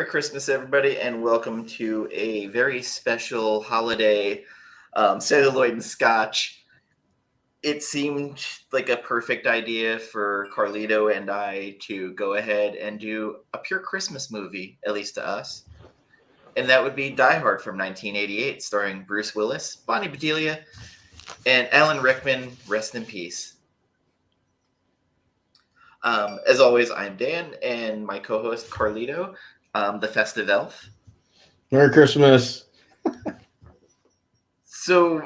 Christmas, everybody, and welcome to a very special holiday celluloid and scotch. It seemed like a perfect idea for Carlito and I to go ahead and do a pure Christmas movie, at least to us. And that would be Diehard from 1988, starring Bruce Willis, Bonnie Bedelia, and Alan Rickman, rest in peace. As always, I'm Dan, and my co-host Carlito, the festive elf. Merry Christmas. So,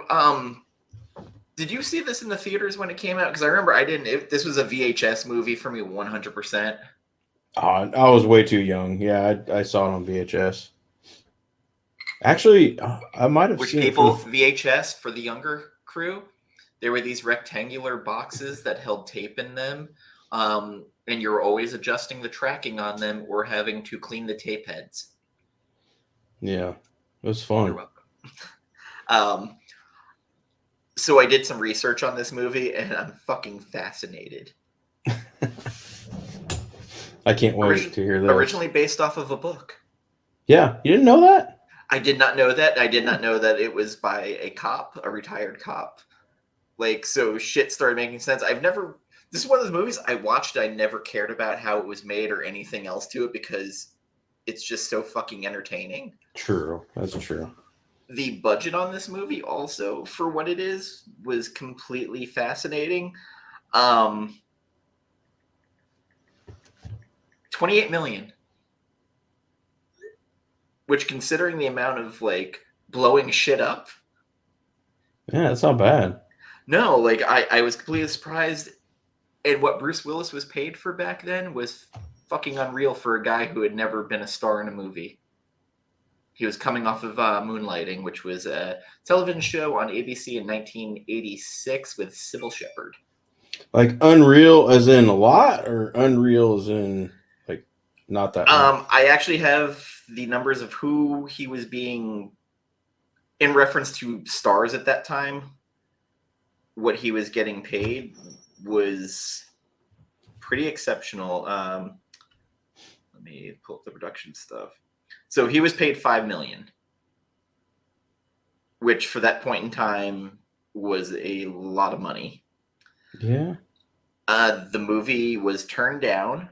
did you see this in the theaters when it came out? Because I remember I didn't. This was a VHS movie for me, 100%. I was way too young. Yeah, I saw it on VHS. Actually, I might have seen people VHS for the younger crew. There were these rectangular boxes that held tape in them. And you're always adjusting the tracking on them or having to clean the tape heads. Yeah, it was fun. You're welcome. So I did some research on this movie, and I'm fucking fascinated. I can't wait to hear that. Originally based off of a book. Yeah, you didn't know that? I did not know that. I did not know that it was by a cop, a retired cop. So shit started making sense. This is one of those movies I watched. I never cared about how it was made or anything else to it because it's just so fucking entertaining. True. That's true. The budget on this movie also, for what it is, was completely fascinating. $28 million. Which, considering the amount of, blowing shit up. Yeah, that's not bad. No, I was completely surprised. And what Bruce Willis was paid for back then was fucking unreal for a guy who had never been a star in a movie. He was coming off of Moonlighting, which was a television show on ABC in 1986 with Sybil Shepherd. Like unreal as in a lot, or unreal as in not that much? I actually have the numbers of who he was being in reference to stars at that time. What he was getting paid was pretty exceptional. Let me pull up the production stuff. So he was paid $5 million, which for that point in time was a lot of money. Yeah. The movie was turned down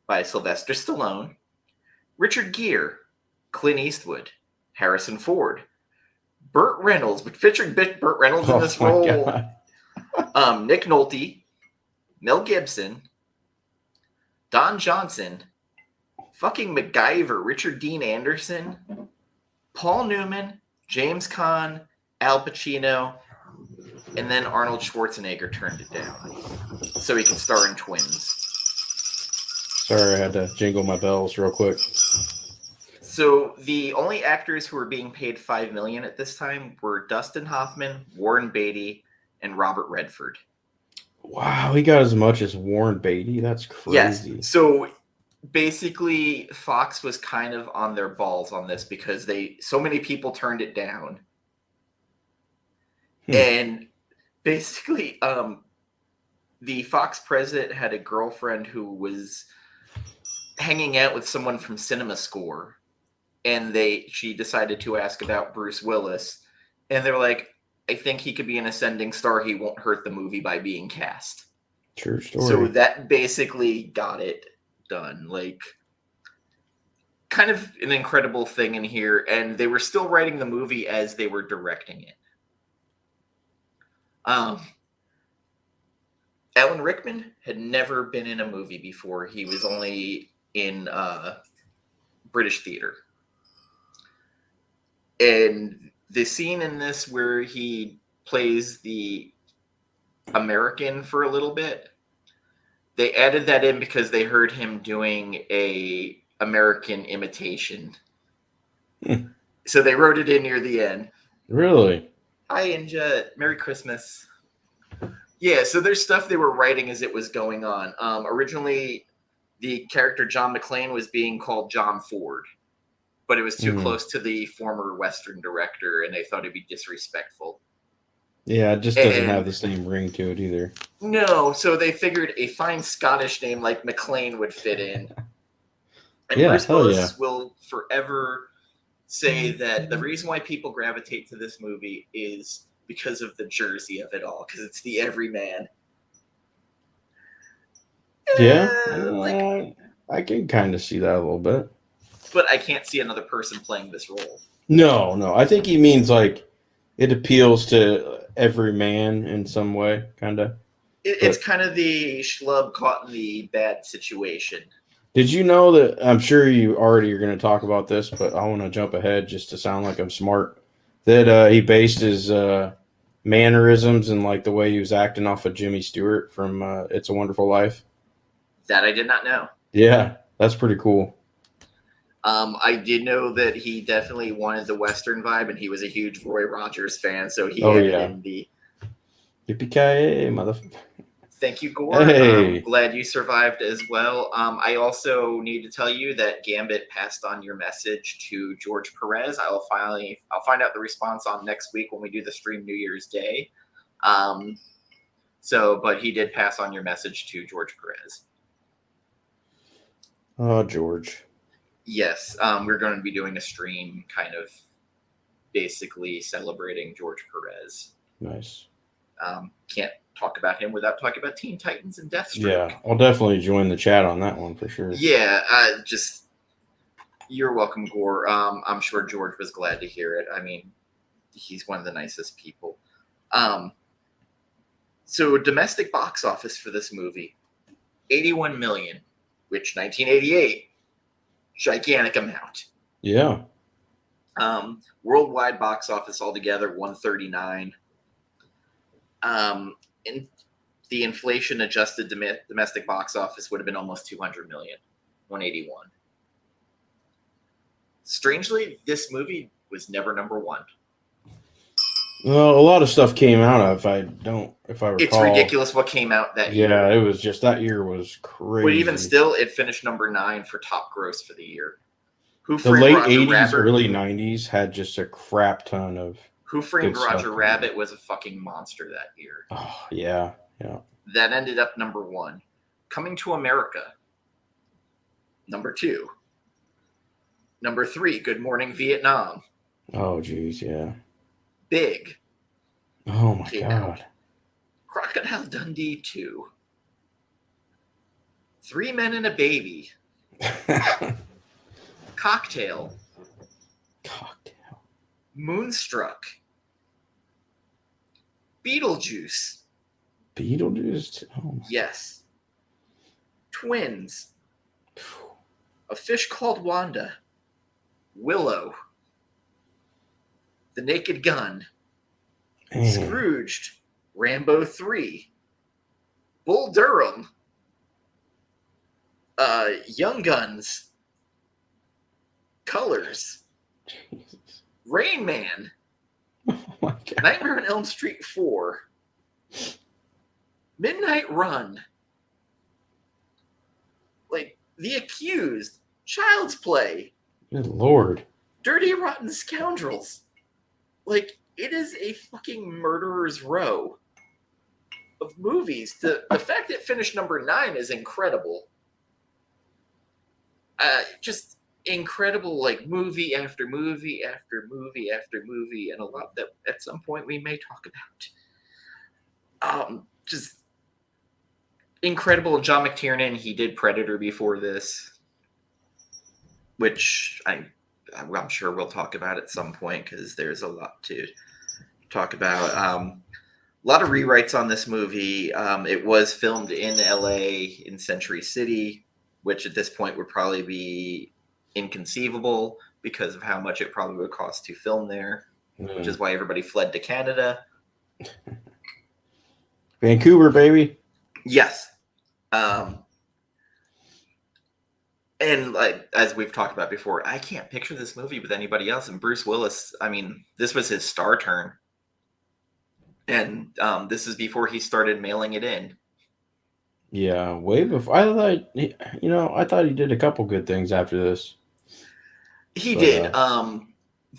by Sylvester Stallone, Richard Gere, Clint Eastwood, Harrison Ford, Burt Reynolds, which featured Burt Reynolds in this role. Nick Nolte, Mel Gibson, Don Johnson, fucking MacGyver, Richard Dean Anderson, Paul Newman, James Caan, Al Pacino, and then Arnold Schwarzenegger turned it down so he could star in Twins. Sorry, I had to jingle my bells real quick. So the only actors who were being paid $5 million at this time were Dustin Hoffman, Warren Beatty, and Robert Redford. Wow, he got as much as Warren Beatty. That's crazy. Yes. So basically, Fox was kind of on their balls on this because so many people turned it down. And basically, the Fox president had a girlfriend who was hanging out with someone from CinemaScore, and she decided to ask about Bruce Willis, and they're like, I think he could be an ascending star. He won't hurt the movie by being cast. True story. So that basically got it done. Kind of an incredible thing in here. And they were still writing the movie as they were directing it. Alan Rickman had never been in a movie before. He was only in British theater. And the scene in this where he plays the American for a little bit, they added that in because they heard him doing a American imitation. So they wrote it in near the end. Really? Hi, Inja. Merry Christmas. Yeah, so there's stuff they were writing as it was going on. Originally, the character John McClane was being called John Ford, but it was too close to the former Western director, and they thought it'd be disrespectful. Yeah, it just doesn't have the same ring to it either. No, so they figured a fine Scottish name like McClane would fit in. And Yeah, Bruce hell yeah. Willis will forever say that the reason why people gravitate to this movie is because of the jersey of it all, because it's the everyman. Yeah, Like, I can kind of see that a little bit. but I can't see another person playing this role. No, I think he means like it appeals to every man in some way, kind of. It's kind of the schlub caught in the bad situation. Did you know that? I'm sure you already are going to talk about this, but I want to jump ahead just to sound like I'm smart. That he based his mannerisms and like the way he was acting off of Jimmy Stewart from It's a Wonderful Life. That I did not know. Yeah, that's pretty cool. I did know that he definitely wanted the Western vibe, and he was a huge Roy Rogers fan, so he added in the Yippee-ki-yay, motherfucker. Thank you, Gore. Hey. Glad you survived as well. I also need to tell you that Gambit passed on your message to George Perez. I'll find out the response on next week when we do the stream New Year's Day. But he did pass on your message to George Perez. Oh, George. Yes, we're going to be doing a stream kind of basically celebrating George Perez. Nice. Can't talk about him without talking about Teen Titans and Deathstroke. Yeah, I'll definitely join the chat on that one for sure. Yeah, you're welcome, Gore. I'm sure George was glad to hear it. I mean, he's one of the nicest people. So domestic box office for this movie, 81 million, which 1988, gigantic amount. Yeah. Worldwide box office altogether, 139. In the inflation adjusted domestic box office would have been almost 200 million, 181. Strangely, this movie was never number one. Well, a lot of stuff came out. If I recall, it's ridiculous what came out that year. Yeah, it was just that year was crazy. But even still, it finished number 9 for top gross for the year. The late '80s, early '90s had just a crap ton of. Who Framed Roger Rabbit was a fucking monster that year. Oh, yeah. That ended up number 1. Coming to America, number 2. Number 3, Good Morning Vietnam. Oh, geez, yeah. Big. Oh, my God. Out. Crocodile Dundee 2. 3 Men and a Baby. Cocktail. Moonstruck. Beetlejuice. Oh, yes. Twins. A Fish Called Wanda. Willow. The Naked Gun. Scrooged. Rambo 3. Bull Durham. Young Guns. Colors. Jesus. Rain Man. Oh my God. Nightmare on Elm Street 4. Midnight Run. Like, The Accused. Child's Play. Good Lord. Dirty Rotten Scoundrels. Like, it is a fucking murderer's row of movies. The fact that it finished number 9 is incredible. Just incredible, like, movie after movie after movie after movie, and a lot that at some point we may talk about. Just incredible. John McTiernan, he did Predator before this, which I'm sure we'll talk about at some point because there's a lot to talk about. A lot of rewrites on this movie. It was filmed in LA in Century City, which at this point would probably be inconceivable because of how much it probably would cost to film there, which is why everybody fled to Canada. Vancouver, baby. Yes. And like, as we've talked about before, I can't picture this movie with anybody else. And Bruce Willis, I mean, this was his star turn. And this is before he started mailing it in. Yeah, way before. I thought he did a couple good things after this. He did.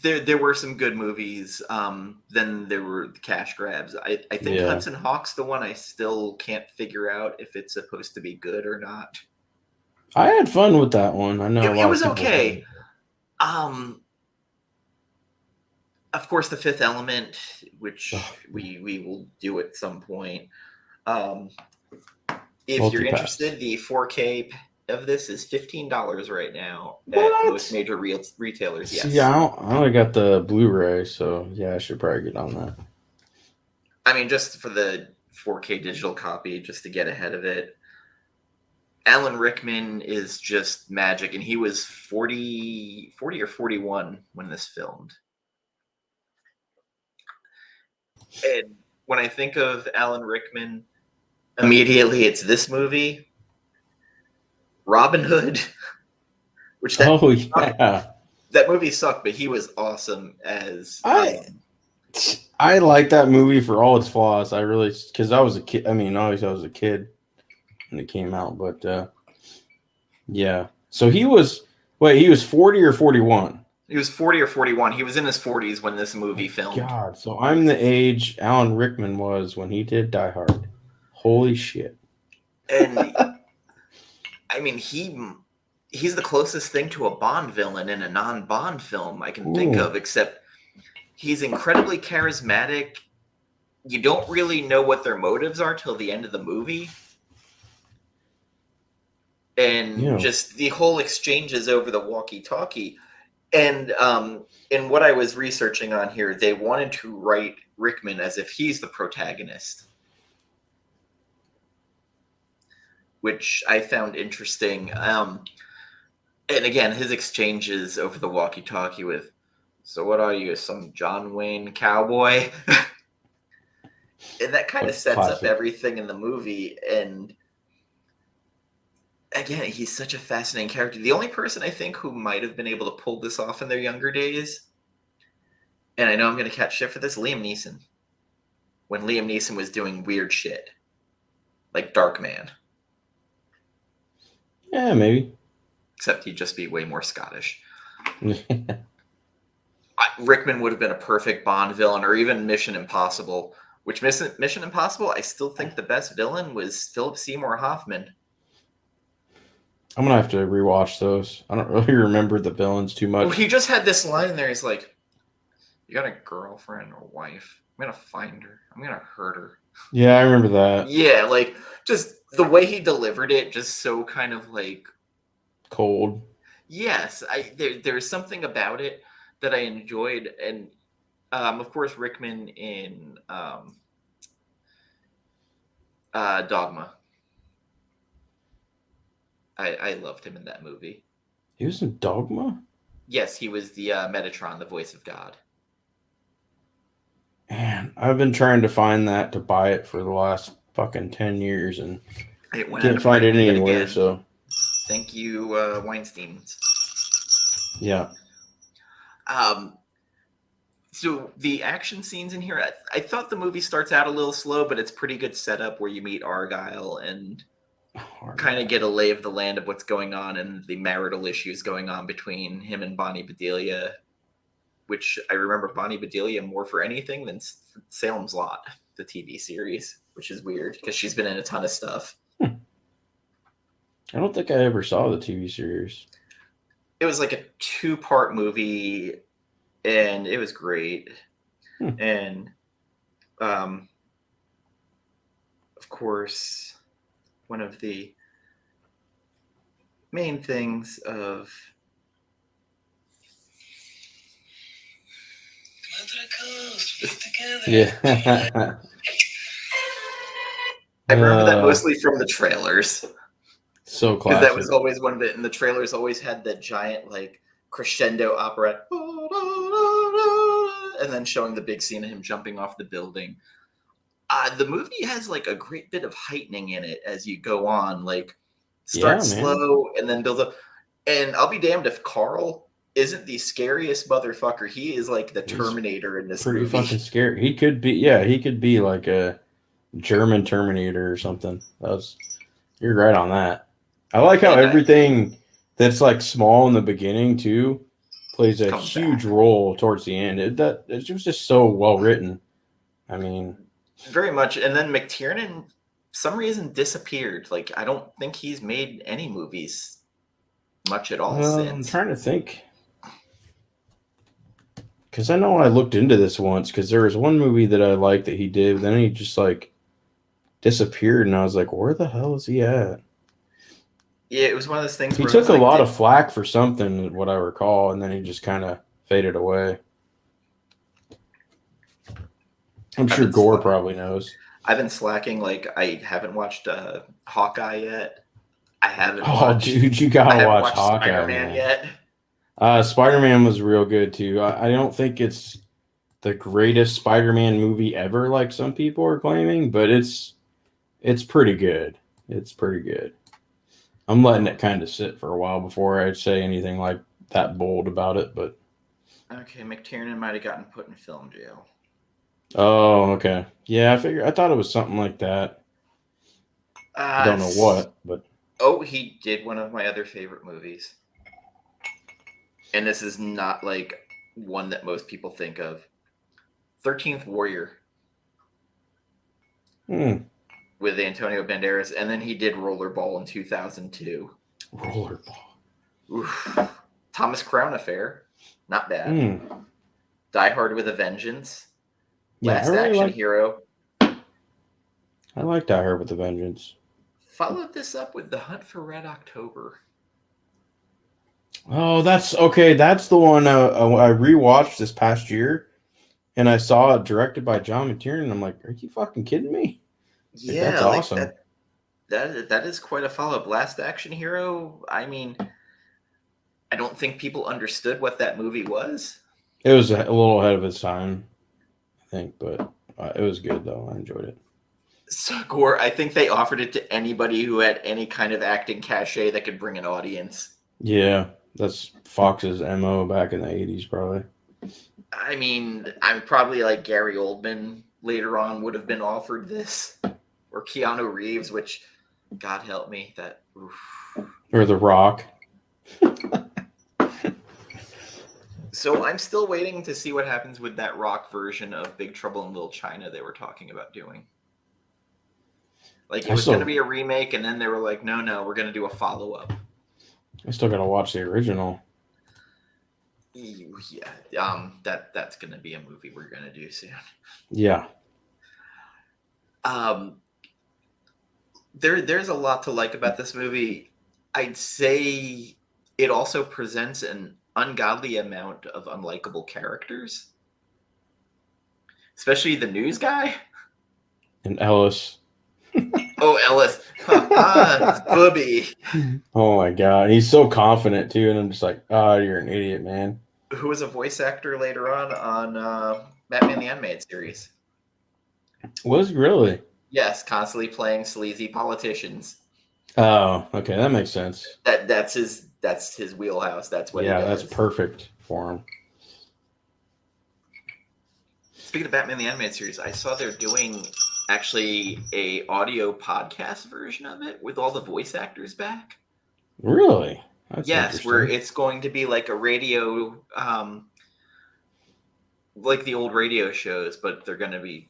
There were some good movies. Then there were the cash grabs. I think Hudson Hawk's the one I still can't figure out if it's supposed to be good or not. I had fun with that one. I know a It lot was of people okay. didn't. Of course, The Fifth Element, which we will do at some point. If you're Multi-pass. interested, the 4K of this is $15 right now at What? most major retailers. Yes. See, I only got the Blu-ray, so yeah, I should probably get on that. I mean, just for the 4K digital copy, just to get ahead of it. Alan Rickman is just magic, and he was 40 or 41 when this filmed. And when I think of Alan Rickman, immediately it's this movie, Robin Hood, which that movie sucked, but he was awesome as. I like that movie for all its flaws. I really, because I was a kid. I mean, obviously I was a kid when it came out, but yeah. So he was 40 or 41. He was 40 or 41. He was in his 40s when this movie filmed. God, so I'm the age Alan Rickman was when he did Die Hard. Holy shit. And I mean, he's the closest thing to a Bond villain in a non-Bond film I can think of, except he's incredibly charismatic. You don't really know what their motives are till the end of the movie. And just the whole exchanges over the walkie-talkie. And in what I was researching on here, they wanted to write Rickman as if he's the protagonist, which I found interesting. And again, his exchanges over the walkie-talkie with, "So what are you, some John Wayne cowboy?" And that kind of sets up everything in the movie. And again, he's such a fascinating character. The only person I think who might have been able to pull this off in their younger days, and I know I'm going to catch shit for this, Liam Neeson. When Liam Neeson was doing weird shit, like Darkman. Yeah, maybe. Except he'd just be way more Scottish. Rickman would have been a perfect Bond villain, or even Mission Impossible. Which Mission Impossible, I still think the best villain was Philip Seymour Hoffman. I'm going to have to rewatch those. I don't really remember the villains too much. Well, he just had this line in there. He's like, "You got a girlfriend or wife? I'm going to find her. I'm going to hurt her." Yeah, I remember that. Yeah, like, just the way he delivered it, just so kind of like... cold. Yes, there's something about it that I enjoyed. And, of course, Rickman in Dogma. I loved him in that movie. He was in Dogma? Yes, he was the Metatron, the voice of God. Man, I've been trying to find that to buy it for the last fucking 10 years and can't find it anywhere, so. Thank you, Weinstein. Yeah. So the action scenes in here, I thought the movie starts out a little slow, but it's pretty good setup where you meet Argyle and kind of get a lay of the land of what's going on and the marital issues going on between him and Bonnie Bedelia, which I remember Bonnie Bedelia more for anything than Salem's Lot, the TV series, which is weird because she's been in a ton of stuff. I don't think I ever saw the TV series. It was like a 2-part movie, and it was great. And of course, one of the main things of yeah. I remember that mostly from the trailers. So classic. Because that was always one of it, and the trailers always had that giant like crescendo opera, and then showing the big scene of him jumping off the building. The movie has like a great bit of heightening in it as you go on, like start slow and then build up. And I'll be damned if Carl isn't the scariest motherfucker. He is like the Terminator in this movie. Pretty fucking scary. He could be like a German Terminator or something. You're right on that. I like how everything that's like small in the beginning too plays a huge role towards the end. It was just so well written. I mean, very much. And then McTiernan some reason disappeared. Like, I don't think he's made any movies much at all I'm since. trying to think. Because I know I looked into this once, because there was one movie that I liked that he did, then he just, like, disappeared, and I was like, where the hell is he at? Yeah, it was one of those things He where took a like, lot of flack for something, what I recall, and then he just kind of faded away. I'm sure Gore probably knows. I've been slacking. Like, I haven't watched Hawkeye yet. I haven't watched... dude, you gotta watch Hawkeye, Spider-Man yet. Spider-Man was real good, too. I don't think it's the greatest Spider-Man movie ever, like some people are claiming, but it's pretty good. It's pretty good. I'm letting it kind of sit for a while before I'd say anything like that bold about it, but... Okay, McTiernan might have gotten put in film jail. Oh, okay. Yeah, I thought it was something like that. I don't know what, but... Oh, he did one of my other favorite movies. And this is not, like, one that most people think of. 13th Warrior. With Antonio Banderas. And then he did Rollerball in 2002. Rollerball. Oof. Thomas Crown Affair. Not bad. Die Hard with a Vengeance. Yeah, Last Action Hero. I like Die Hard with a Vengeance. Followed this up with The Hunt for Red October. Oh, that's okay. That's the one I rewatched this past year, and I saw it directed by John McTiernan. I'm like, are you fucking kidding me? Yeah, that's awesome. That is quite a follow-up. Last Action Hero. I mean, I don't think people understood what that movie was. It was a little ahead of its time, I think, but it was good though. I enjoyed it. So, Gore, I think they offered it to anybody who had any kind of acting cachet that could bring an audience. Yeah, that's Fox's MO back in the 80s, probably. I mean, I'm probably like Gary Oldman later on would have been offered this, or Keanu Reeves, which, God help me, that. Oof. Or The Rock. So I'm still waiting to see what happens with that Rock version of Big Trouble in Little China they were talking about doing. Like, it was going to be a remake, and then they were like, no, we're going to do a follow-up. I still got to watch the original. Yeah, that's going to be a movie we're going to do soon. Yeah. There's a lot to like about this movie. I'd say it also presents an ungodly amount of unlikable characters. Especially the news guy. And Ellis. Oh, Ellis. Booby. Oh my God. He's so confident too. And I'm just like, you're an idiot, man. Who was a voice actor later on Batman the Animated Series. Was he really? Yes, constantly playing sleazy politicians. Oh, okay. That makes sense. That's his wheelhouse. That's what he does. That's perfect for him. Speaking of Batman the Animated Series, I saw they're doing actually a audio podcast version of it with all the voice actors back. Really? Yes, where it's going to be like a radio, like the old radio shows, but they're going to be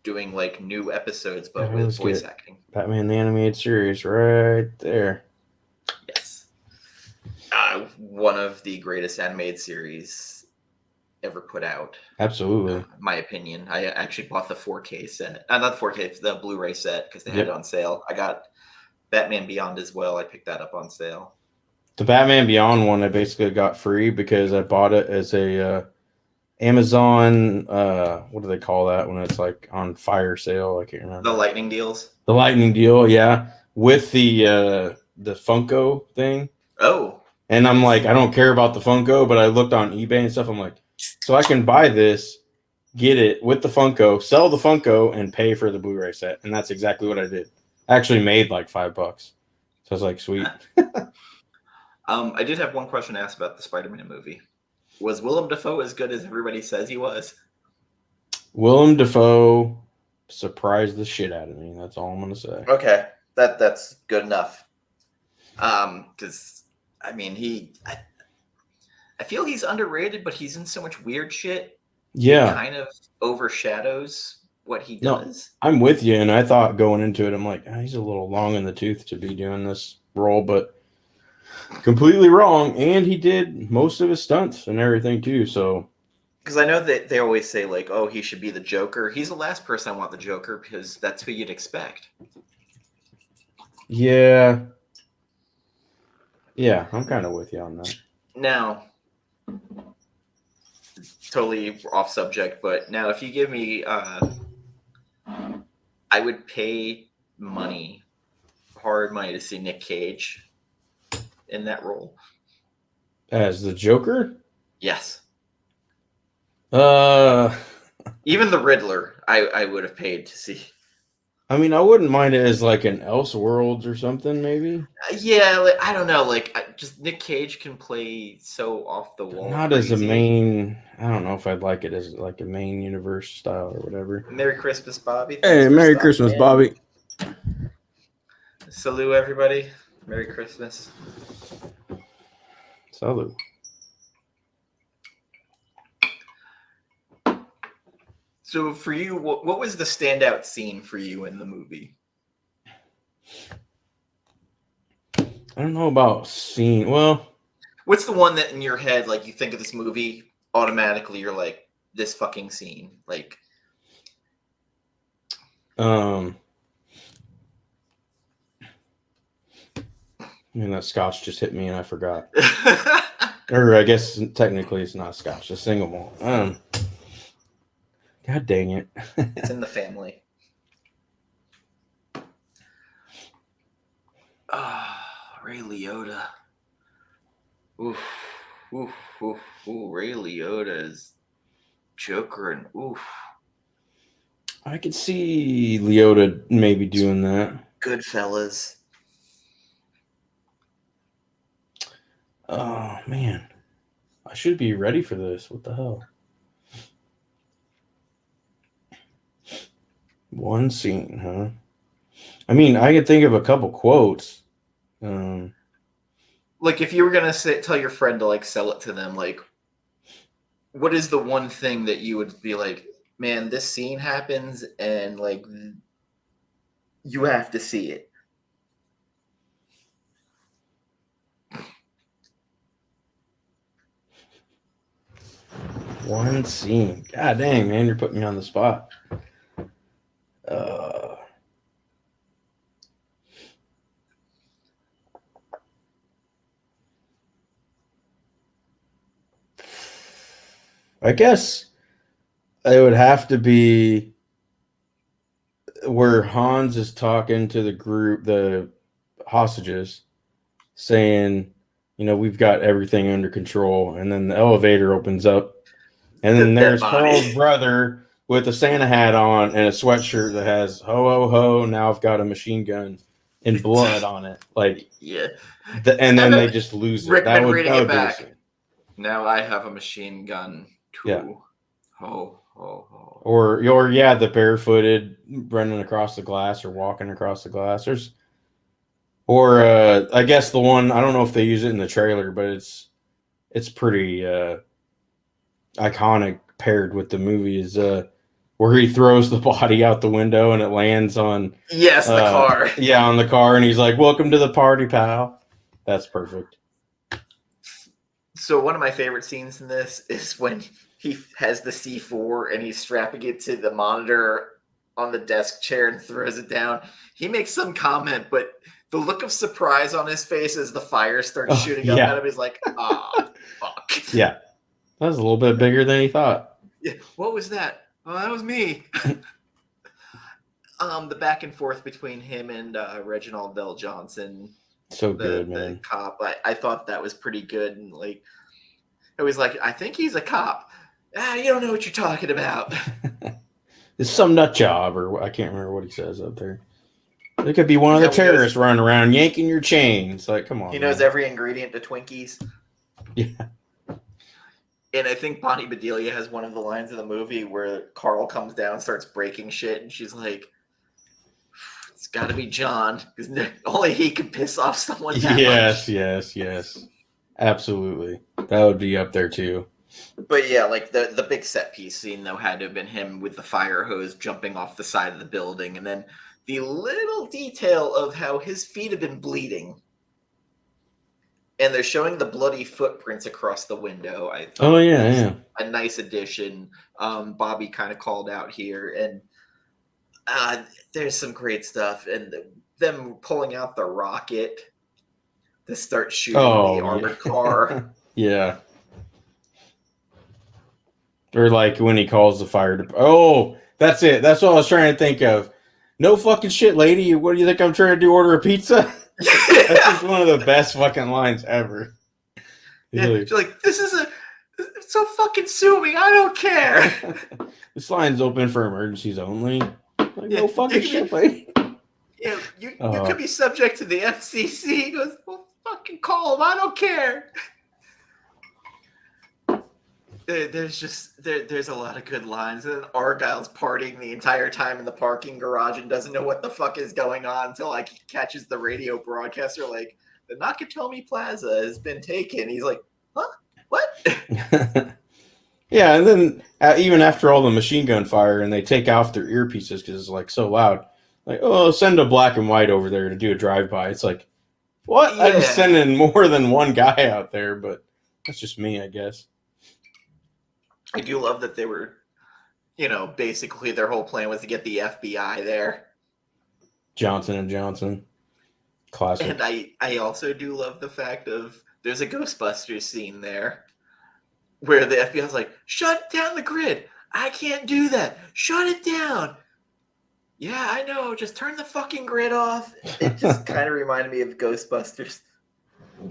doing like new episodes, but with voice acting. Batman the Animated Series, right there. Yes. One of the greatest animated series ever put out. Absolutely. My opinion. I actually bought the 4K set. Not the 4K, the Blu-ray set, because they had it on sale. I got Batman Beyond as well. I picked that up on sale. The Batman Beyond one I basically got free because I bought it as a Amazon, what do they call that when it's like on fire sale? I can't remember. The lightning deals? The lightning deal, yeah. With the Funko thing. Oh. And I'm like, I don't care about the Funko, but I looked on eBay and stuff. I'm like, so I can buy this, get it with the Funko, sell the Funko, and pay for the Blu-ray set. And that's exactly what I did. I actually made like $5. So I was like, sweet. I did have one question to ask about the Spider-Man movie. Was Willem Dafoe as good as everybody says he was? Willem Dafoe surprised the shit out of me. That's all I'm going to say. Okay. That's good enough. Because, I mean, I feel he's underrated, but he's in so much weird shit. Yeah. He kind of overshadows what he No, does. I'm with you, and I thought going into it, I'm like, he's a little long in the tooth to be doing this role, but completely wrong. And he did most of his stunts and everything too. So, because I know that they always say like, "Oh, he should be the Joker." He's the last person I want the Joker because that's who you'd expect. yeah, I'm kind of with you on that. Now, totally off subject, but now if you give me, I would pay hard money, to see Nick Cage in that role. As the Joker? Yes. Even the Riddler, I would have paid to see. I mean, I wouldn't mind it as like an Elseworlds or something, maybe. Yeah, like, I don't know. Like, just Nick Cage can play so off the wall. Not crazy. As a main. I don't know if I'd like it as like a main universe style or whatever. Merry Christmas, Bobby. Hey, Merry Christmas, Bobby. Salute, everybody. Merry Christmas. Salute. So for you, what was the standout scene for you in the movie? I don't know about scene. Well, what's the one that in your head, like, you think of this movie, automatically you're like, this fucking scene? Like, I mean, that Scotch just hit me and I forgot. Or I guess technically it's not Scotch, it's single malt. God dang it. It's in the family. Ray Liotta. Oof. Ray Liotta is Joker, and oof. I could see Liotta maybe doing that. Goodfellas. Oh, man. I should be ready for this. What the hell? One scene, huh? I mean, I could think of a couple quotes. Like, if you were going to tell your friend to, like, sell it to them, like, what is the one thing that you would be like, man, this scene happens and, like, you have to see it? One scene. God dang, man, you're putting me on the spot. I guess it would have to be where Hans is talking to the group, the hostages, saying, you know, we've got everything under control. And then the elevator opens up. And then there's Carl's brother with a Santa hat on and a sweatshirt that has ho, ho, ho, now I've got a machine gun and blood on it. Like, yeah. And then they just lose it. Rickman reading it back. Now I have a machine gun too. Yeah. Ho, ho, ho. Or the barefooted running across the glass or walking across the glass. I guess the one, I don't know if they use it in the trailer, but it's pretty iconic paired with the movie is where he throws the body out the window and it lands on the car. Yeah, on the car, and he's like, "Welcome to the party, pal." That's perfect. So one of my favorite scenes in this is when he has the C4 and he's strapping it to the monitor on the desk chair and throws it down. He makes some comment, but the look of surprise on his face as the fire starts shooting up at him is like, fuck. Yeah. That was a little bit bigger than he thought. Yeah. What was that? Oh, that was me. The back and forth between him and Reginald VelJohnson. So good, man. The cop. I thought that was pretty good. And like, it was like, I think he's a cop. You don't know what you're talking about. It's some nut job, or I can't remember what he says up there. It could be one of the terrorists running around yanking your chains. Like, come on. He knows every ingredient to Twinkies. Yeah. And I think Bonnie Bedelia has one of the lines in the movie where Carl comes down, starts breaking shit, and she's like, it's got to be John, because only he could piss off someone that much. Yes. Absolutely. That would be up there, too. But yeah, like the big set piece scene though had to have been him with the fire hose jumping off the side of the building, and then the little detail of how his feet have been bleeding, and they're showing the bloody footprints across the window. I thought Oh yeah, was yeah. a nice addition. Bobby kind of called out here, and there's some great stuff, and them pulling out the rocket to start shooting the armored car. Yeah. Or like when he calls the fire department. Oh, that's it. That's what I was trying to think of. No fucking shit, lady. What do you think I'm trying to do? Order a pizza? That's just one of the best fucking lines ever. Yeah, she's like, this is so fucking sue me. I don't care. This line's open for emergencies only. Like, Yeah, no fucking shit, lady. Yeah, you could be subject to the FCC. He goes, well, fucking call him. I don't care. There's a lot of good lines. And then Argyle's partying the entire time in the parking garage and doesn't know what the fuck is going on until like he catches the radio broadcaster like the Nakatomi Plaza has been taken. He's like, huh? What? Yeah, and then even after all the machine gun fire and they take off their earpieces because it's like so loud, like, oh, send a black and white over there to do a drive-by. It's like, what? Yeah. I'm sending more than one guy out there, but that's just me, I guess. I do love that they were, basically their whole plan was to get the FBI there. Johnson & Johnson. Classic. And I also do love the fact of there's a Ghostbusters scene there where the FBI's like, shut down the grid. I can't do that. Shut it down. Yeah, I know. Just turn the fucking grid off. It just kind of reminded me of Ghostbusters.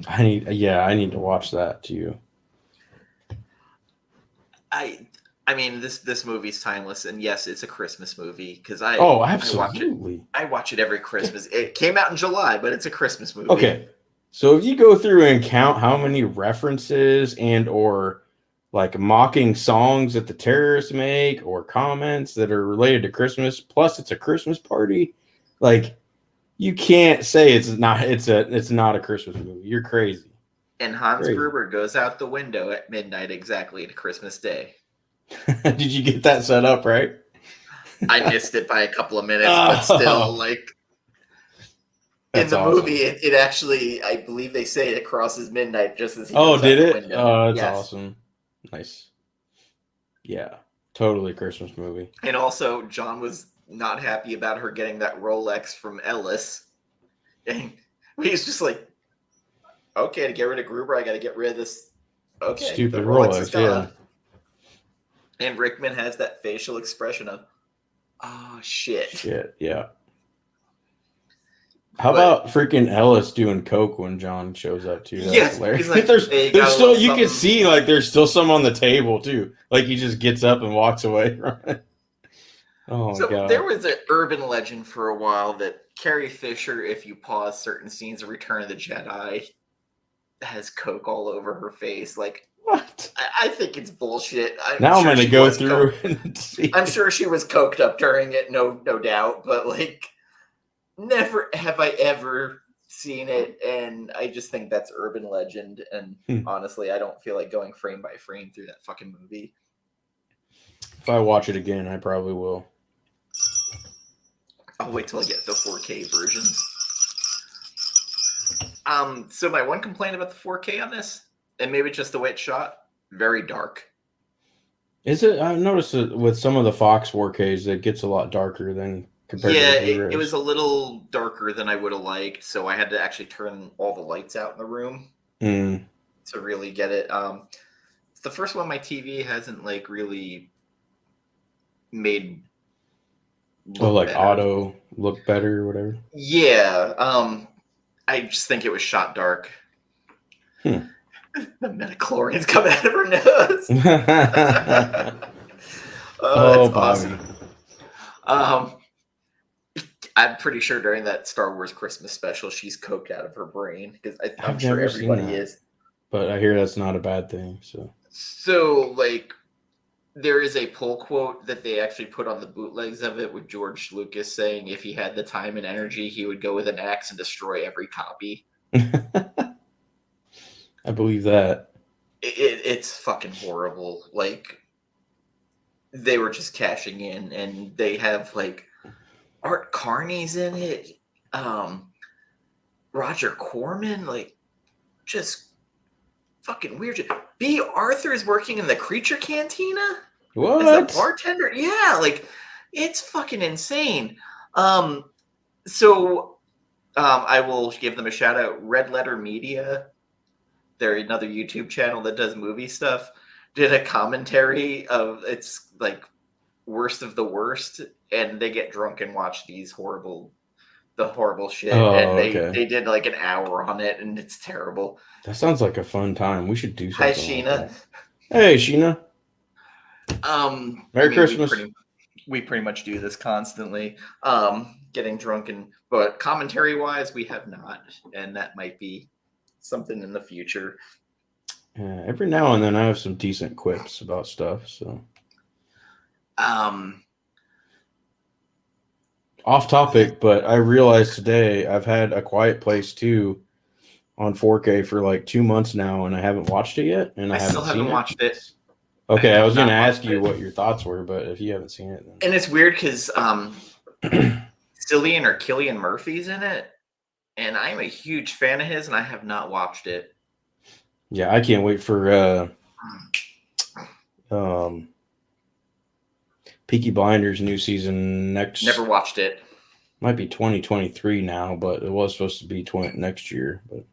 I need to watch that too. I mean, this movie's timeless, and yes, it's a Christmas movie because absolutely. I watch it every Christmas. It came out in July, but it's a Christmas movie. Okay, so if you go through and count how many references and or like mocking songs that the terrorists make or comments that are related to Christmas, plus it's a Christmas party, like you can't say it's not a Christmas movie. You're crazy. And Hans Gruber goes out the window at midnight exactly to Christmas Day. Did you get that set up right? I missed it by a couple of minutes, but still, like in the movie, it actually, I believe they say it crosses midnight just as he goes out the window. Oh, that's awesome. Nice. Yeah, totally Christmas movie. And also, John was not happy about her getting that Rolex from Ellis. And he's just like, okay, to get rid of Gruber, I got to get rid of this. Okay, stupid Rolex, yeah. And Rickman has that facial expression of, oh, shit. Shit, yeah. How about freaking Ellis doing coke when John shows up too? That's hilarious. Like, there's still, you can see like there's still some on the table too. Like he just gets up and walks away from it. Oh my God. There was an urban legend for a while that Carrie Fisher, if you pause certain scenes of Return of the Jedi, has coke all over her face. Like, what? I think it's bullshit. I'm going to go through and see. I'm sure she was coked up during it, no doubt. But like, never have I ever seen it, and I just think that's urban legend. And honestly, I don't feel like going frame by frame through that fucking movie. If I watch it again, I probably will. I'll wait till I get the 4K versions. So my one complaint about the 4K on this, and maybe just the way it's shot, very dark. Is it? I've noticed that with some of the Fox 4Ks, it gets a lot darker than compared to the it was a little darker than I would have liked, so I had to actually turn all the lights out in the room to really get it. It's the first one my TV hasn't like really made like better. Auto look better or whatever. Yeah, I just think it was shot dark. The metachlorians come out of her nose. That's awesome. I'm pretty sure during that Star Wars Christmas special, she's coked out of her brain because I'm sure everybody is. But I hear that's not a bad thing. So like, there is a pull quote that they actually put on the bootlegs of it with George Lucas saying if he had the time and energy, he would go with an axe and destroy every copy. I believe that. It's fucking horrible. Like, they were just cashing in, and they have like Art Carney's in it, Roger Corman, like, just fucking weird shit. B. Arthur's working in the Creature Cantina as a What? bartender. Yeah, like, it's fucking insane. So I will give them a shout out. Red Letter Media, they're another YouTube channel that does movie stuff, did a commentary of, it's like worst of the worst, and they get drunk and watch the horrible shit, and okay. they did like an hour on it, and it's terrible. That sounds like a fun time. We should do Hi, something. Sheena. Like that. Hey, Sheena. Merry Christmas. We pretty much do this constantly. Getting drunk, but commentary wise, we have not, and that might be something in the future. Every now and then I have some decent quips about stuff. So, off topic, but I realized today I've had A Quiet Place 2 on 4K for like 2 months now, and I haven't watched it yet. And I still haven't watched it. Okay, I was going to ask you what your thoughts were, but if you haven't seen it, then... And it's weird because Cillian or Killian Murphy's in it, and I'm a huge fan of his, and I have not watched it. Yeah, I can't wait for Peaky Blinders new season next. Never watched it. Might be 2023 now, but it was supposed to be next year. But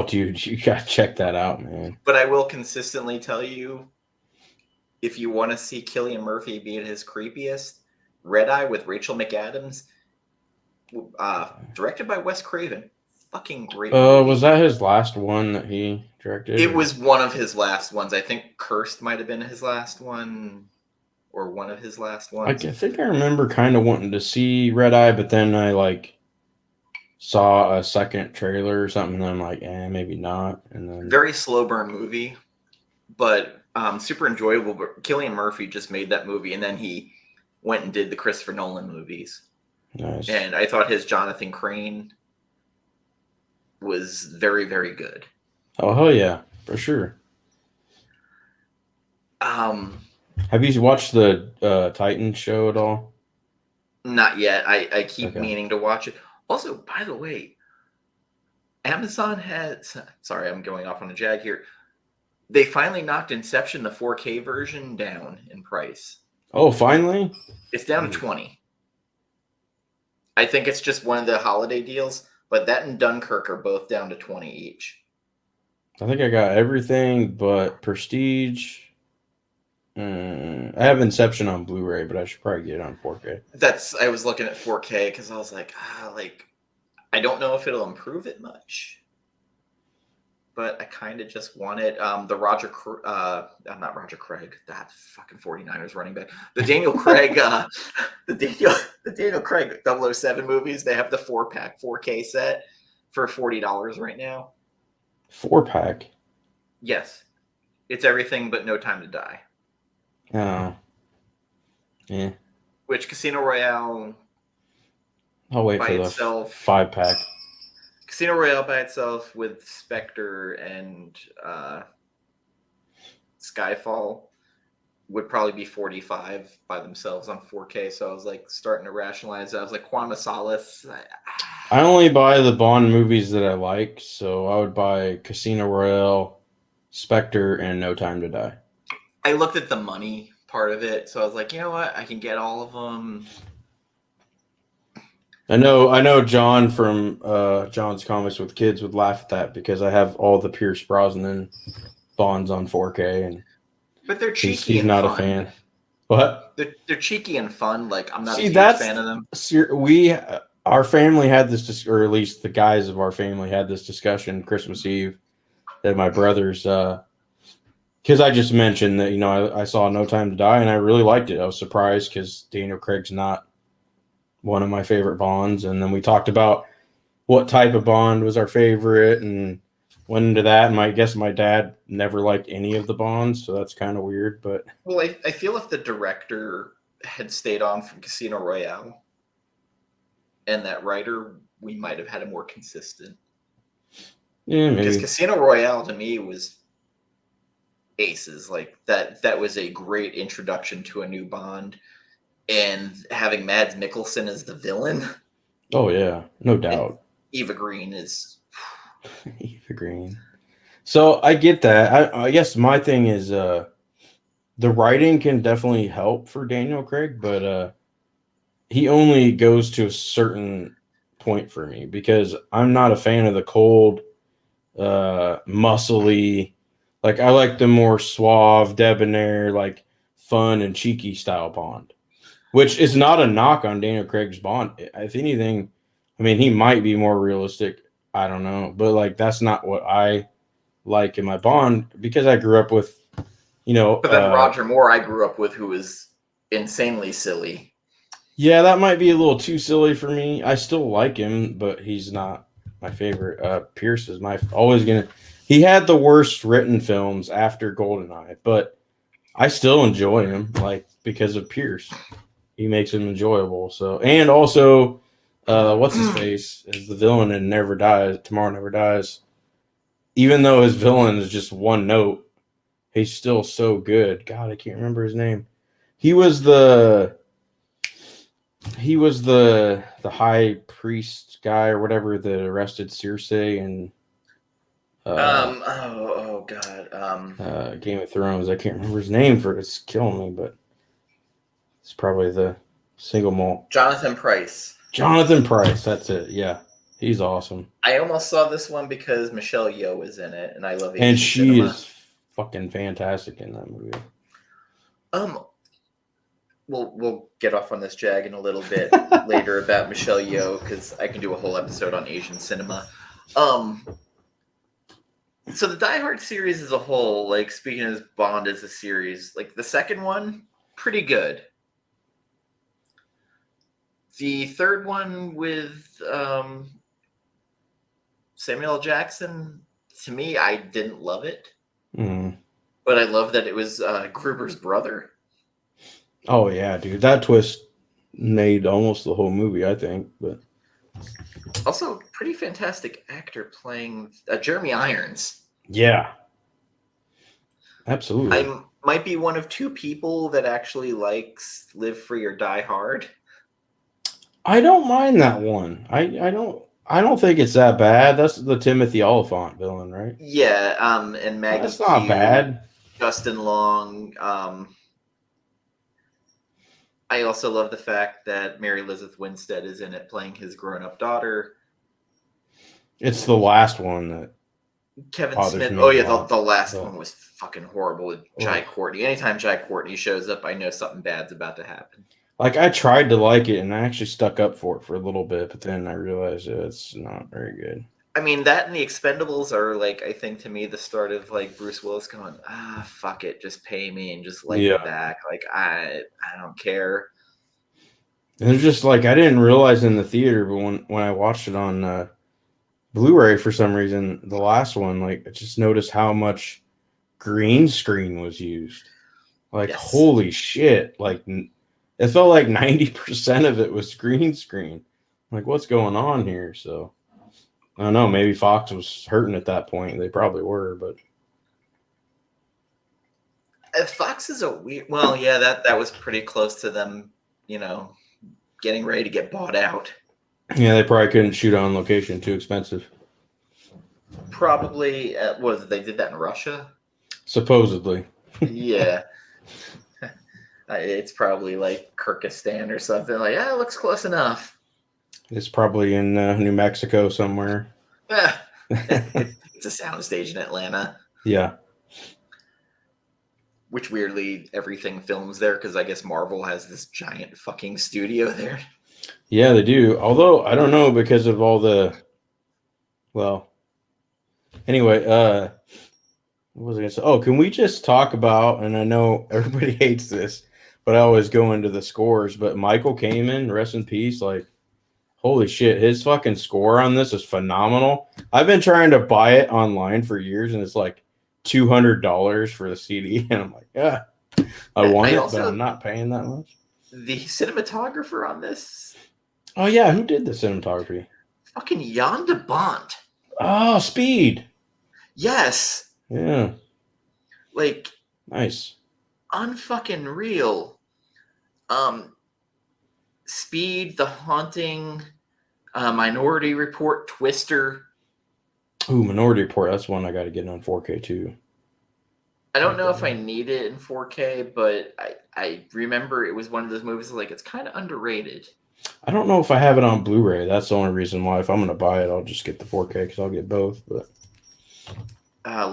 dude, you gotta check that out, man. But I will consistently tell you, if you want to see Cillian Murphy be at his creepiest, Red Eye with Rachel McAdams, directed by Wes Craven. Fucking great movie. Was that his last one that he directed? It was one of his last ones. I think Cursed might have been his last one, or one of his last ones. I think I remember kind of wanting to see Red Eye, but then I saw a second trailer or something, and I'm like, maybe not. And then very slow burn movie, but super enjoyable. But Cillian Murphy just made that movie, and then he went and did the Christopher Nolan movies. Nice. And I thought his Jonathan Crane was very, very good. Oh, hell yeah, for sure. Have you watched the Titan show at all? Not yet. I keep meaning to watch it. Also, by the way, Amazon has... Sorry, I'm going off on a jag here. They finally knocked Inception, the 4K version, down in price. Oh, finally? It's down to 20. I think it's just one of the holiday deals, but that and Dunkirk are both down to 20 each. I think I got everything but Prestige. I have Inception on Blu-ray, but I should probably get it on 4K. I was looking at 4K because I was like, I don't know if it'll improve it much, but I kind of just want it. The not Roger Craig, that fucking 49ers running back. The Daniel Craig, the Daniel Craig 007 movies. They have the 4-pack 4K set for $40 right now. 4-pack. Yes, it's everything but No Time to Die. Oh. Yeah. Which Casino Royale... I'll wait for the 5-pack. Casino Royale by itself with Spectre and Skyfall would probably be $45 by themselves on 4K. So I was starting to rationalize it. I was like, Quantum of Solace. I only buy the Bond movies that I like, so I would buy Casino Royale, Spectre, and No Time to Die. I looked at the money part of it, so I was like, you know what? I can get all of them. I know John from John's Comics with Kids would laugh at that because I have all the Pierce Brosnan Bonds on 4K, but they're cheeky. He's not a fan. What? They're cheeky and fun. I'm not a huge fan of them. Our family had this, or at least the guys of our family had this discussion Christmas Eve at my brother's. Because I just mentioned that I saw No Time to Die and I really liked it. I was surprised because Daniel Craig's not one of my favorite Bonds, and then we talked about what type of Bond was our favorite and went into that. And I guess my dad never liked any of the Bonds, so that's kind of weird. But I feel if the director had stayed on from Casino Royale and that writer, we might have had a more consistent. Yeah, maybe. Because Casino Royale to me was aces. Like that was a great introduction to a new Bond, and having Mads Mikkelsen as the villain. Oh yeah, no doubt. Eva Green is Eva Green. So I get that. I guess my thing is the writing can definitely help for Daniel Craig, but he only goes to a certain point for me because I'm not a fan of the cold, muscly. Like I like the more suave, debonair, like fun and cheeky style Bond, which is not a knock on Daniel Craig's Bond. If anything, I mean he might be more realistic. I don't know, but like that's not what I like in my Bond because I grew up with, But then Roger Moore, I grew up with, who was insanely silly. Yeah, that might be a little too silly for me. I still like him, but he's not my favorite. Pierce is always gonna. He had the worst written films after GoldenEye, but I still enjoy him, like because of Pierce. He makes him enjoyable. So, and also, what's his face is the villain in Never Dies. Tomorrow Never Dies. Even though his villain is just one note, he's still so good. God, I can't remember his name. He was the high priest guy or whatever that arrested Circe and oh god. Game of Thrones. I can't remember his name for it's killing me, but it's probably the single malt. Jonathan Pryce. Jonathan Pryce, that's it. Yeah. He's awesome. I almost saw this one because Michelle Yeoh is in it, and I love Asian and she cinema. is fucking fantastic in that movie. We'll get off on this jag in a little bit later about Michelle Yeoh because I can do a whole episode on Asian cinema. So the Die Hard series as a whole, like speaking as Bond as a series, like the second one, pretty good. The third one with Samuel L. Jackson, to me, I didn't love it. But I love that it was Gruber's brother. Oh, yeah, dude. That twist made almost the whole movie, I think. But also, pretty fantastic actor playing Jeremy Irons. Yeah. Absolutely. I might be one of two people that actually likes Live Free or Die Hard. I don't mind that one. I don't think it's that bad. That's the Timothy Oliphant villain, right? Yeah, and Maggie That's not bad. Justin Long. I also love the fact that Mary Elizabeth Winstead is in it playing his grown-up daughter. It's the last one that Kevin Smith. Oh yeah, the last one was fucking horrible with Jai Courtney. Anytime Jai Courtney shows up, I know something bad's about to happen. Like I tried to like it and I actually stuck up for it for a little bit, but then I realized it's not very good. I mean, that and the Expendables are like, I think to me, the start of like Bruce Willis going, fuck it, just pay me and just let me back. Like I don't care. And it's just like I didn't realize in the theater, but when I watched it on Blu-ray for some reason, the last one, like I just noticed how much green screen was used. Like holy shit! Like it felt like 90% of it was green screen. Like what's going on here? So. I don't know. Maybe Fox was hurting at that point. They probably were, but Fox is a weird. Well, yeah, that was pretty close to them, getting ready to get bought out. Yeah, they probably couldn't shoot on location. Too expensive. Probably they did that in Russia? Supposedly. Yeah. It's probably like Kyrgyzstan or something. Like, it looks close enough. It's probably in New Mexico somewhere. It's a soundstage in Atlanta. Yeah. Which weirdly everything films there because I guess Marvel has this giant fucking studio there. Yeah, they do. Although I don't know because of all the. Well. Anyway, what was I gonna say? Oh, can we just talk about? And I know everybody hates this, but I always go into the scores. But Michael Kamen, rest in peace. Like. Holy shit, his fucking score on this is phenomenal. I've been trying to buy it online for years, and it's like $200 for the CD. And I'm like, I want it, but I'm not paying that much. The cinematographer on this? Oh, yeah, who did the cinematography? Fucking Jan de Bont. Oh, Speed. Yes. Yeah. Like, Nice. unfucking real. Speed, The Haunting, Minority Report, Twister. Ooh, Minority Report. That's one I got to get on 4K too. I don't know if I need it in 4K, but I remember it was one of those movies like it's kind of underrated. I don't know if I have it on Blu-ray. That's the only reason why. If I'm going to buy it, I'll just get the 4K because I'll get both. But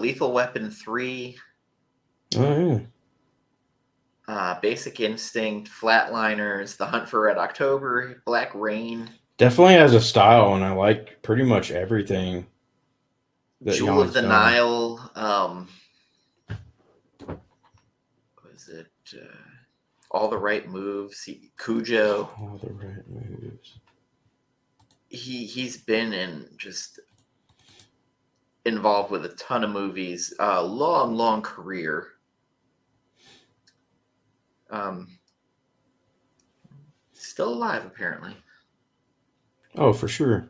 Lethal Weapon 3. Oh, yeah. Basic Instinct, Flatliners, The Hunt for Red October, Black Rain. Definitely has a style, and I like pretty much everything. Jewel of the Nile. What was it? All the Right Moves. Cujo. All the Right Moves. He's been just involved with a ton of movies. Long career. Still alive, apparently. Oh, for sure.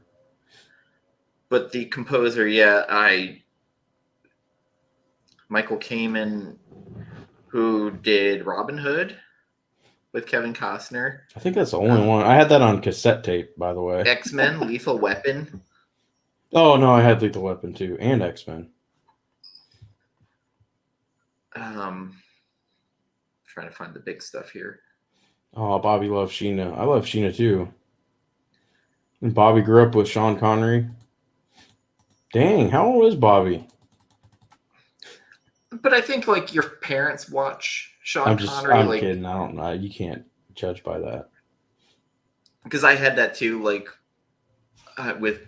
But the composer, Michael Kamen, who did Robin Hood with Kevin Costner. I think that's the only one. I had that on cassette tape, by the way. X-Men, Lethal Weapon. Oh, no, I had Lethal Weapon too, and X-Men. Trying to find the big stuff here. Oh, Bobby loves Sheena. I love Sheena too. And Bobby grew up with Sean Connery. Dang, how old is Bobby? But I think like your parents watch Sean Connery. I'm kidding. I don't know. You can't judge by that. Because I had that too. Like with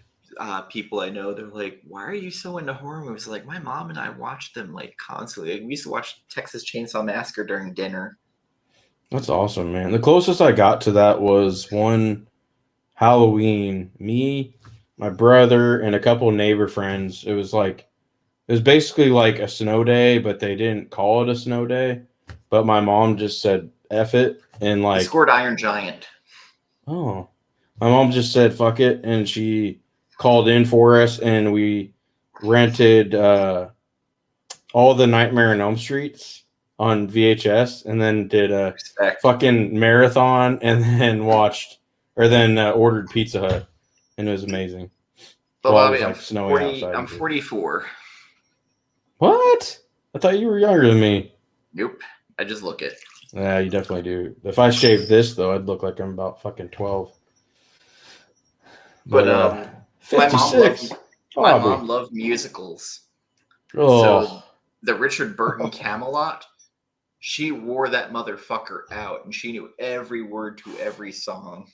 people I know, they're like, "Why are you so into horror movies?" Like my mom and I watched them like constantly. Like, we used to watch Texas Chainsaw Massacre during dinner. That's awesome, man. The closest I got to that was one Halloween. Me, my brother, and a couple of neighbor friends. It was basically like a snow day, but they didn't call it a snow day. But my mom just said F it and I scored Iron Giant. Oh. My mom just said fuck it, and she called in for us, and we rented all the Nightmare on Elm Streets on VHS, and then did a fucking marathon, and then ordered Pizza Hut, and it was amazing. Well, Bobby, I'm 44. What? I thought you were younger than me. Nope. I just look it. Yeah, you definitely do. If I shaved this, though, I'd look like I'm about fucking 12. But 56. My mom loved musicals. Oh. So the Richard Burton Camelot, she wore that motherfucker out, and she knew every word to every song.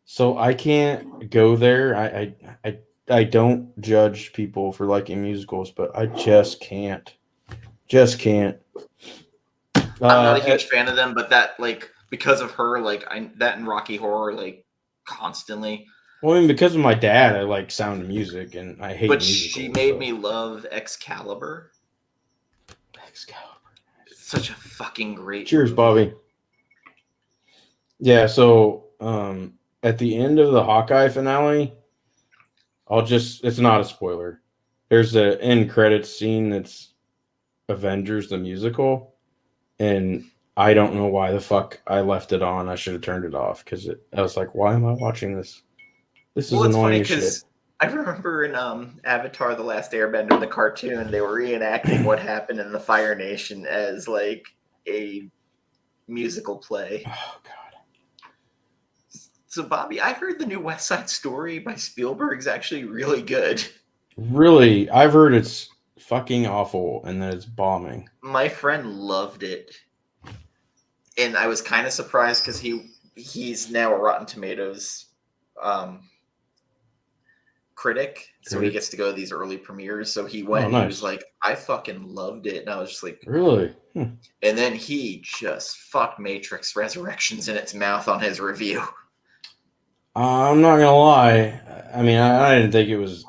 So I can't go there. I don't judge people for liking musicals, but I just can't. Just can't. I'm not a huge fan of them, but that, like, because of her, like, that and Rocky Horror, like, constantly. Well, I mean, because of my dad, I like Sound of Music, and I hate musicals. But she made me love Excalibur. It's such a fucking great Cheers, movie. Bobby. Yeah, so at the end of the Hawkeye finale, it's not a spoiler. There's an end credits scene that's Avengers the musical, and I don't know why the fuck I left it on. I should have turned it off because I was like, why am I watching this? This is annoying as shit. I remember in Avatar: The Last Airbender, the cartoon, they were reenacting what happened in the Fire Nation as like a musical play. Oh god. So Bobby, I heard the new West Side Story by Spielberg is actually really good. Really? I've heard it's fucking awful and that it's bombing. My friend loved it. And I was kind of surprised because he's now a Rotten Tomatoes critic. So he gets to go to these early premieres. So he went and he was like, I fucking loved it. And I was just like, really? And then he just fucked Matrix Resurrections in its mouth on his review. I'm not gonna lie. I mean, I didn't think it was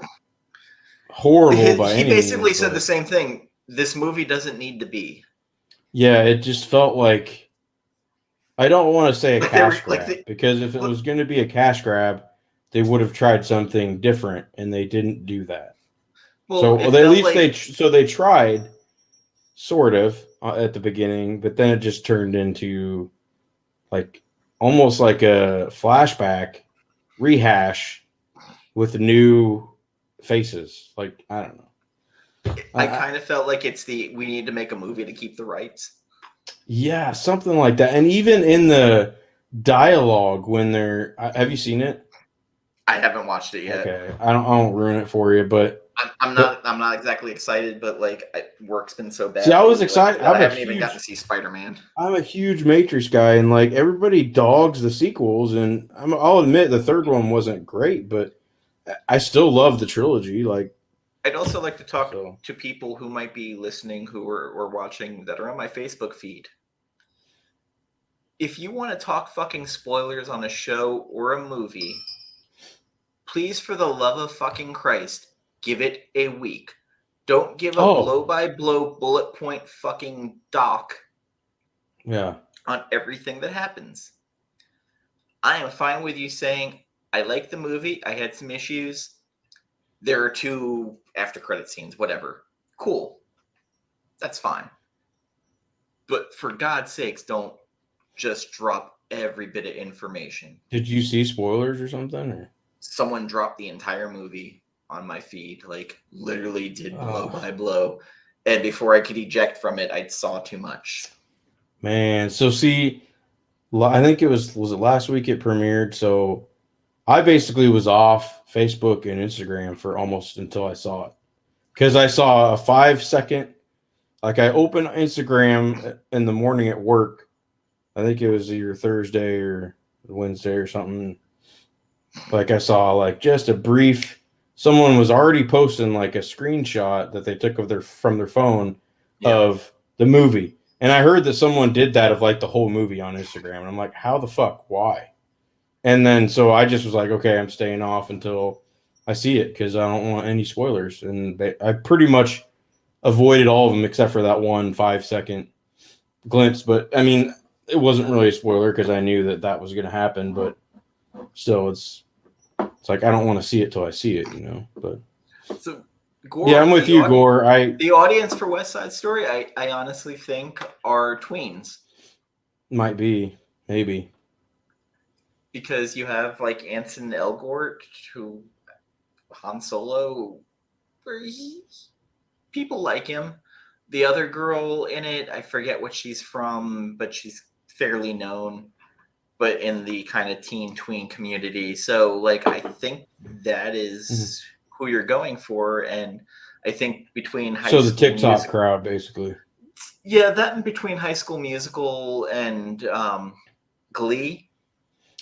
horrible by any means. He basically said the same thing. This movie doesn't need to be. Yeah, it just felt like, I don't want to say a cash grab, because if it was going to be a cash grab, they would have tried something different, and they didn't do that. Well, so they tried sort of at the beginning, but then it just turned into like almost like a flashback rehash with new faces. Like, I don't know. I kind of felt like we need to make a movie to keep the rights. Yeah, something like that. And even in the dialogue when they're, have you seen it? I haven't watched it yet. Okay, I won't ruin it for you, but I'm not exactly excited, but like work's been so bad. See, I was excited. I haven't even gotten to see Spider-Man. I'm a huge Matrix guy, and like everybody dogs the sequels, and I'll admit the third one wasn't great, but I still love the trilogy. Like, I'd also like to talk to people who might be listening, who are watching, that are on my Facebook feed. If you want to talk fucking spoilers on a show or a movie, please, for the love of fucking Christ, give it a week. Don't give a blow-by-blow bullet point fucking doc on everything that happens. I am fine with you saying, I like the movie, I had some issues, there are 2 after-credit scenes, whatever. Cool. That's fine. But for God's sakes, don't just drop every bit of information. Did you see spoilers or something? Or? Someone dropped the entire movie on my feed, like literally did blow by blow. And before I could eject from it, I saw too much. Man, so see, I think it was it last week it premiered, so I basically was off Facebook and Instagram for almost until I saw it. Because I saw a 5-second, like I opened Instagram in the morning at work. I think it was either Thursday or Wednesday or something. Like I saw like just a brief, someone was already posting like a screenshot that they took from their phone of the movie. And I heard that someone did that of like the whole movie on Instagram. And I'm like, how the fuck? Why? And then so I just was like, okay, I'm staying off until I see it because I don't want any spoilers. And I pretty much avoided all of them except for that one 5-second glimpse. But I mean, it wasn't really a spoiler because I knew that was going to happen. But still, it's like I don't want to see it till I see it, you know. But so, Gore, yeah, I'm with you, Gore. The audience for West Side Story, I honestly think are tweens. Might be, maybe, because you have like Anson Elgort, who Han Solo, people like him. The other girl in it, I forget what she's from, but she's fairly known, but in the kind of teen tween community. So like, I think that is who you're going for. And I think between high school, so the TikTok crowd, basically. Yeah, that and between High School Musical and Glee.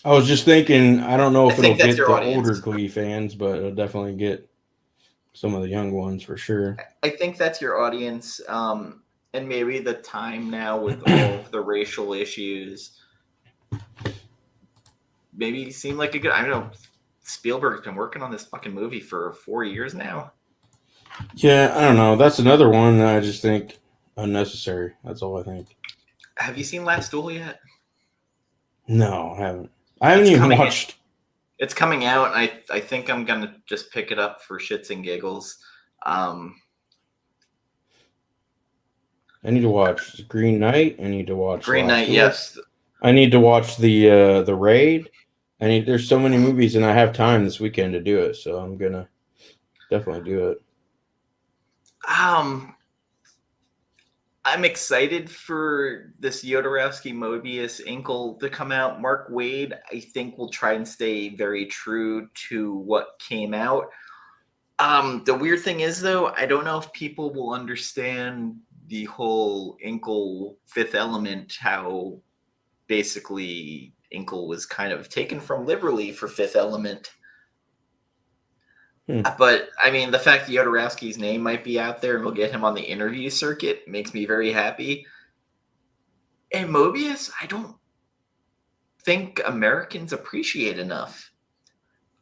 I was just thinking, I don't know if it'll get the audience. older Glee fans, but it'll definitely get some of the young ones for sure. I think that's your audience. And maybe the time now with all of the racial issues, maybe it seemed like a good, I don't know, Spielberg's been working on this fucking movie for 4 years now. Yeah, I don't know. That's another one that I just think unnecessary. That's all I think. Have you seen Last Duel yet? No, I haven't. I haven't even watched. It's coming out. I think I'm going to just pick it up for shits and giggles. I need to watch Green Knight. I need to watch Green Knight, yes. I need to watch the Raid. There's so many movies, and I have time this weekend to do it, so I'm gonna definitely do it. I'm excited for this Jodorowsky Mobius Inkle to come out. Mark Waid, I think, will try and stay very true to what came out. The weird thing is, though, I don't know if people will understand the whole Inkle Fifth Element, how basically Inkle was kind of taken from liberally for Fifth Element. But, I mean, the fact that Jodorowsky's name might be out there and we'll get him on the interview circuit makes me very happy. And Mobius, I don't think Americans appreciate enough.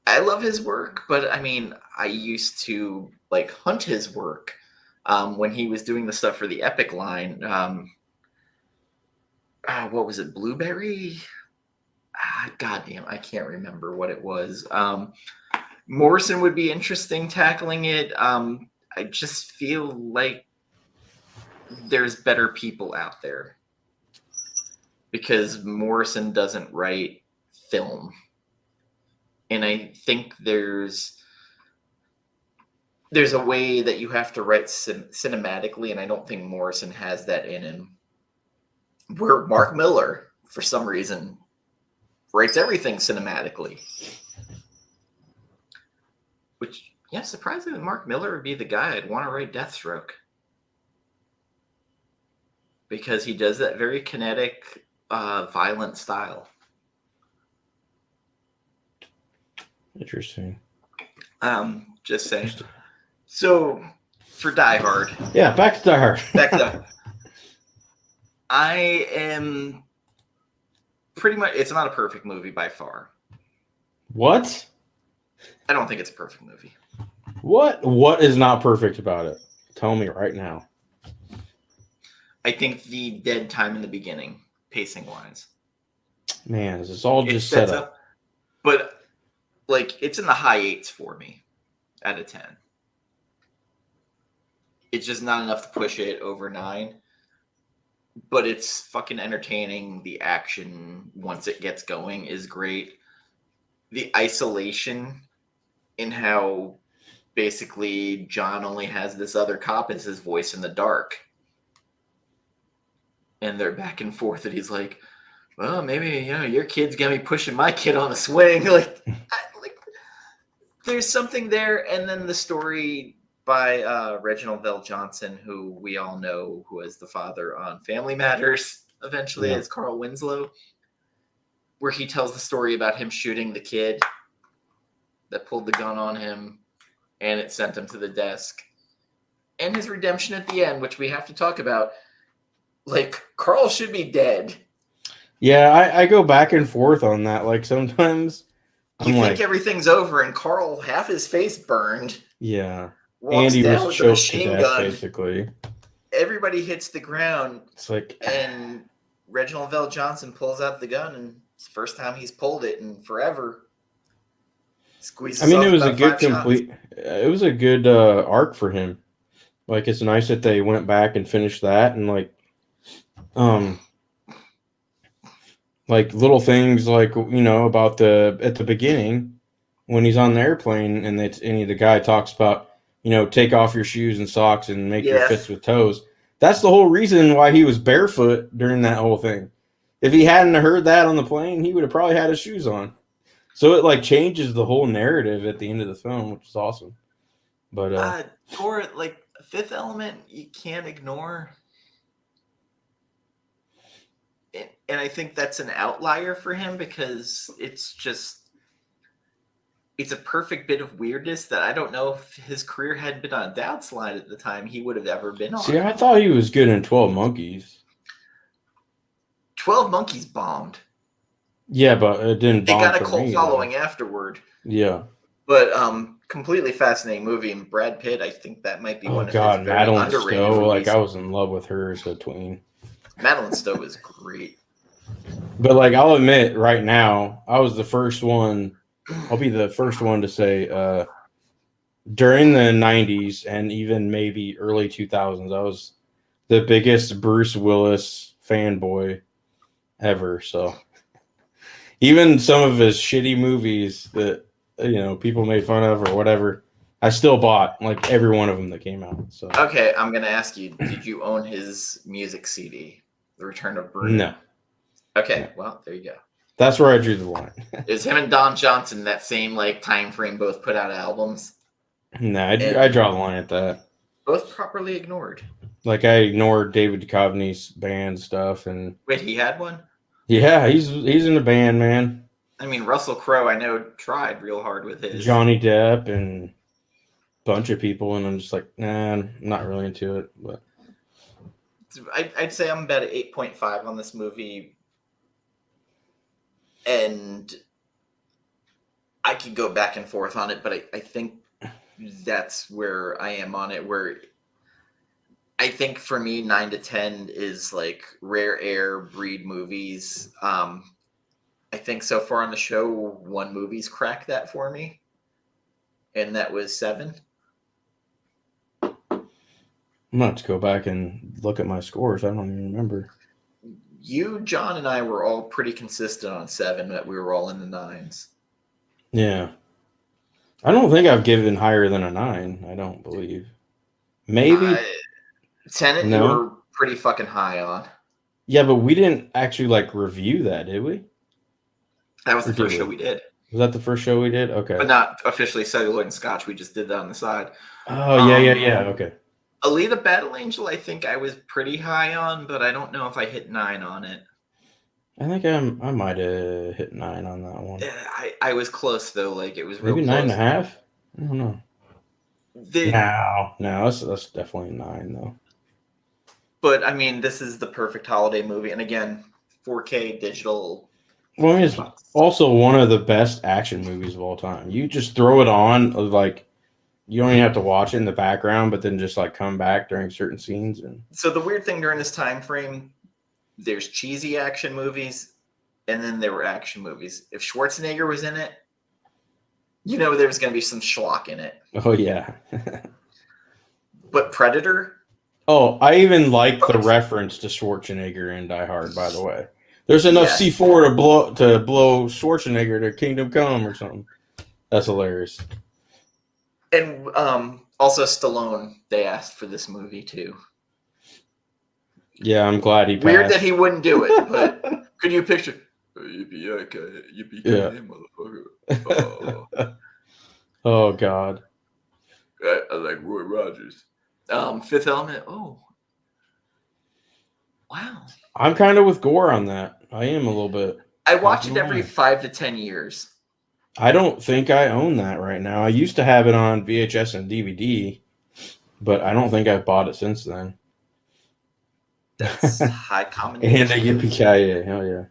I love his work, but, I mean, I used to, like, hunt his work when he was doing the stuff for the Epic line. What was it, Blueberry? Goddamn, I can't remember what it was. Morrison would be interesting tackling it. I just feel like there's better people out there because Morrison doesn't write film. And I think there's a way that you have to write cinematically, and I don't think Morrison has that in him. Where Mark Miller, for some reason, writes everything cinematically. Which, yeah, surprisingly, Mark Miller would be the guy I'd want to write Deathstroke. Because he does that very kinetic, violent style. Interesting. Just saying. So, for Die Hard. Yeah, back to Die Hard. Back to I am pretty much... It's not a perfect movie by far. What? I don't think it's a perfect movie. What is not perfect about it? Tell me right now. I think the dead time in the beginning, pacing-wise. Man, this is all just set up. But, like, it's in the high 8s for me out of 10. It's just not enough to push it over 9. But it's fucking entertaining. The action, once it gets going, is great. The isolation in how basically John only has this other cop as his voice in the dark. And they're back and forth, and he's like, well, maybe, your kid's got me pushing my kid on the swing. Like, there's something there. And then the story by Reginald VelJohnson, who we all know, who is the father on Family Matters, eventually, as Carl Winslow, where he tells the story about him shooting the kid that pulled the gun on him, and it sent him to the desk. And his redemption at the end, which we have to talk about. Like, Carl should be dead. Yeah, I go back and forth on that. Like, sometimes you think everything's over, and Carl, half his face burned. Yeah. Walks Andy down was with a choked to machine death, gun. basically. Everybody hits the ground. It's like, and Reginald VelJohnson pulls out the gun, and it's the first time he's pulled it in forever. Squeezes. I mean, it was a good complete. It was a good arc for him. Like, it's nice that they went back and finished that, and like little things like about at the beginning when he's on the airplane and the guy talks about take off your shoes and socks and make your fists with toes. That's the whole reason why he was barefoot during that whole thing. If he hadn't heard that on the plane, he would have probably had his shoes on. So it like changes the whole narrative at the end of the film, which is awesome. But or like Fifth Element, you can't ignore. And I think that's an outlier for him because it's a perfect bit of weirdness that I don't know if his career had been on a downslide at the time he would have ever been on. See, I thought he was good in 12 Monkeys. 12 Monkeys bombed. Yeah, but it didn't bomb. It got a cult following afterward. Yeah. But completely fascinating movie. And Brad Pitt, I think that might be one of his very Madeline underrated Stowe, movies. like I was in love with her as a tween. Madeline Stowe is great. But like I'll admit right now, I was the first one. I'll be the first one to say during the 90s and even maybe early 2000s, I was the biggest Bruce Willis fanboy ever. So even some of his shitty movies that people made fun of or whatever, I still bought like every one of them that came out. So okay, I'm gonna ask you: did you own his music CD, The Return of Bruno? No. Okay, well there you go. That's where I drew the line. Is him and Don Johnson that same like time frame both put out albums? No, I draw the line at that. Both properly ignored. Like I ignored David Duchovny's band stuff and. Wait, he had one? Yeah, he's in the band, man. I mean, Russell Crowe, I know, tried real hard with his. Johnny Depp and a bunch of people, and I'm just like, nah, I'm not really into it. But I'd say I'm about an 8.5 on this movie. And I could go back and forth on it, but I think that's where I am on it, where I think for me, 9 to 10 is like rare air breed movies. I think so far on the show, one movie's cracked that for me, and that was 7. I'm gonna have to go back and look at my scores. I don't even remember. You, John, and I were all pretty consistent on 7, but we were all in the 9s. Yeah. I don't think I've given higher than a 9. I don't believe. Maybe. Tenet, No. you were pretty fucking high on. Yeah, but we didn't actually like review that, did we? That was the first show we did. Was that the first show we did? Okay. But not officially Celluloid and Scotch. We just did that on the side. Oh, yeah. Okay. Alita Battle Angel, I think I was pretty high on, but I don't know if I hit 9 on it. I think I might have hit 9 on that one. I was close, though. Like, it was maybe real close. 9.5? I don't know. No, that's definitely 9, though. But, I mean, this is the perfect holiday movie. And again, 4K digital. Well, I mean, it's also one of the best action movies of all time. You just throw it on, like, you don't even have to watch it in the background, but then just, like, come back during certain scenes. And so the weird thing during this time frame, there's cheesy action movies, and then there were action movies. If Schwarzenegger was in it, you know there was going to be some schlock in it. Oh, yeah. But Predator... Oh, I even like the reference to Schwarzenegger in Die Hard, by the way. There's enough C4 to blow Schwarzenegger to Kingdom Come or something. That's hilarious. And also Stallone, they asked for this movie too. Yeah, I'm glad he passed. Weird that he wouldn't do it, but could you picture? Yippee-ki-yay, motherfucker. Oh, God. I like Roy Rogers. Fifth Element. Oh, wow. I'm kind of with Gore on that. I am a little bit. I watch it every 5 to 10 years. I don't think I own that right now. I used to have it on VHS and DVD, but I don't think I've bought it since then. That's high combination. And a Yippee-ki-yay. Hell yeah.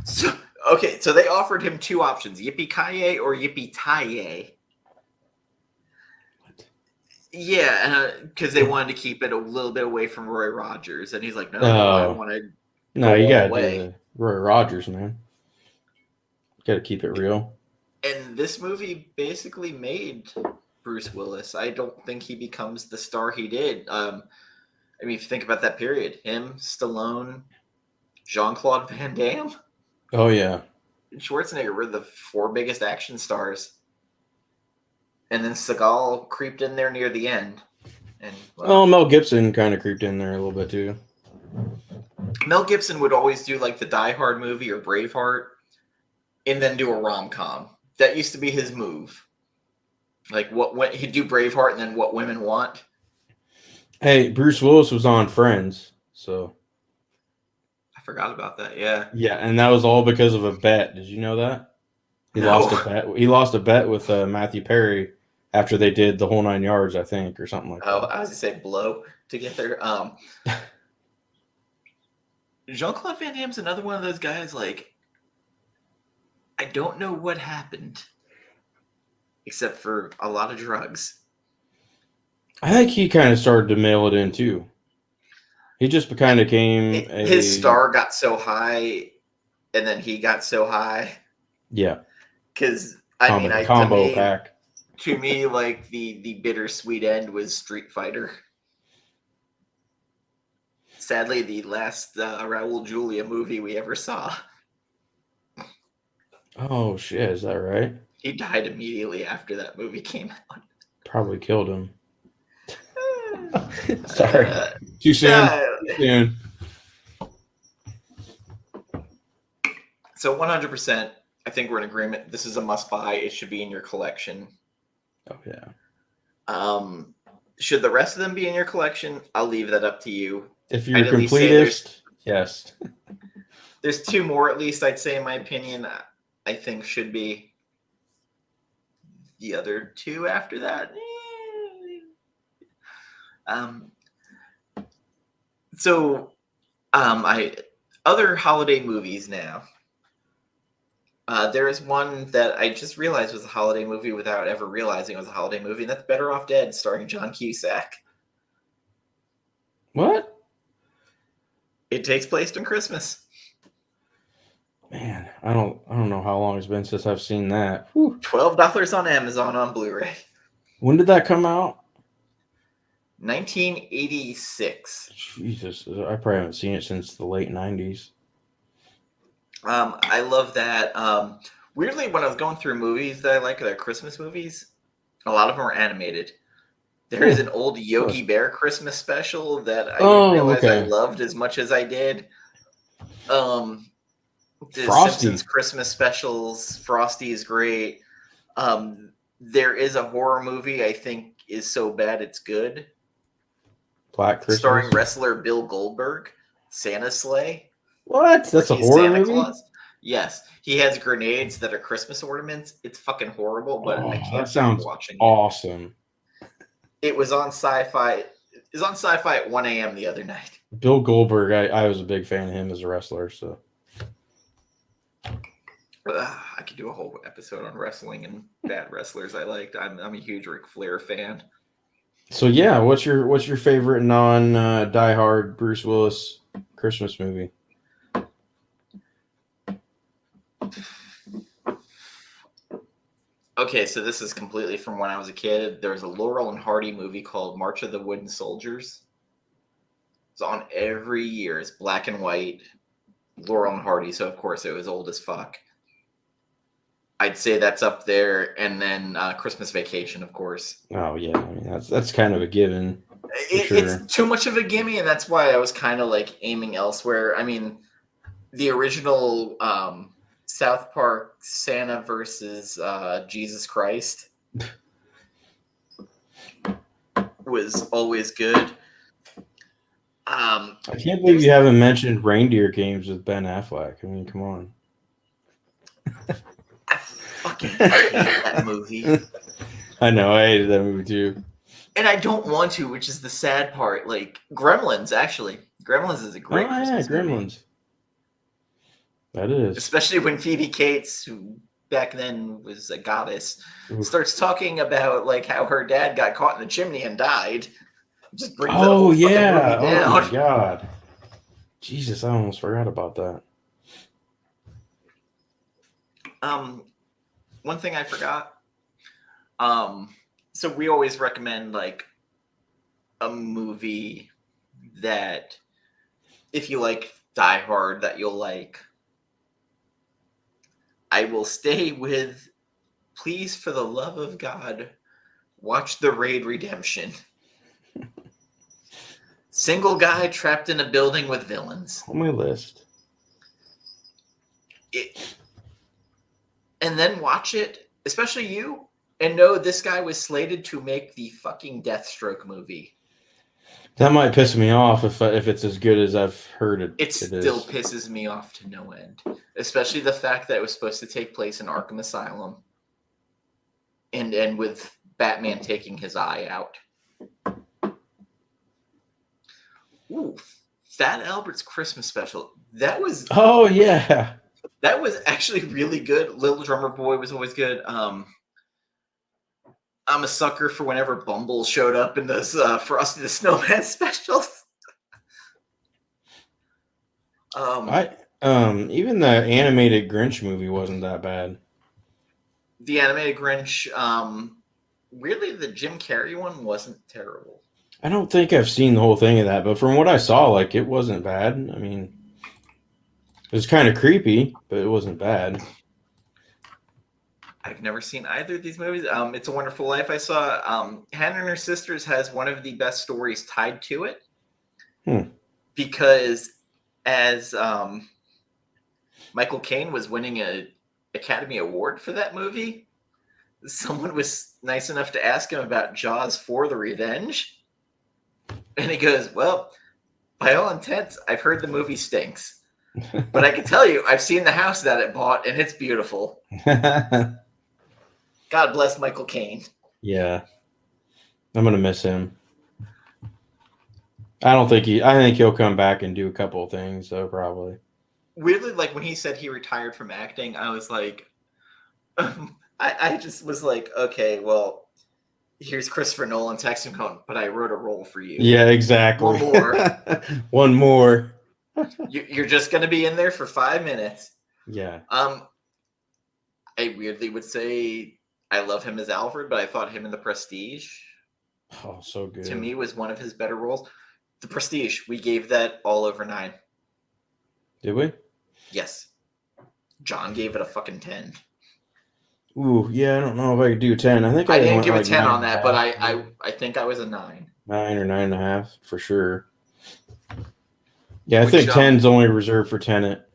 So they offered him 2 options, Yippee-ki-yay or Yippee-ti-yay. Yeah, because they wanted to keep it a little bit away from Roy Rogers, and he's like, "No, I want to." No, you gotta do the Roy Rogers, man. Got to keep it real. And this movie basically made Bruce Willis. I don't think he becomes the star he did. I mean, if you think about that period, him, Stallone, Jean-Claude Van Damme. Oh yeah, and Schwarzenegger were the 4 biggest action stars. And then Seagal creeped in there near the end. And Mel Gibson kind of creeped in there a little bit too. Mel Gibson would always do like the Die Hard movie or Braveheart and then do a rom-com. That used to be his move. Like he'd do Braveheart and then What Women Want. Hey, Bruce Willis was on Friends, so I forgot about that. Yeah. Yeah, and that was all because of a bet. Did you know that? He lost a bet. He lost a bet with Matthew Perry after they did the whole 9 yards, I think, or something like that. Oh, I was gonna say blow to get there. Jean-Claude Van Damme's another one of those guys. Like, I don't know what happened, except for a lot of drugs. I think he kind of started to mail it in too. He just kind of came. His star got so high, and then he got so high. Yeah. Because combo pack. To me, like the bittersweet end was Street Fighter. Sadly, the last Raul Julia movie we ever saw. Oh shit! Is that right? He died immediately after that movie came out. Probably killed him. Sorry. Too soon. Too soon. So 100%. I think we're in agreement. This is a must-buy. It should be in your collection. Oh, yeah. Should the rest of them be in your collection? I'll leave that up to you. If you're a completist, yes. There's 2 more, at least, I'd say, in my opinion, I think should be. The other 2 after that. Other holiday movies now. There is one that I just realized was a holiday movie without ever realizing it was a holiday movie, and that's Better Off Dead, starring John Cusack. What? It takes place during Christmas. Man, I don't know how long it's been since I've seen that. Whew. $12 on Amazon on Blu-ray. When did that come out? 1986. Jesus, I probably haven't seen it since the late 90s. I love that. Weirdly, when I was going through movies that I like, that are Christmas movies, a lot of them are animated. There is an old Yogi Bear Christmas special that I didn't realize I loved as much as I did. The Frosty. Simpsons Christmas specials, Frosty is great. There is a horror movie I think is so bad it's good. Black Christmas. Starring wrestler Bill Goldberg, Santa's Sleigh. What? That's a horror Santa movie? Claus. Yes, he has grenades that are Christmas ornaments. It's fucking horrible, but I can't stop watching. Awesome. It was on Sci-Fi. It was on Sci-Fi at 1 a.m. the other night. Bill Goldberg, I was a big fan of him as a wrestler. So I could do a whole episode on wrestling and bad wrestlers I liked. I'm a huge Ric Flair fan. So yeah, what's your favorite non-diehard Bruce Willis Christmas movie? Okay, so this is completely from when I was a kid. There's a Laurel and Hardy movie called March of the Wooden Soldiers. It's on every year. It's black and white. Laurel and Hardy, so of course it was old as fuck. I'd say that's up there, and then Christmas Vacation, of course. Oh yeah, I mean that's kind of a given. Sure. It's too much of a gimme, and that's why I was kind of like aiming elsewhere. I mean, the original South Park Santa versus Jesus Christ was always good. I can't believe you haven't mentioned Reindeer Games with Ben Affleck. I mean, come on. I fucking hate that movie. I know, I hated that movie too. And I don't want to, which is the sad part. Like Gremlins, actually. Gremlins is a great Christmas movie. Gremlins. That is. Especially when Phoebe Cates, who back then was a goddess, starts talking about like how her dad got caught in the chimney and died. Just brings the whole fucking movie down. Oh my god. Jesus, I almost forgot about that. One thing I forgot. So we always recommend like a movie that if you like Die Hard that you'll like. I will stay with, please, for the love of God, watch The Raid Redemption. Single guy trapped in a building with villains. On my list. And then watch it, especially you, and know this guy was slated to make the fucking Deathstroke movie. That might piss me off if it's as good as I've heard it. It still pisses me off to no end. Especially the fact that it was supposed to take place in Arkham Asylum. And with Batman taking his eye out. Ooh, Fat Albert's Christmas special. That was... Oh, yeah. That was actually really good. Little Drummer Boy was always good. I'm a sucker for whenever Bumble showed up in those Frosty the Snowman specials. Even the animated Grinch movie wasn't that bad. The animated Grinch, weirdly, the Jim Carrey one wasn't terrible. I don't think I've seen the whole thing of that, but from what I saw, like, it wasn't bad. I mean, it was kind of creepy, but it wasn't bad. I've never seen either of these movies. It's a Wonderful Life. I saw Hannah and Her Sisters has one of the best stories tied to it. Because as Michael Caine was winning an Academy Award for that movie, someone was nice enough to ask him about Jaws 4: The Revenge. And he goes, well, by all intents, I've heard the movie stinks. But I can tell you, I've seen the house that it bought, and it's beautiful. God bless Michael Caine. Yeah. I'm going to miss him. I think he'll come back and do a couple of things, though, probably. Weirdly, like when he said he retired from acting, I was like, I just was like, okay, well, here's Christopher Nolan texting going, but I wrote a role for you. Yeah, exactly. One more. One more. You're just going to be in there for 5 minutes. Yeah. I weirdly would say I love him as Alfred, but I thought him in The Prestige Oh, so good. To me, was one of his better roles. The Prestige, we gave that all over 9. Did we? Yes. John gave it a fucking 10. Ooh, yeah, I don't know if I could do 10. I think I I didn't went give a like 10 on that, but 9.5. I think I was a 9. 9 or 9.5 for sure. Yeah, I Which, think 10's only reserved for Tenet.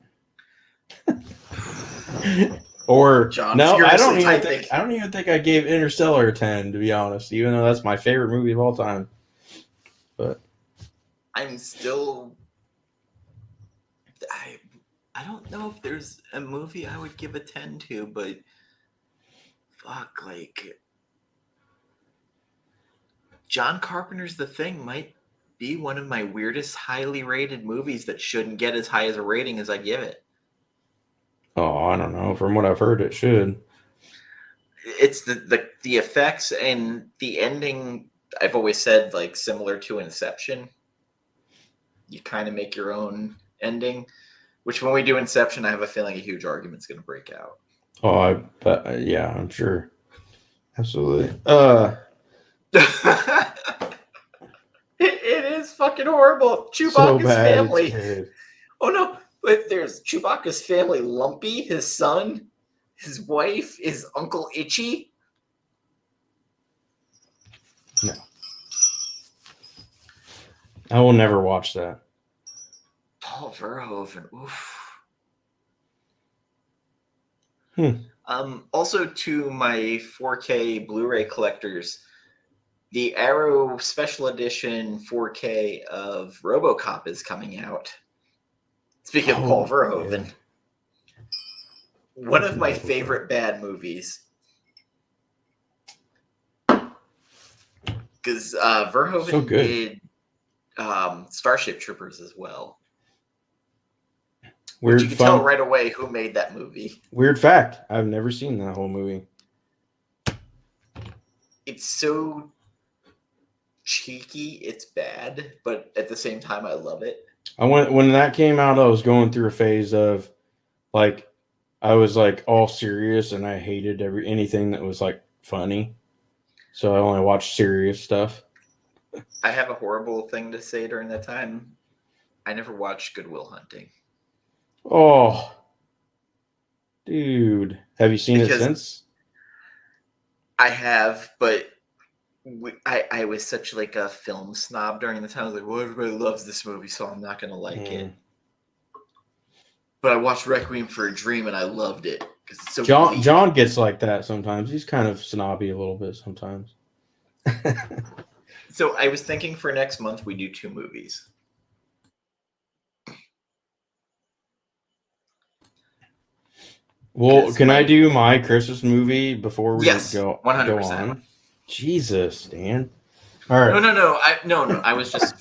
Or John no, I furiously don't typing. even think I gave Interstellar a 10, to be honest, even though that's my favorite movie of all time. But I'm still. I don't know if there's a movie I would give a 10 to, but fuck, like John Carpenter's The Thing might be one of my weirdest highly rated movies that shouldn't get as high as a rating as I give it. oh, I don't know. From what I've heard, it should. It's the effects and the ending. I've always said, like, similar to Inception. You kind of make your own ending, which when we do Inception, I have a feeling a huge argument's going to break out. Oh, yeah, I'm sure. Absolutely. It is fucking horrible. Chewbacca's so bad, family. it's good. Oh no, but there's Chewbacca's family, Lumpy, his son, his wife, is Uncle Itchy. No. I will never watch that. Paul Verhoeven. Oof. Also, to my 4K Blu-ray collectors, the Arrow Special Edition 4K of RoboCop is coming out. Speaking of Paul Verhoeven, one of my favorite bad movies. Because Verhoeven did Starship Troopers as well. Which you can tell right away who made that movie. Weird fact. I've never seen that whole movie. It's so cheeky, it's bad, but at the same time, I love it. When that came out, I was going through a phase of, like, I was like all serious, and I hated anything that was like funny. So I only watched serious stuff. I have a horrible thing to say during that time. I never watched Good Will Hunting. Oh, dude. Have you seen it since? I have, but I was such like a film snob during the time. I was like, well, everybody loves this movie, so I'm not going to like it. But I watched Requiem for a Dream, and I loved it. Because it's so John gets like that sometimes. He's kind of snobby a little bit sometimes. So I was thinking for next month, we do 2 movies. Well, can I do my Christmas movie before we go 100%. on? Jesus, Dan. All right. No. I was just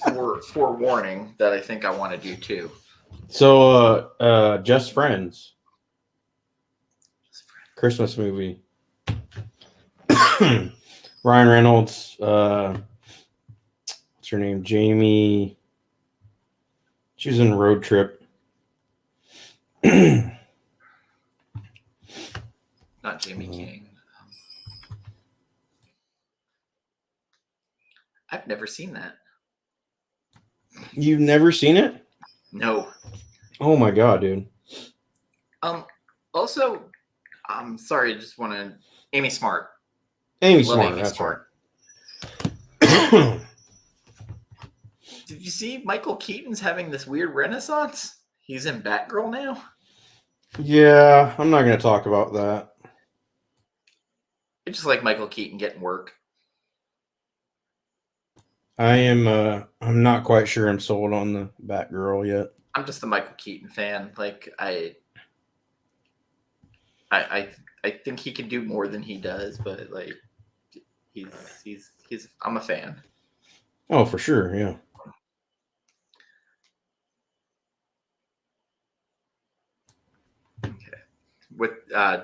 forewarning that I think I want to do 2. So, Just Friends. Christmas movie. Ryan Reynolds. What's her name? Jamie. She was in Road Trip. Not Jamie King. I've never seen that. You've never seen it? No. Oh my god, dude. Also, I'm sorry, I just want to. Amy Smart. Amy Smart. That's Smart. Did you see Michael Keaton's having this weird renaissance? He's in Batgirl now. Yeah, I'm not going to talk about that. I just like Michael Keaton getting work. I'm not quite sure I'm sold on the Batgirl yet. I'm just a Michael Keaton fan. Like I think he can do more than he does, but like he's I'm a fan. Oh, for sure, yeah. Okay. With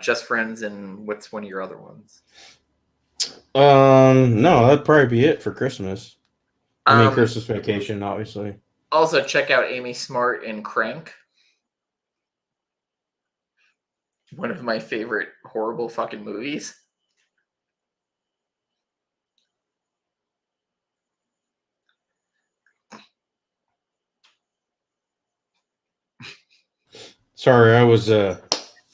Just Friends, and what's one of your other ones? No, that'd probably be it for Christmas. I mean, Christmas Vacation, obviously. Also, check out Amy Smart in Crank. One of my favorite horrible fucking movies. Sorry, I was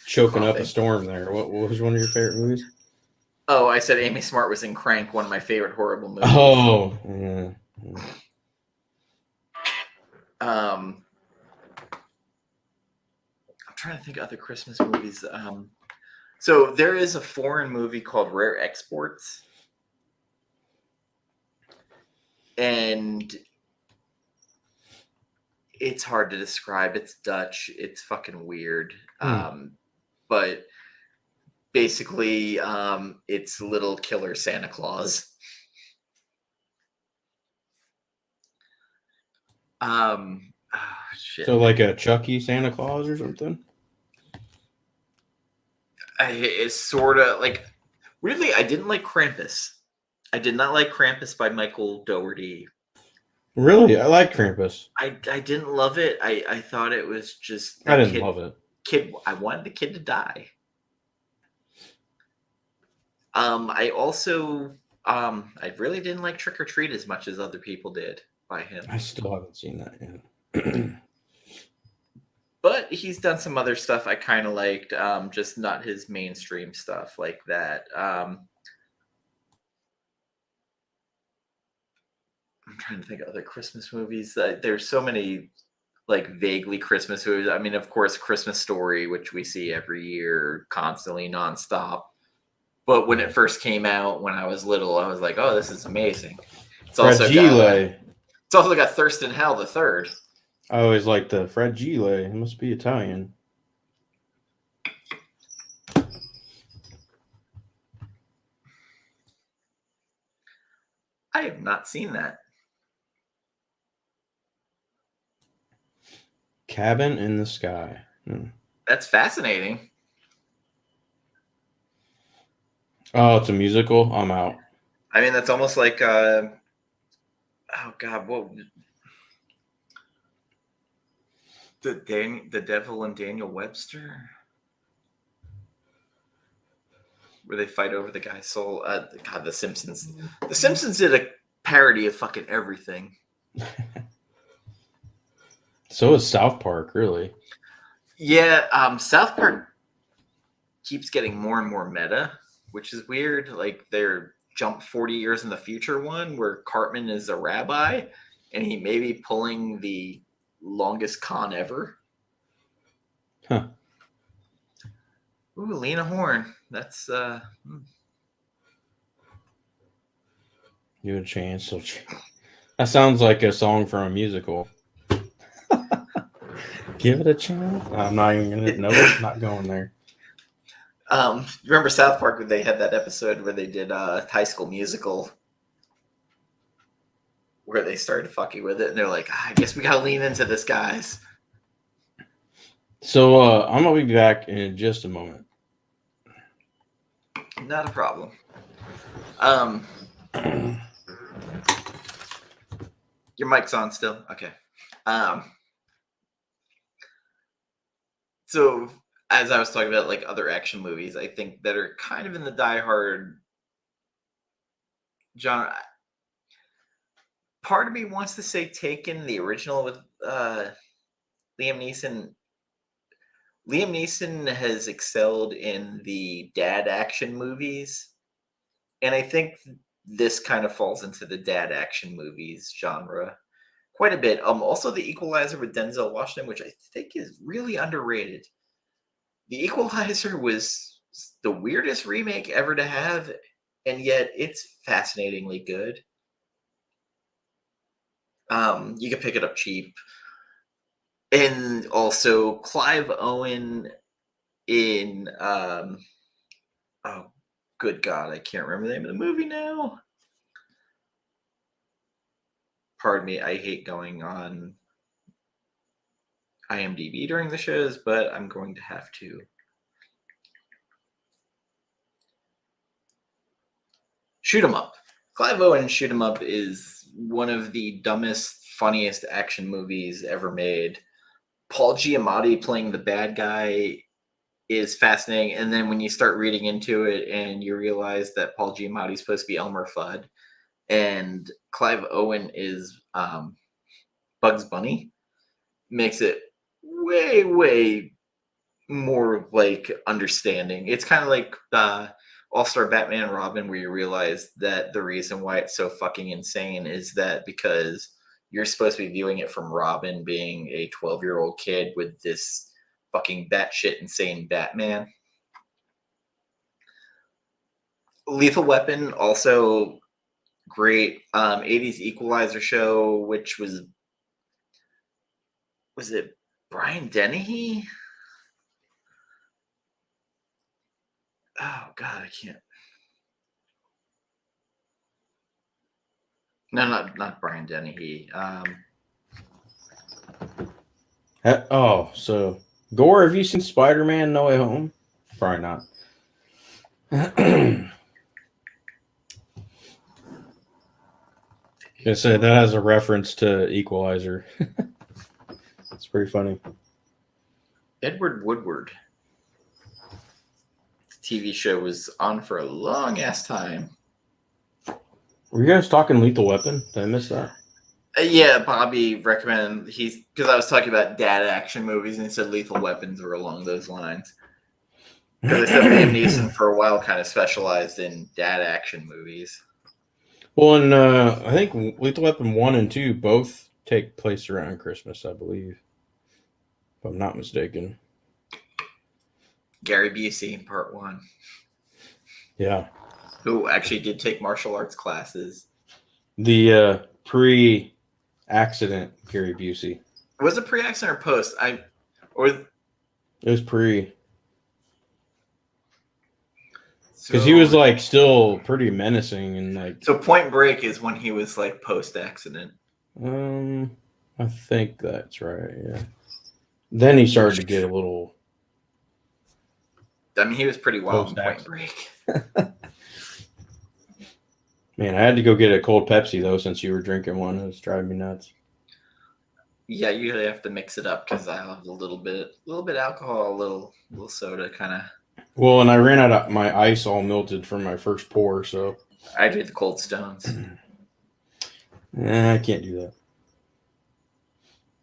choking up a Coughing. storm there. What was one of your favorite movies? Oh, I said Amy Smart was in Crank, one of my favorite horrible movies. Oh, yeah. I'm trying to think of other Christmas movies. So there is a foreign movie called Rare Exports. And it's hard to describe. It's Dutch. It's fucking weird. But basically, it's little killer Santa Claus. Shit. So like a Chucky Santa Claus or something? It's sort of like, weirdly, I didn't like Krampus. I did not like Krampus by Michael Dougherty. Really? I like Krampus. I didn't love it. I thought it was just... I didn't love it. I wanted the kid to die. I also... I really didn't like Trick or Treat as much as other people did by him. I still haven't seen that yet. But he's done some other stuff I kind of liked, just not his mainstream stuff like that. I'm trying to think of other Christmas movies. There's so many, like, vaguely Christmas movies. I mean, of course, Christmas Story, which we see every year, constantly, nonstop. But when it first came out, when I was little, I was like, "Oh, this is amazing." It's also got Thurston Howell the Third. I always liked the Fragile. It must be Italian. I have not seen that. Cabin in the Sky. That's fascinating. Oh, it's a musical? I'm out. I mean, that's almost like... oh, God, what... The Devil and Daniel Webster? Where they fight over the guy's soul. God, The Simpsons. The Simpsons did a parody of fucking everything. So is South Park, really. Yeah, South Park keeps getting more and more meta, which is weird. Like, their jump 40 years in the future one, where Cartman is a rabbi, and he may be pulling the longest con ever. Huh. Ooh, Lena Horne. That's Give it a chance. That sounds like a song from a musical. Give it a chance. I'm not even gonna. No, not going there. Remember South Park when they had that episode where they did High School Musical, where they started fucking with it, and they're like, I guess we gotta lean into this, guys. So I'm gonna be back in just a moment. Not a problem. Your mic's on still? Okay. So, as I was talking about, like, other action movies, I think that are kind of in the diehard genre. Part of me wants to say Taken, the original with Liam Neeson. Liam Neeson has excelled in the dad action movies, and I think this kind of falls into the dad action movies genre quite a bit. Also, The Equalizer with Denzel Washington, which I think is really underrated. The Equalizer was the weirdest remake ever to have, and yet it's fascinatingly good. You can pick it up cheap. And also Clive Owen in oh good God, I can't remember the name of the movie now. Pardon me, I hate going on IMDb during the shows, but I'm going to have to. Shoot 'em Up. Clive Owen in Shoot 'em Up is one of the dumbest, funniest action movies ever made. Paul Giamatti playing the bad guy is fascinating, and then when you start reading into it and you realize that Paul Giamatti is supposed to be Elmer Fudd, and Clive Owen is Bugs Bunny, makes it way, way more like understanding. It's kind of like All-Star Batman and Robin, where you realize that the reason why it's so fucking insane is that because you're supposed to be viewing it from Robin being a 12-year-old kid with this fucking batshit insane Batman. Lethal Weapon, also great. 80s Equalizer show, which was it Brian Dennehy? Oh God, I can't. No, not Brian Dennehy. So Gore, have you seen Spider-Man No Way Home? Probably not. I said that has a reference to Equalizer. It's pretty funny. Edward Woodward. The TV show was on for a long ass time. Were you guys talking Lethal Weapon? Did I miss that? Yeah, Bobby recommended because I was talking about dad action movies and he said Lethal Weapons were along those lines. Because I said Liam Neeson for a while kind of specialized in dad action movies. Well, and I think Lethal Weapon 1 and 2 both take place around Christmas, I believe. If I'm not mistaken. Gary Busey, part 1. Yeah. Who actually did take martial arts classes. The pre-accident Gary Busey. Was it pre-accident or post? It was pre. Because he was like still pretty menacing and like. So Point Break is when he was like post-accident. I think that's right. Yeah. Then he started to get a little. I mean, he was pretty wild in Point Break. Man, I had to go get a cold Pepsi though since you were drinking one. It was driving me nuts. Yeah, you usually have to mix it up because I have a little bit alcohol, a little soda, kind of. Well, and I ran out of my ice all melted from my first pour, so I did the Cold Stones. I can't do that.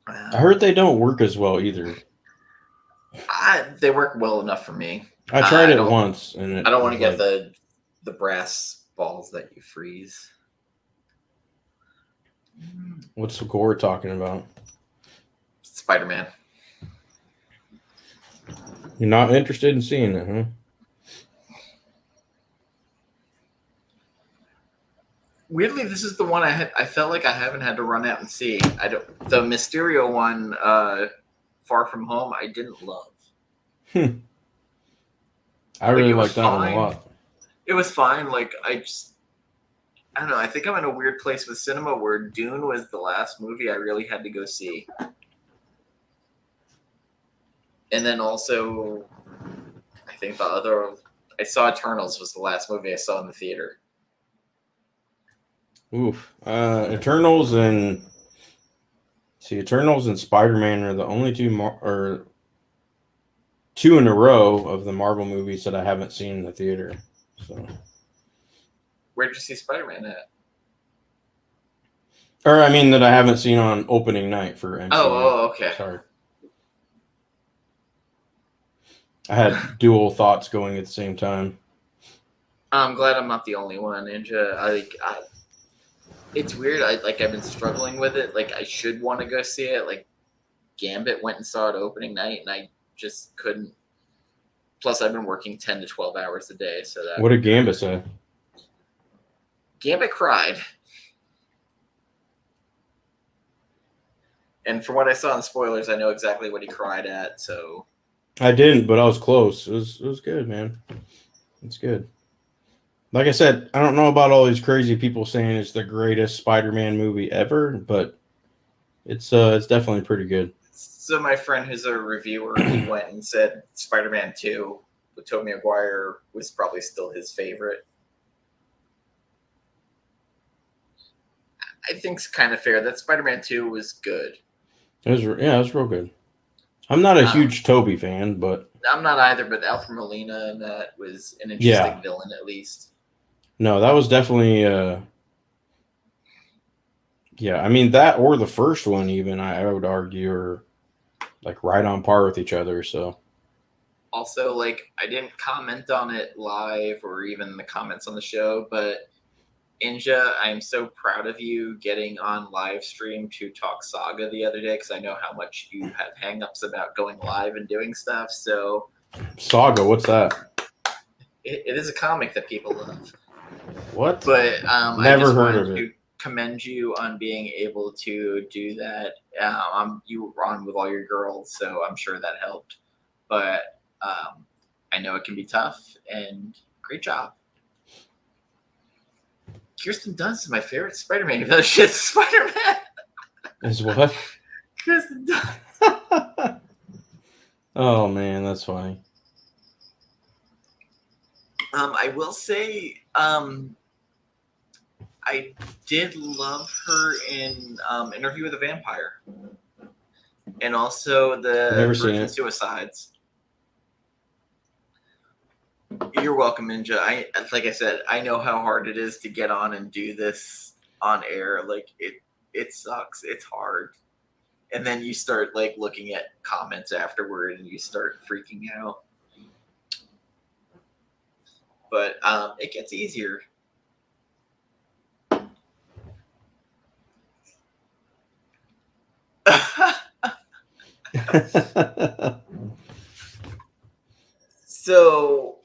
I heard they don't work as well either. They work well enough for me. I tried it once, and I don't want to get the brass balls that you freeze. What's Gore talking about? Spider-Man. You're not interested in seeing it, huh? Weirdly, this is the one I felt like I haven't had to run out and see. The Mysterio one, Far From Home, I didn't love. I really liked that one a lot. It was fine. Like I don't know. I think I'm in a weird place with cinema where Dune was the last movie I really had to go see. And then also, I think I saw Eternals was the last movie I saw in the theater. Oof. Eternals and Spider-Man are the only two in a row of the Marvel movies that I haven't seen in the theater. So, where'd you see Spider-Man at? Or I mean that I haven't seen on opening night for MCU. Oh, okay. Sorry. I had dual thoughts going at the same time. I'm glad I'm not the only one, Ninja. It's weird. I've been struggling with it. Like I should want to go see it. Like Gambit went and saw it opening night, and I just couldn't. Plus, I've been working 10 to 12 hours a day. So that. What did Gambit say? Gambit cried. And from what I saw in spoilers, I know exactly what he cried at. So. I didn't, but I was close. It was good, man. It's good. Like I said, I don't know about all these crazy people saying it's the greatest Spider-Man movie ever, but it's definitely pretty good. So my friend who's a reviewer, he went and said Spider-Man 2 with Tobey Maguire was probably still his favorite. I think it's kind of fair. That Spider-Man 2 was good. It was real good. I'm not a huge Tobey fan, but I'm not either. But Alfred Molina, that was an interesting villain, at least. No, that was definitely. I mean that or the first one, even I would argue, are like right on par with each other. So Also, like, I didn't comment on it live or even the comments on the show, but Inja, I'm so proud of you getting on live stream to talk Saga the other day, because I know how much you have hangups about going live and doing stuff. So, Saga, what's that? it is a comic that people love. What? But Never I just heard wanted of it. to commend you on being able to do that. You were on with all your girls, so I'm sure that helped. But I know it can be tough, and great job. Kirsten Dunst is my favorite Spider-Man. Even though shit's Spider-Man. Is what? Kirsten Dunst. Oh man, that's funny. I will say, I did love her in Interview with a Vampire, and also the Never seen Virgin it. Suicides. You're welcome, Ninja. Like I said, I know how hard it is to get on and do this on air. Like it sucks. It's hard. And then you start like looking at comments afterward and you start freaking out. But it gets easier. So,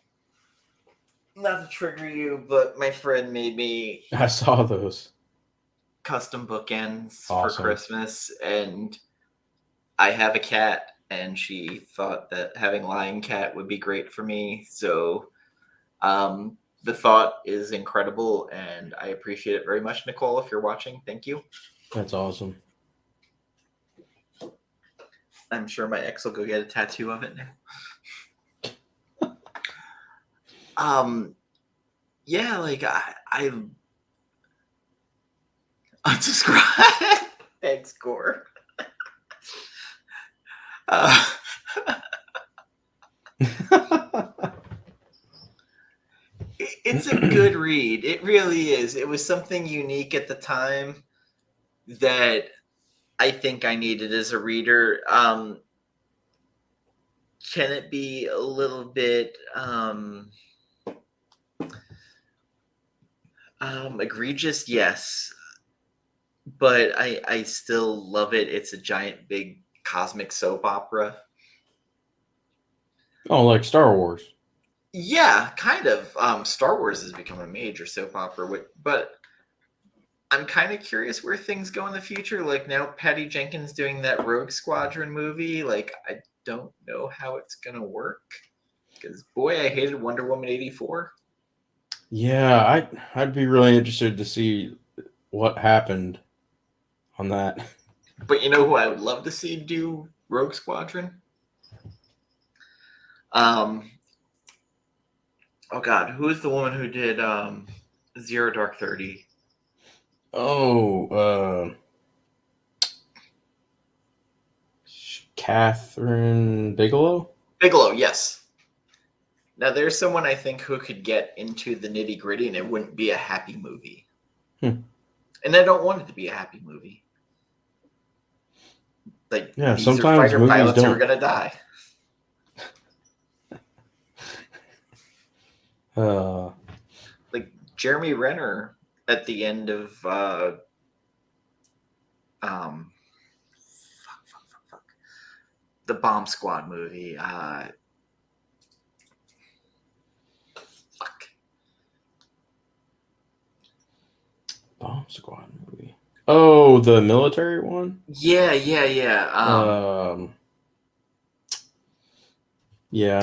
not to trigger you, but my friend made me I saw those. custom bookends for Awesome. Christmas, and I have a cat, and she thought that having Lion Cat would be great for me. So, the thought is incredible, and I appreciate it very much, Nicole. If you're watching, thank you. That's awesome. I'm sure my ex will go get a tattoo of it now. Yeah, like I unsubscribe. Thanks, Gore. It's a good read. It really is. It was something unique at the time that I think I needed as a reader. Can it be a little bit egregious? Yes. But I still love it. It's a giant, big cosmic soap opera. Oh, like Star Wars. Yeah, kind of. Star Wars has become a major soap opera, but I'm kind of curious where things go in the future. Like now, Patty Jenkins doing that Rogue Squadron movie. Like I don't know how it's gonna work. Because boy, I hated Wonder Woman 84. Yeah, I'd be really interested to see what happened on that. But you know who I would love to see do Rogue Squadron? Oh God, who is the woman who did Zero Dark 30? Oh, Catherine Bigelow? Bigelow, yes. Now there's someone I think who could get into the nitty gritty and it wouldn't be a happy movie. And I don't want it to be a happy movie. Like Yeah, these sometimes are fighter movies pilots who don't. are gonna die. Like Jeremy Renner at the end of the Bomb Squad movie. Bomb Squad movie. Oh, the military one? Yeah. Yeah, I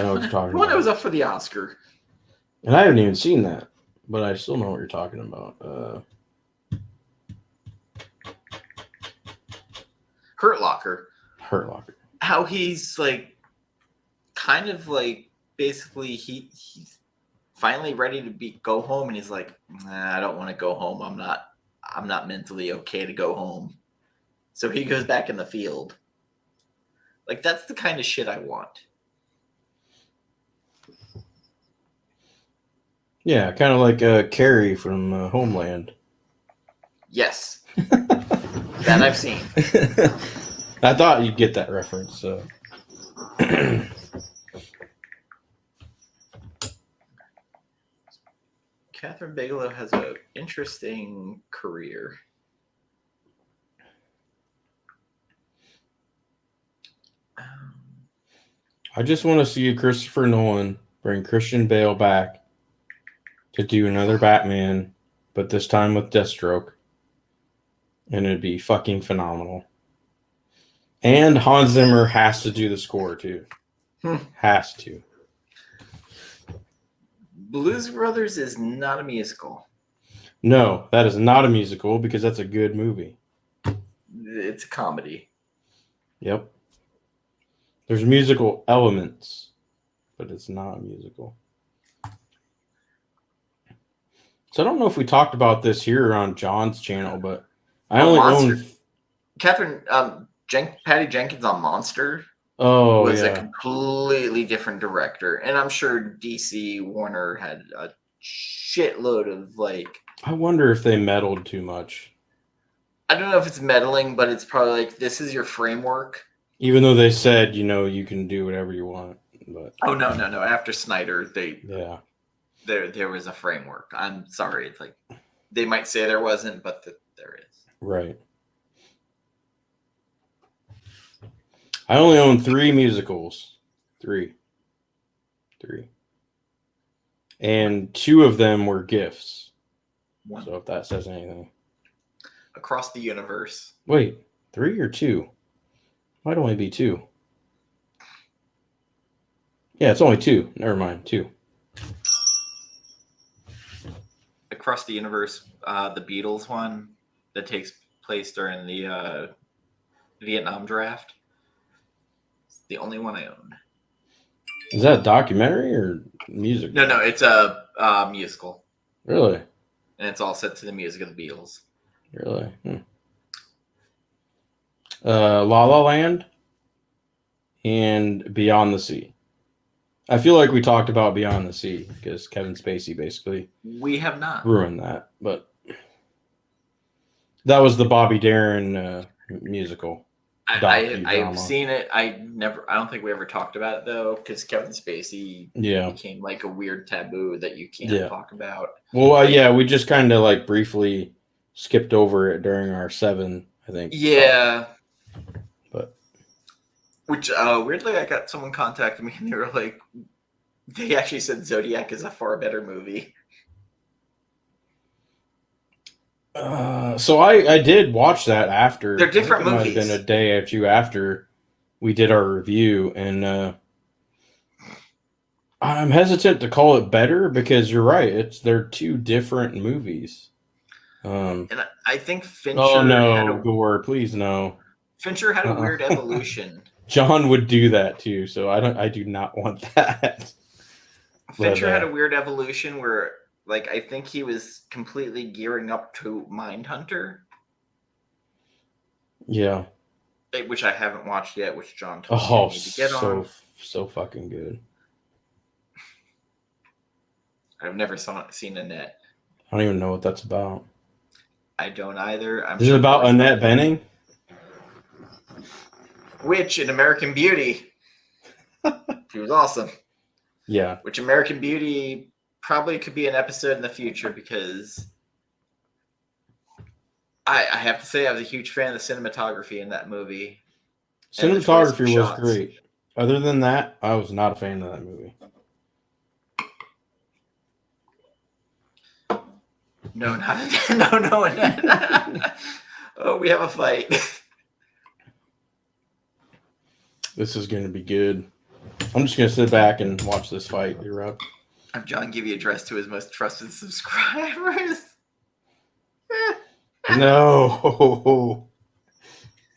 know what you're talking the one that about. was up for the Oscar. And I haven't even seen that, but I still know what you're talking about. Hurt Locker. Hurt Locker. How he's like kind of like basically he's finally ready to go home and he's like, nah, I don't want to go home. I'm not mentally okay to go home. So he goes back in the field. Like that's the kind of shit I want. Yeah, kind of like Carrie from Homeland. Yes. That I've seen. I thought you'd get that reference. So. Catherine Bigelow has an interesting career. I just want to see Christopher Nolan bring Christian Bale back to do another Batman, but this time with Deathstroke. And it'd be fucking phenomenal. And Hans Zimmer has to do the score, too. Has to. Blues Brothers is not a musical. No, that is not a musical because that's a good movie. It's a comedy. Yep. There's musical elements, but it's not a musical. So I don't know if we talked about this here on John's channel, but I only own... Catherine, Patty Jenkins on Monster was a completely different director. And I'm sure DC Warner had a shitload of, like... I wonder if they meddled too much. I don't know if it's meddling, but it's probably like, this is your framework. Even though they said, you can do whatever you want. But oh, no. After Snyder, there was a framework. I'm sorry. It's like, they might say there wasn't, but there is. Right. I only own 3 musicals. 3. And 2 of them were gifts. 1. So if that says anything. Across the Universe. Wait, 3 or 2? Might only be 2. Yeah, it's only 2. Never mind, 2. Across the Universe, the Beatles one that takes place during the Vietnam draft. It's the only one I own. Is that a documentary or music? No, it's a musical. Really? And it's all set to the music of the Beatles. Really? La La Land and Beyond the Sea. I feel like we talked about Beyond the Sea because Kevin Spacey basically we have not ruined that, but that was the Bobby Darin musical. I've seen it. I don't think we ever talked about it though, because Kevin Spacey became like a weird taboo that you can't talk about. Well, we just kind of like briefly skipped over it during our 7, I think. Yeah. But which weirdly, I got someone contacted me and they were like, they actually said Zodiac is a far better movie. So I did watch that after. They're different movies. Might have been a day or 2 after we did our review, and I'm hesitant to call it better because you're right. They're 2 different movies. And I think Fincher. Oh no, Gore! Please no. Fincher had a weird evolution. John would do that too, so I do not want that. Fincher had a weird evolution where, like, I think he was completely gearing up to Mindhunter. Yeah. Which I haven't watched yet, which John told me I need to get on. So fucking good. I've never seen Annette. I don't even know what that's about. I don't either. Is it about Annette Bening? Which, in American Beauty, she was awesome. Yeah. Which American Beauty probably could be an episode in the future because I have to say I was a huge fan of the cinematography in that movie. Cinematography was great. Other than that, I was not a fan of that movie. No, Annette. Oh, we have a fight. This is going to be good. I'm just going to sit back and watch this fight erupt. Have John give you address to his most trusted subscribers. No.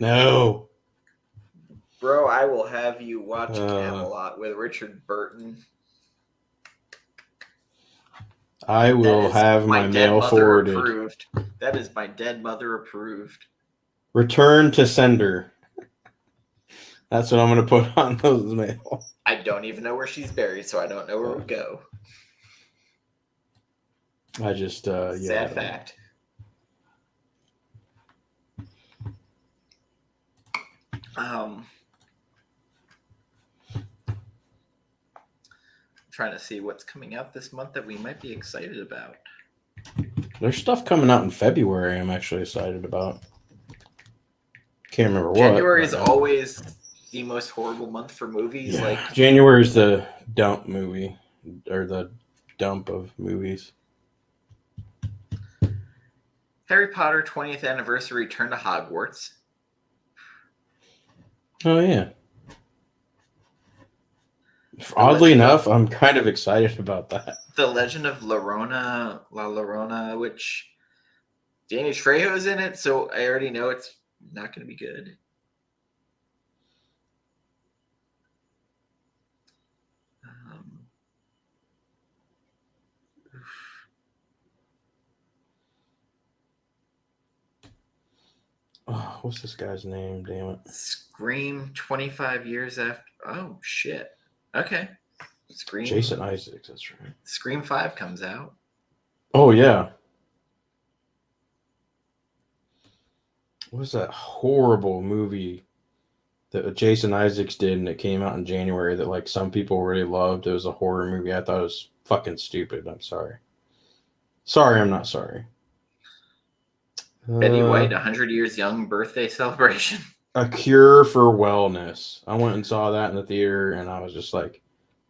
No. Bro, I will have you watch Camelot with Richard Burton. I will have my mail forwarded. Approved. That is my dead mother approved. Return to sender. That's what I'm going to put on those mail. I don't even know where she's buried, so I don't know where we go. I just, Sad fact. trying to see what's coming out this month that we might be excited about. There's stuff coming out in February I'm actually excited about. Can't remember what. January is always the most horrible month for movies. Yeah. Like January is the dump movie, or the dump of movies. Harry Potter 20th Anniversary Return to Hogwarts. Oh, yeah. Oddly enough, I'm kind of excited about that. The Legend of La Llorona, which Danny Trejo's in it, so I already know it's not going to be good. Oh, what's this guy's name? Damn it. Scream 25 years after. Oh, shit. Okay. Scream. Jason Isaacs, that's right. Scream 5 comes out. Oh, yeah. What was that horrible movie that Jason Isaacs did and it came out in January that like some people really loved? It was a horror movie. I thought it was fucking stupid. I'm sorry. Sorry, I'm not sorry. Betty White, 100 Years Young birthday celebration. A Cure for Wellness. I went and saw that in the theater and I was just like,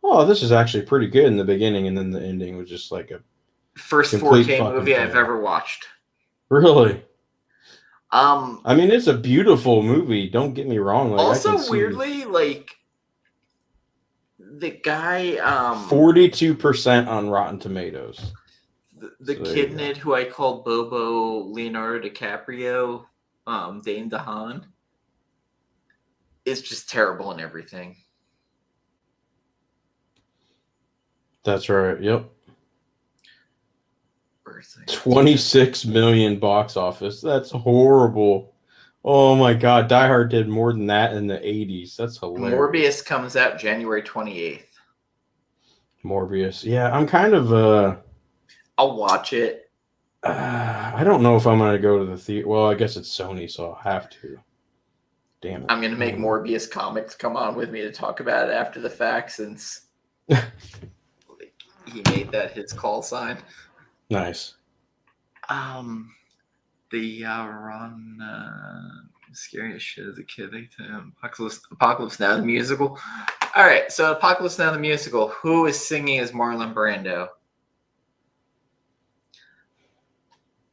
oh, this is actually pretty good in the beginning, and then the ending was just like a first 4K movie I've ever watched. Really? I mean, it's a beautiful movie. Don't get me wrong. Like, also, weirdly, like the guy, 42% on Rotten Tomatoes. The so kid in it who I called Bobo Leonardo DiCaprio, Dane DeHaan, is just terrible in everything. That's right. Yep. 26 million box office. That's horrible. Oh my God. Die Hard did more than that in the 80s. That's hilarious. Morbius comes out January 28th. Morbius. Yeah, I'm kind of I'll watch it. I don't know if I'm going to go to the theater. Well, I guess it's Sony, so I'll have to. Damn it. I'm going to make Morbius Comics come on with me to talk about it after the fact, since he made that his call sign. Nice. The scariest shit as a kid. Apocalypse Now the musical. All right, so Apocalypse Now the musical. Who is singing as Marlon Brando?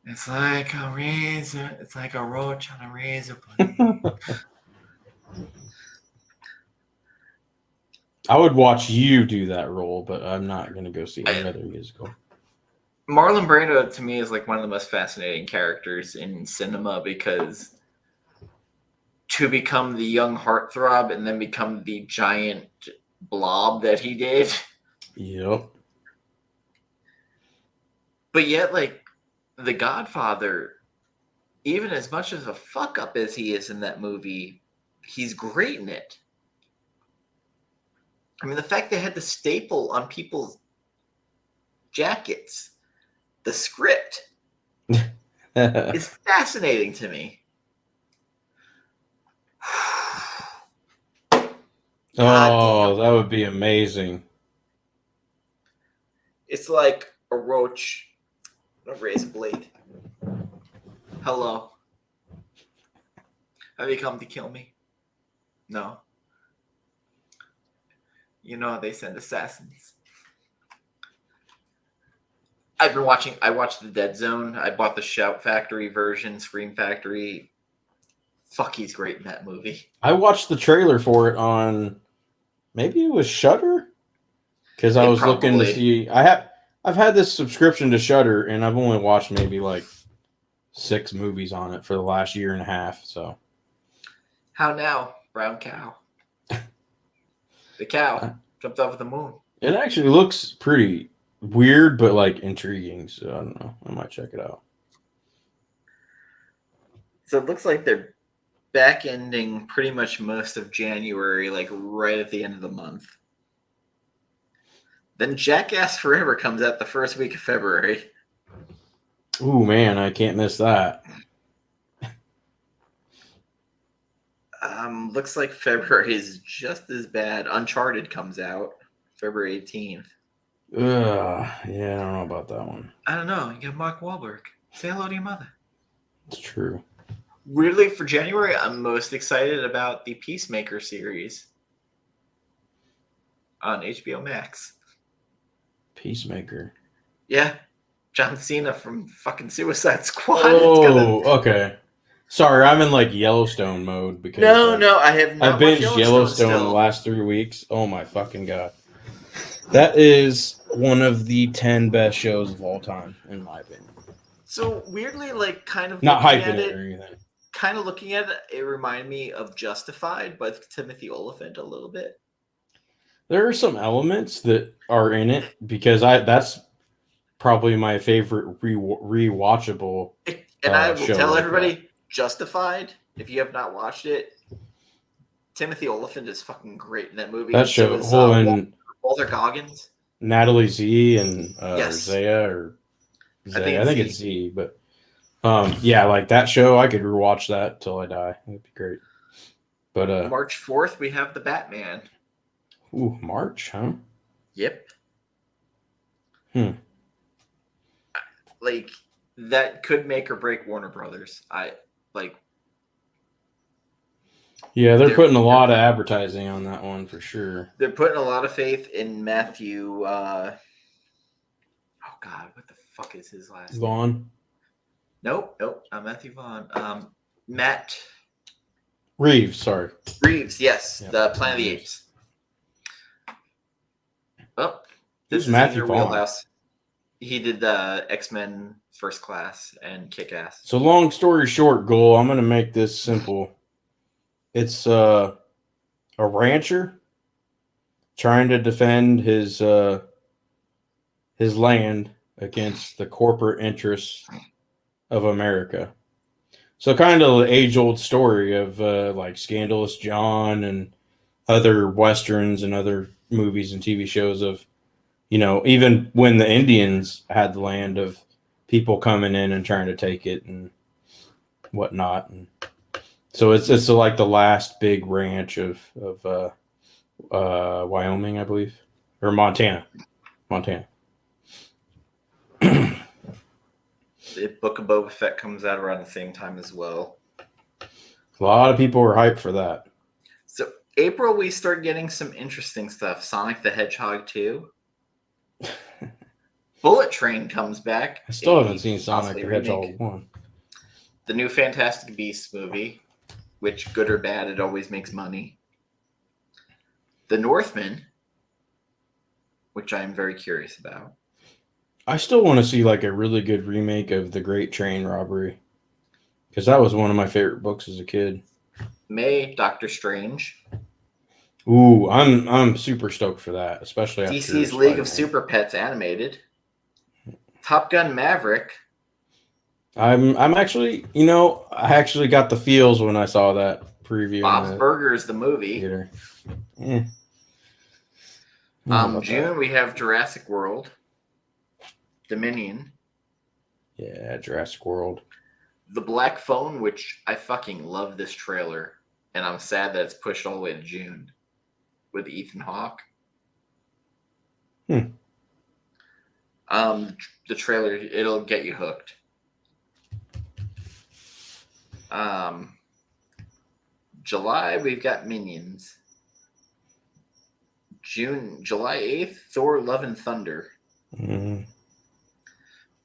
It's like a razor. It's like a roach on a razor blade. I would watch you do that role, but I'm not going to go see any other musical. Marlon Brando, to me, is like one of the most fascinating characters in cinema, because to become the young heartthrob and then become the giant blob that he did. Yep. But yet, like, The Godfather, even as much of a fuck up as he is in that movie, he's great in it. I mean, the fact they had the staple on people's jackets, the script, is fascinating to me. Oh, that would be amazing. It's like a roach on a razor blade. Hello. Have you come to kill me? No. You know they send assassins. I watched The Dead Zone. I bought the Shout Factory version, Scream Factory. Fuck, he's great in that movie. I watched the trailer for it on, maybe it was Shudder? Because I was looking to see. I've had this subscription to Shudder, and I've only watched maybe like 6 movies on it for the last year and a half. So, how now, brown cow? The cow jumped off the moon. It actually looks pretty weird, but like intriguing. So I don't know. I might check it out. So it looks like they're back ending pretty much most of January, like right at the end of the month. Then Jackass Forever comes out the first week of February. Ooh, man, I can't miss that. Looks like February is just as bad. Uncharted comes out February 18th. Yeah, I don't know about that one. I don't know. You got Mark Wahlberg. Say hello to your mother. It's true. Weirdly, for January, I'm most excited about the Peacemaker series on HBO Max. Peacemaker. Yeah, John Cena from fucking Suicide Squad. Oh, okay. Sorry, I'm in like Yellowstone mode because No, I have I not watched binged Yellowstone Yellowstone the still. last 3 weeks. Oh my fucking god. That is one of the 10 best shows of all time, in my opinion. So weirdly, like kind of Not looking hyping at it or anything. kind of looking at it, it reminded me of Justified by Timothy Olyphant a little bit. There are some elements that are in it because that's probably my favorite rewatchable. And I will show tell like everybody, that. Justified, if you have not watched it, Timothy Olyphant is fucking great in that movie. That And so show, is and Walter Goggins. Natalie Z and Yes. Zaya or Zaya. I I think it's Z, but yeah, like that show, I could rewatch that till I die. That'd be great. But March 4th, we have the Batman. ooh, March, huh? Yep. Like that could make or break Warner Brothers. Yeah, they're putting a lot of advertising on that one for sure. They're putting a lot of faith in Matthew. Oh God, what the fuck is his last name? Vaughn. Nope, not Matthew Vaughn. Matt Reeves. Sorry, Reeves. Yes, Yep. the Planet of the Apes. Oh, this Who's is Matthew in your Vaughn? wheelhouse. He did the X-Men First Class and Kick-Ass. So long story short, Goal, I'm gonna make this simple. It's a rancher trying to defend his land against the corporate interests of America. So kind of the age-old story of like Scandalous John and other westerns and other movies and TV shows of, even when the Indians had the land, of people coming in and trying to take it and whatnot. And so it's like the last big ranch of Wyoming, I believe, or Montana. The Book of Boba Fett comes out around the same time as well. A lot of people were hyped for that. So April, we start getting some interesting stuff. Sonic the Hedgehog 2. Bullet Train comes back. I still haven't seen Sonic the Hedgehog 1. The new Fantastic Beasts movie, which, good or bad, it always makes money. The Northman, which I am very curious about. I still want to see like a really good remake of The Great Train Robbery, because that was one of my favorite books as a kid. May, Doctor Strange. Ooh, I'm super stoked for that, especially after DC's League of Super Pets animated. Top Gun Maverick. I'm actually, I actually got the feels when I saw that preview. Bob's Burgers, the movie. Theater. June, we have Jurassic World. Dominion. Yeah, Jurassic World. The Black Phone, which I fucking love this trailer, and I'm sad that it's pushed all the way to June with Ethan Hawke. The trailer, it'll get you hooked. July, we've got Minions. July 8th, Thor Love and Thunder.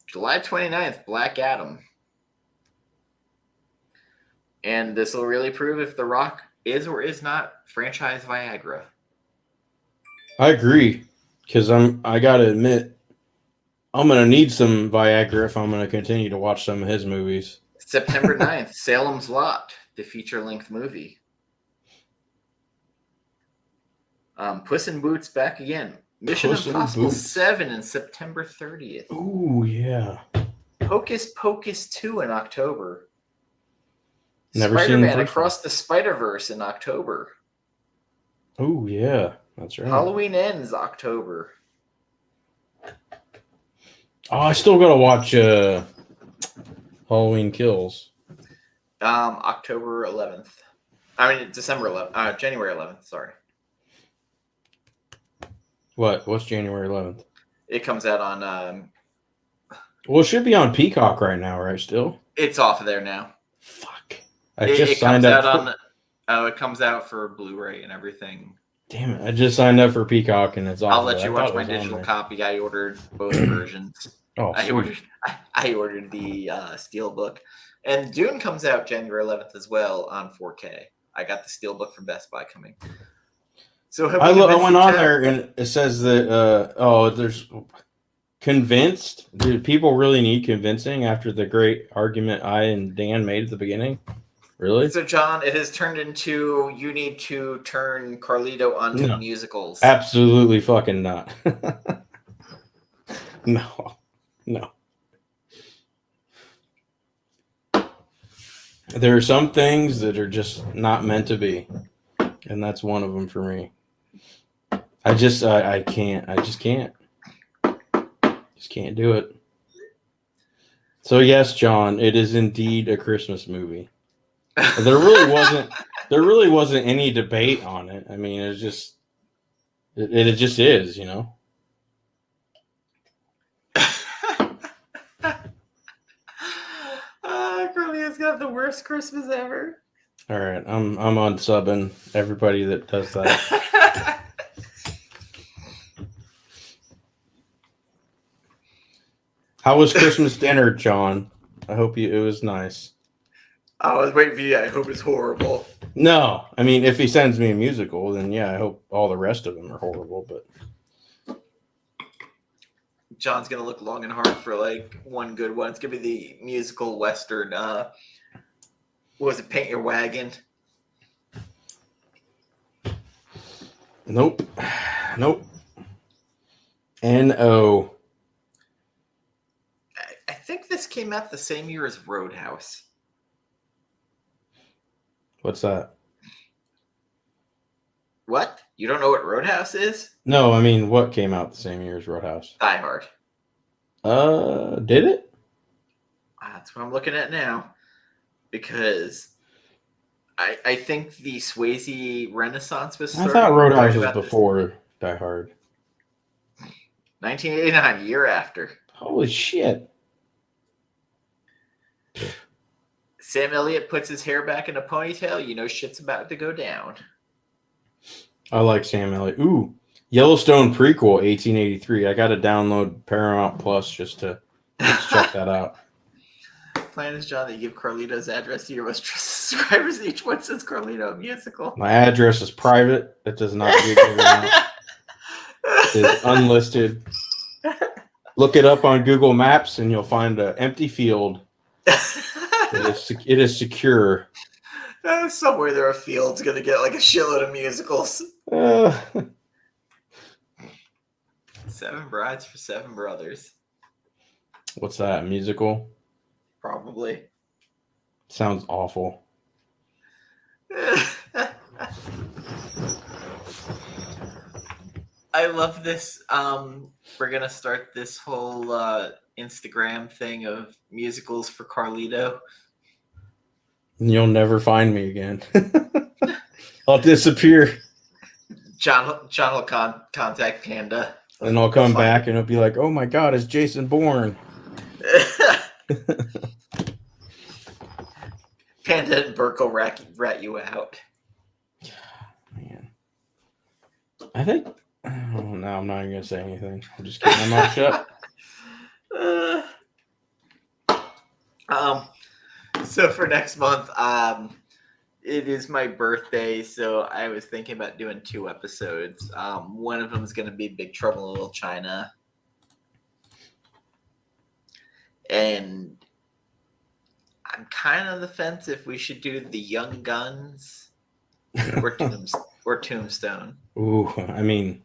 July 29th, Black Adam. And this will really prove if The Rock is or is not franchise Viagra. I agree, because I gotta admit, I'm gonna need some Viagra if I'm gonna continue to watch some of his movies. September 9th, Salem's Lot, the feature-length movie. Puss in Boots back again. Mission Impossible 7 in September 30th. Ooh, yeah. Hocus Pocus 2 in October. Never Spider-Man seen Across the Spider-Verse in October. Oh, yeah. That's right. Halloween Ends October. Oh, I still gotta watch Halloween Kills. October 11th. I mean, December 11th. January 11th, sorry. What's January 11th? It comes out on. Well, it should be on Peacock right now, right? Still, It's off of there now. fuck. I just signed up. It comes out for Blu-ray and everything. Damn it! I just signed up for Peacock, and it's off. I'll let you watch my digital copy. I ordered both versions. Oh, I ordered the Steelbook, and Dune comes out January 11th as well on 4K. I got the Steelbook from Best Buy coming. So I went on there, and it says that there's convinced. Do people really need convincing after the great argument I and Dan made at the beginning? Really? So, John, it has turned into you need to turn Carlito onto musicals. Absolutely fucking not. No. There are some things that are just not meant to be, and that's one of them for me. I just can't. I just can't. Just can't do it. So yes, John, it is indeed a Christmas movie. There really wasn't any debate on it. I mean, it just is, you know. Carlito's gonna have the worst Christmas ever. All right, I'm unsubbing everybody that does that. How was Christmas dinner, John? I hope it was nice. I was waiting for you. I hope it's horrible. No, I mean, if he sends me a musical, then yeah, I hope all the rest of them are horrible. But John's gonna look long and hard for like one good one. It's gonna be the musical western. What was it? Paint Your Wagon. Nope. N-O. I think this came out the same year as Roadhouse. What's that? What? You don't know what Roadhouse is? No, I mean, what came out the same year as Roadhouse? Diehard. Did it? That's what I'm looking at now. Because I think the Swayze Renaissance was starting. I thought Roadhouse was before Die Hard. 1989, year after. Holy shit. Sam Elliott puts his hair back in a ponytail. You know shit's about to go down. I like Sam Elliott. Ooh, Yellowstone prequel, 1883. I got to download Paramount Plus just to check that out. Plan is, John, that you give Carlito's address to your most trusted subscribers. Each one says Carlito musical. My address is private. It does not get given out. It is unlisted. Look it up on Google Maps, and you'll find an empty field. It is secure. Somewhere there are fields going to get like a shitload of musicals. 7 Brides for 7 Brothers. What's that? Musical? Probably. Sounds awful. I love this. We're going to start this whole Instagram thing of musicals for Carlito. You'll never find me again. I'll disappear. John will contact Panda. And I'll come back and it'll be like, oh my God, it's Jason Bourne. Panda and Burke will rat you out. Man. I think... no, I'm not even going to say anything. I'm just keeping my mouth shut. So for next month, it is my birthday, so I was thinking about doing 2 episodes. One of them is going to be Big Trouble in Little China. And I'm kind of on the fence if we should do The Young Guns or Tombstone. Ooh, I mean,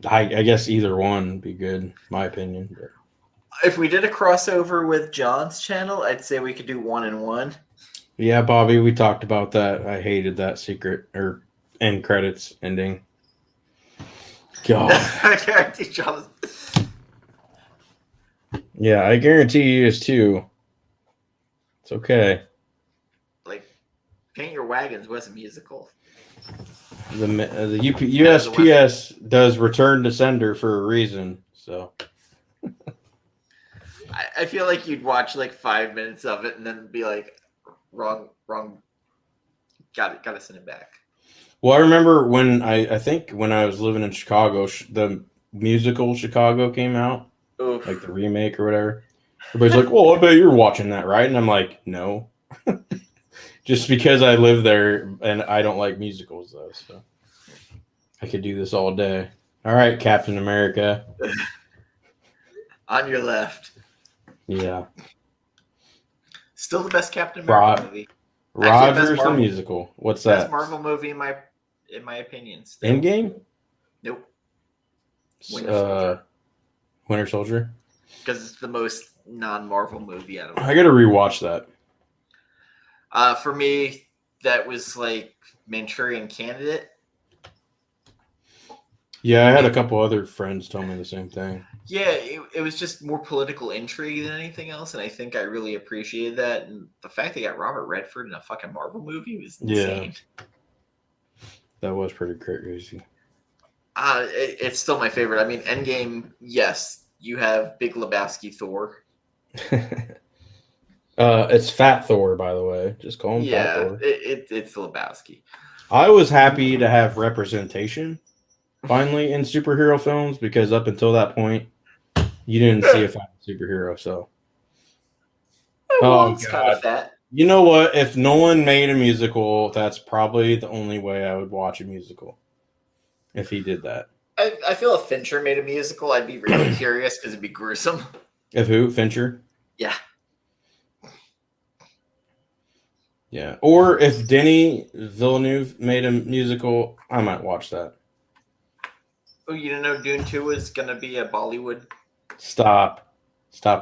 I guess either one would be good, in my opinion. But... if we did a crossover with John's channel, I'd say we could do 1 and 1. Yeah, Bobby, we talked about that. I hated that secret or end credits ending. God. I guarantee John. Yeah, I guarantee you is too. It's okay. Like, Paint Your Wagons was a musical. The USPS does return to sender for a reason. So I feel like you'd watch like 5 minutes of it and then be like, wrong. Gotta send it back. well, I remember when I think when I was living in Chicago, the musical Chicago came out, Oof. like the remake or whatever. Everybody's like, "Well, I bet you're watching that, right?" And I'm like, "No," just because I live there and I don't like musicals though. So I could do this all day. All right, Captain America. On your left. Yeah. Still the best Captain America movie. Rogers the musical. What's that? Best Marvel movie in my opinion. Still. Endgame? Nope. Winter Soldier. Because it's the most non-Marvel movie out of. I gotta rewatch that. For me, that was like Manchurian Candidate. Yeah, I had a couple other friends tell me the same thing. Yeah, it was just more political intrigue than anything else, and I think I really appreciated that. And the fact they got Robert Redford in a fucking Marvel movie was insane. Yeah. That was pretty crazy. It's still my favorite. I mean, Endgame, yes, you have Big Lebowski Thor. It's Fat Thor, by the way. Just call him Fat Thor. It's Lebowski. I was happy to have representation finally in superhero films because up until that point, you didn't see a fat superhero. So, It's kind of fat. You know what? If Nolan made a musical, that's probably the only way I would watch a musical. If he did that. I feel if Fincher made a musical, I'd be really curious because it'd be gruesome. If who? Fincher? Yeah. Yeah. Or if Denis Villeneuve made a musical, I might watch that. Oh, you didn't know Dune 2 was going to be a Bollywood? Stop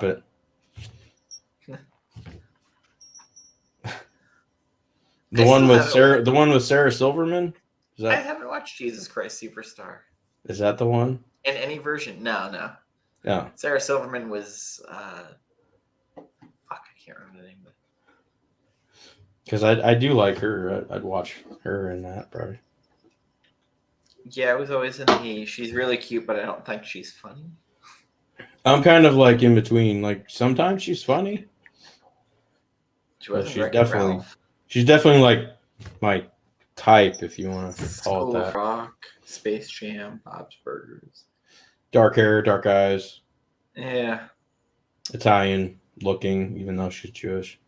it. The one with Sarah Silverman? I haven't watched Jesus Christ Superstar. Is that the one? In any version? No. Yeah. Sarah Silverman was I can't remember the name of it. Because I do like her. I'd watch her in that probably. Yeah, I was always in she's really cute, but I don't think she's funny. I'm kind of like in between. Like sometimes she's funny. She's definitely like my type, if you want to call it that. Rock, Space Jam, Bob's Burgers. Dark hair, dark eyes. Yeah. Italian looking, even though she's Jewish.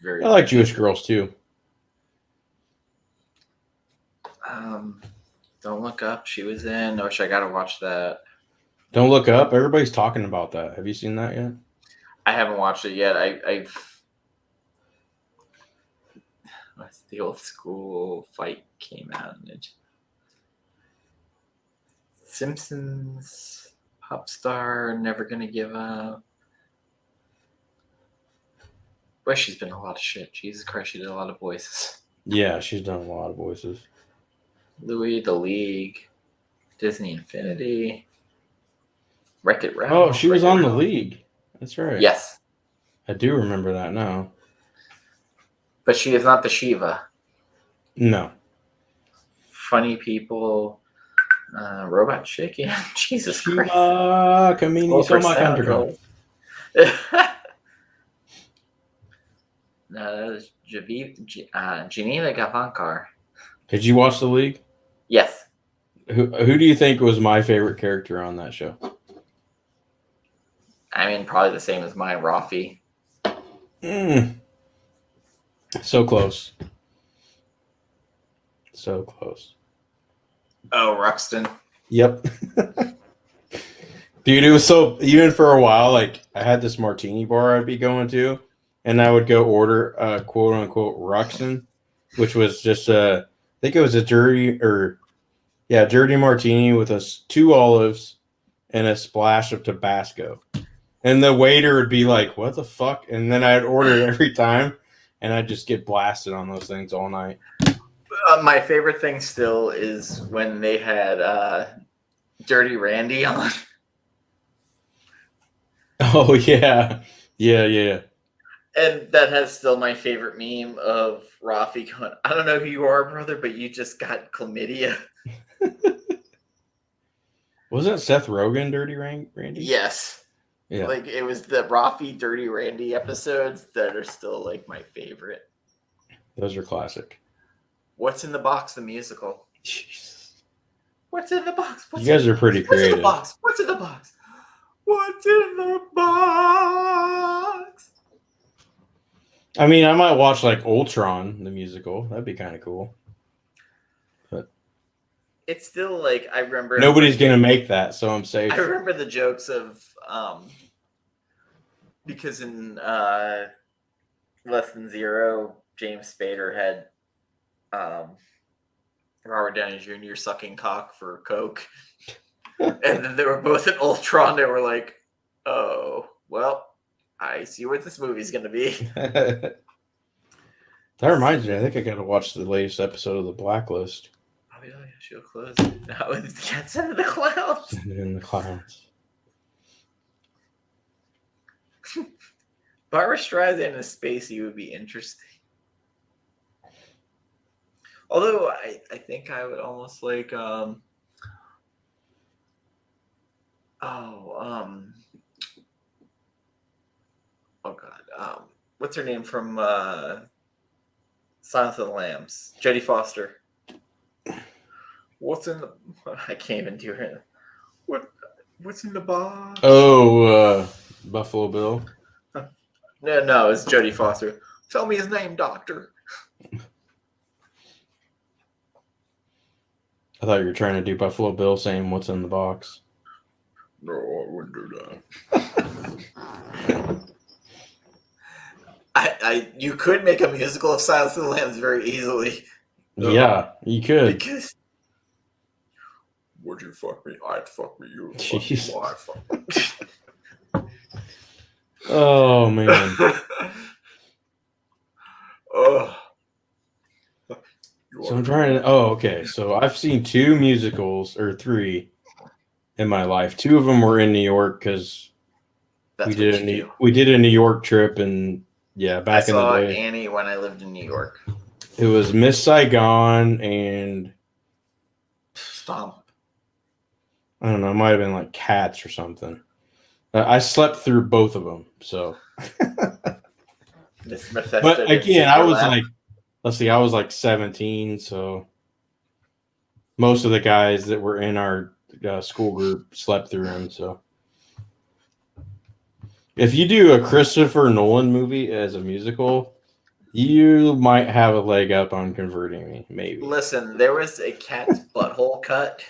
I like Jewish girls too. Don't Look Up. She was in. I wish I got to watch that. Don't Look Up. Everybody's talking about that. Have you seen that yet? I haven't watched it yet. The Old School Fight came out and it. Simpsons, Pop Star, Never Gonna Give Up. Boy, she's been in a lot of shit. Jesus Christ, she did a lot of voices. Yeah, she's done a lot of voices. Louis, The League, Disney Infinity, Wreck-It Ralph. Oh, she was on The League. That's right. Yes. I do remember that now. But she is not the Shiva. No. Funny People, Robot Chicken. Jesus Christ. Camini so much undergo. No, that was Janina Gavankar. Did you watch The League? Yes. Who do you think was my favorite character on that show? I mean, probably the same as mine, Rafi. So close. So close. Oh, Ruxton. Yep. Dude, it was so, even for a while, like, I had this martini bar I'd be going to, and I would go order a quote-unquote Ruxton, which was just I think it was a dirty martini with 2 olives and a splash of Tabasco. And the waiter would be like, what the fuck? And then I'd order it every time, and I'd just get blasted on those things all night. My favorite thing still is when they had Dirty Randy on. Oh, yeah. Yeah. And that has still my favorite meme of Rafi going, I don't know who you are, brother, but you just got chlamydia. Wasn't Seth Rogen Dirty Randy? Yes. Yeah. Like, it was the Rafi Dirty Randy episodes that are still, like, my favorite. Those are classic. What's in the Box, the musical? Jesus. What's in the box? You guys are pretty What's in creative. the box? What's in the box? What's in the box? I mean, I might watch like Ultron, the musical. That'd be kind of cool. But It's still like, I remember. nobody's gonna make that, so I'm safe. I remember the jokes of because in Less Than Zero, James Spader had Robert Downey Jr. sucking cock for Coke. And then they were both in Ultron. They were like, oh, well, I see what this movie's going to be. That reminds me, I think I got to watch the latest episode of The Blacklist. Oh, yeah, she'll close. Now it's Cats in the Clouds. In the clowns. Barbara Streisand and Spacey would be interesting. Although I think I would almost like what's her name from Silence of the Lambs? Jodie Foster. What's in the? I can't even do it. What's in the box? Oh, Buffalo Bill. No, it's Jodie Foster. Tell me his name, Doctor. I thought you were trying to do Buffalo Bill saying what's in the box. No, I wouldn't do that. You could make a musical of Silence of the Lambs very easily. Yeah, you could. Because would you fuck me? I'd fuck me. You Jeez. I'd fuck me. Oh man. Oh. So I'm trying to. Oh, okay. So I've seen 2 musicals or 3 in my life. 2 of them were in New York because we did a New York trip, and yeah, back in the day. I saw Annie when I lived in New York. It was Miss Saigon and Stomp. I don't know. It might have been like Cats or something. I slept through both of them. So, but again, I was like. Let's see, I was like 17, so most of the guys that were in our school group slept through them. So, if you do a Christopher Nolan movie as a musical, you might have a leg up on converting me, maybe. Listen, there was a cat's butthole cut.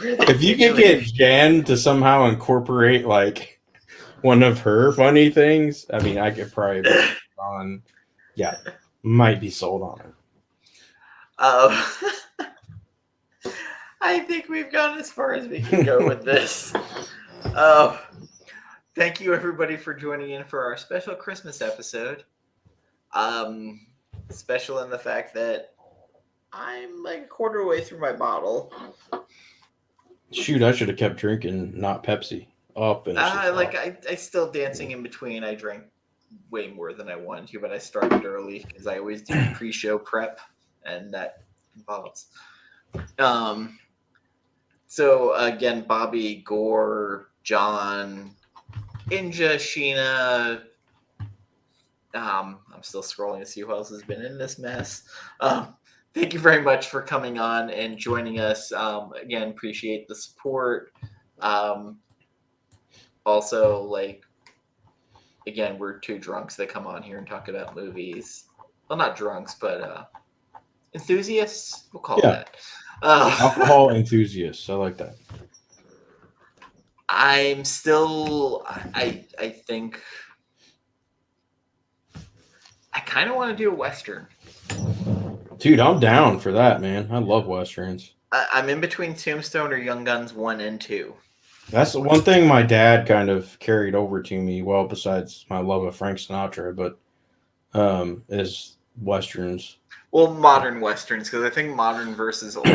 If you could get Jen to somehow incorporate like one of her funny things, I mean, I could probably be on. Yeah, might be sold on it. I think we've gone as far as we can go with this. Thank you, everybody, for joining in for our special Christmas episode. Special in the fact that I'm like a quarter way through my bottle. Shoot, I should have kept drinking, not Pepsi. I still dancing in between. I drank way more than I wanted to, but I started early because I always do pre-show prep, and that involves. So again, Bobby, Gore, John, Inja, Sheena. I'm still scrolling to see who else has been in this mess. Thank you very much for coming on and joining us. Again, appreciate the support. Also, like, again, we're 2 drunks that come on here and talk about movies. Well, not drunks, but enthusiasts. We'll call it that. Alcohol enthusiasts. I like that. I'm still. I think. I kind of want to do a Western. Dude, I'm down for that, man. I love Westerns. I'm in between Tombstone or Young Guns 1 and 2. That's the one thing my dad kind of carried over to me, well, besides my love of Frank Sinatra, but is Westerns. Well, modern Westerns, because I think modern versus old.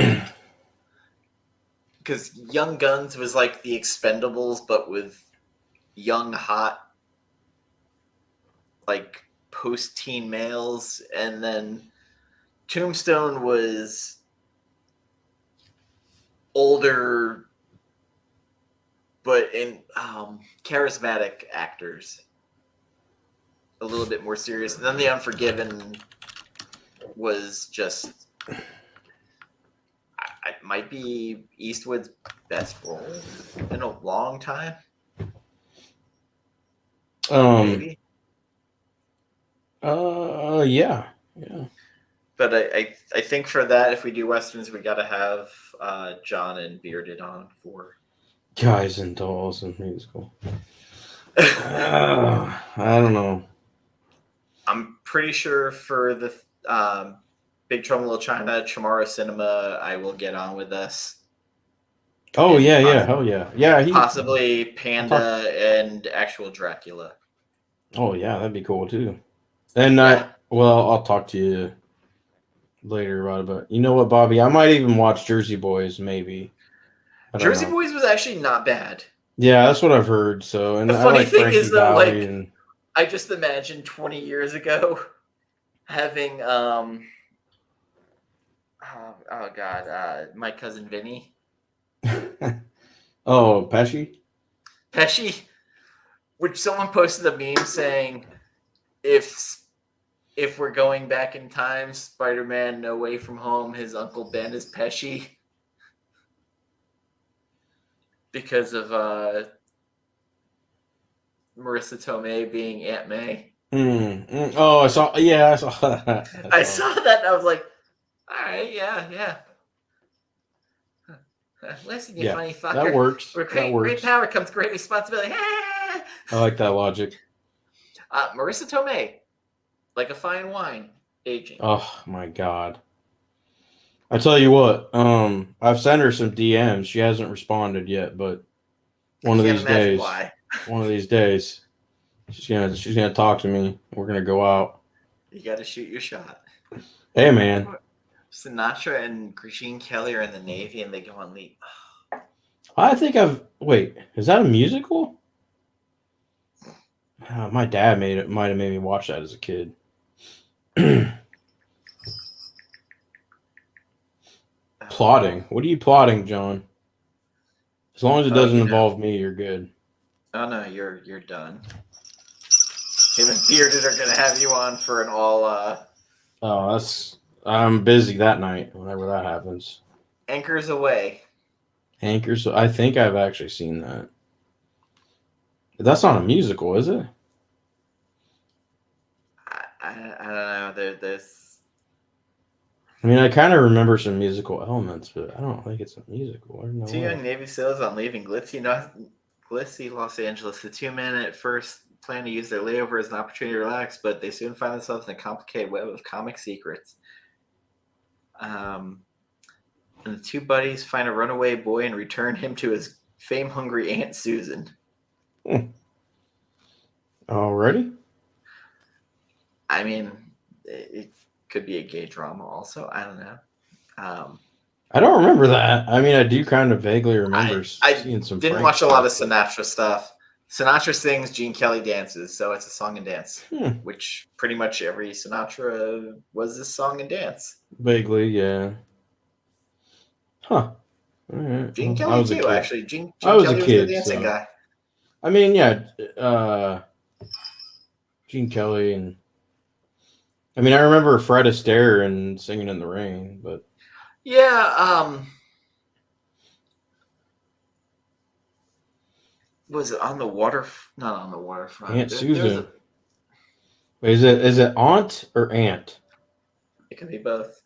Because Young Guns was like the Expendables, but with young, hot, like, post-teen males. And then Tombstone was older, but in charismatic actors. A little bit more serious. And then The Unforgiven was just... It might be Eastwood's best role in a long time. Maybe. Yeah. But I think for that, if we do westerns, we got to have John and Bearded on for Guys and Dolls and musical. I don't know. I'm pretty sure for the Big Trouble in Little China, Chamorro Cinema, I will get on with us. Oh, and yeah. Hell yeah. Yeah. Possibly Panda and actual Dracula. Oh, yeah. That'd be cool, too. And, I'll talk to you later about it. But you know what, Bobby? I might even watch Jersey Boys, maybe. Jersey Boys was actually not bad. Yeah, that's what I've heard. So, and the funny thing Frankie is, though, Valli I just imagine 20 years ago having my cousin Vinny. Oh, Pesci, which someone posted a meme saying, if we're going back in time, Spider-Man No Way From Home, his Uncle Ben is Pesci. Because of Marissa Tomei being Aunt May. Oh, I saw that. I saw that and I was like, all right, yeah. Listen, you funny fucker. That works. With great power comes great responsibility. I like that logic. Marissa Tomei, like a fine wine, aging. Oh my God. I tell you what, I've sent her some DMs. She hasn't responded yet, but one of these days, she's gonna talk to me. We're gonna go out. You got to shoot your shot. Hey, man. Sinatra and Gene Kelly are in the Navy, and they go on leave. I think wait, is that a musical? My dad might have made me watch that as a kid. Plotting. What are you plotting, John? As long as it doesn't involve me, you're good. Oh no, you're done. Him and Bearded are gonna have you on for an all. I'm busy that night. Whenever that happens. Anchors Away. I think I've actually seen that. That's not a musical, is it? I don't know. There's. I mean, I kind of remember some musical elements, but I don't think it's a musical. Two young Navy SEALs on leaving glitzy Los Angeles. The two men at first plan to use their layover as an opportunity to relax, but they soon find themselves in a complicated web of comic secrets. And the two buddies find a runaway boy and return him to his fame-hungry Aunt Susan. Already? I mean, it could be a gay drama also. I don't know. I don't remember that. I mean, I do kind of vaguely remember seeing some. I didn't watch a lot of Sinatra stuff. Sinatra sings, Gene Kelly dances, so it's a song and dance, which pretty much every Sinatra was a song and dance. Vaguely, yeah. Huh. All right. Gene Kelly too, actually. Gene Kelly was the dancing guy. I mean, yeah. Gene Kelly and. I mean, I remember Fred Astaire and Singing in the Rain, but yeah, was it on the water? Not on the waterfront. Aunt Susan. Wait, is it Aunt or Aunt? It can be both.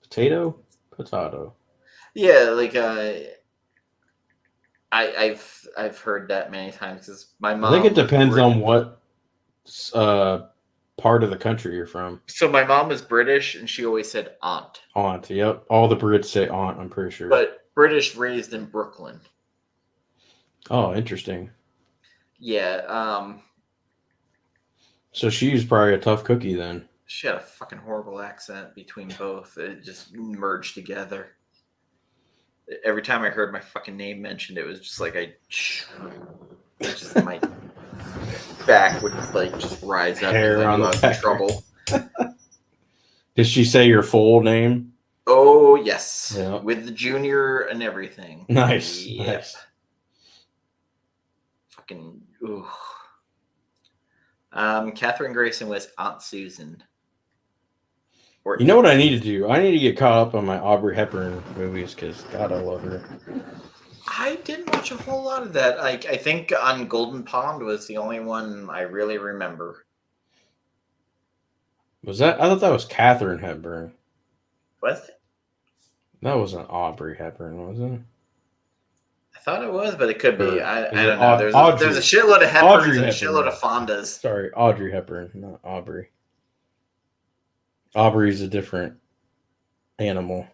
Potato. Yeah, like I've heard that many times because my mom. I think it depends on what part of the country you're from. So my mom was British, and she always said aunt. Aunt, yep. All the Brits say aunt. I'm pretty sure. But British raised in Brooklyn. Oh, interesting. Yeah. So she was probably a tough cookie then. She had a fucking horrible accent between both. It just merged together. Every time I heard my fucking name mentioned, it was just like my back would like just rise up. Hair on the trouble. Did she say your full name? Oh, yes. Yeah. With the junior and everything. Nice. Yep. Nice. Fucking, ooh. Catherine Grayson was Aunt Susan. You know what I need to do? I need to get caught up on my Audrey Hepburn movies because, God, I love her. I didn't watch a whole lot of that. I think on Golden Pond was the only one I really remember. Was that? I thought that was Katharine Hepburn. Was it? That wasn't Audrey Hepburn, was it? I thought it was, but it could be. Or I is don't it know. There's a shitload of Hepburns Audrey and a Hepburn. shitload of Fondas. Sorry, Audrey Hepburn, not Aubrey. Aubrey's a different animal.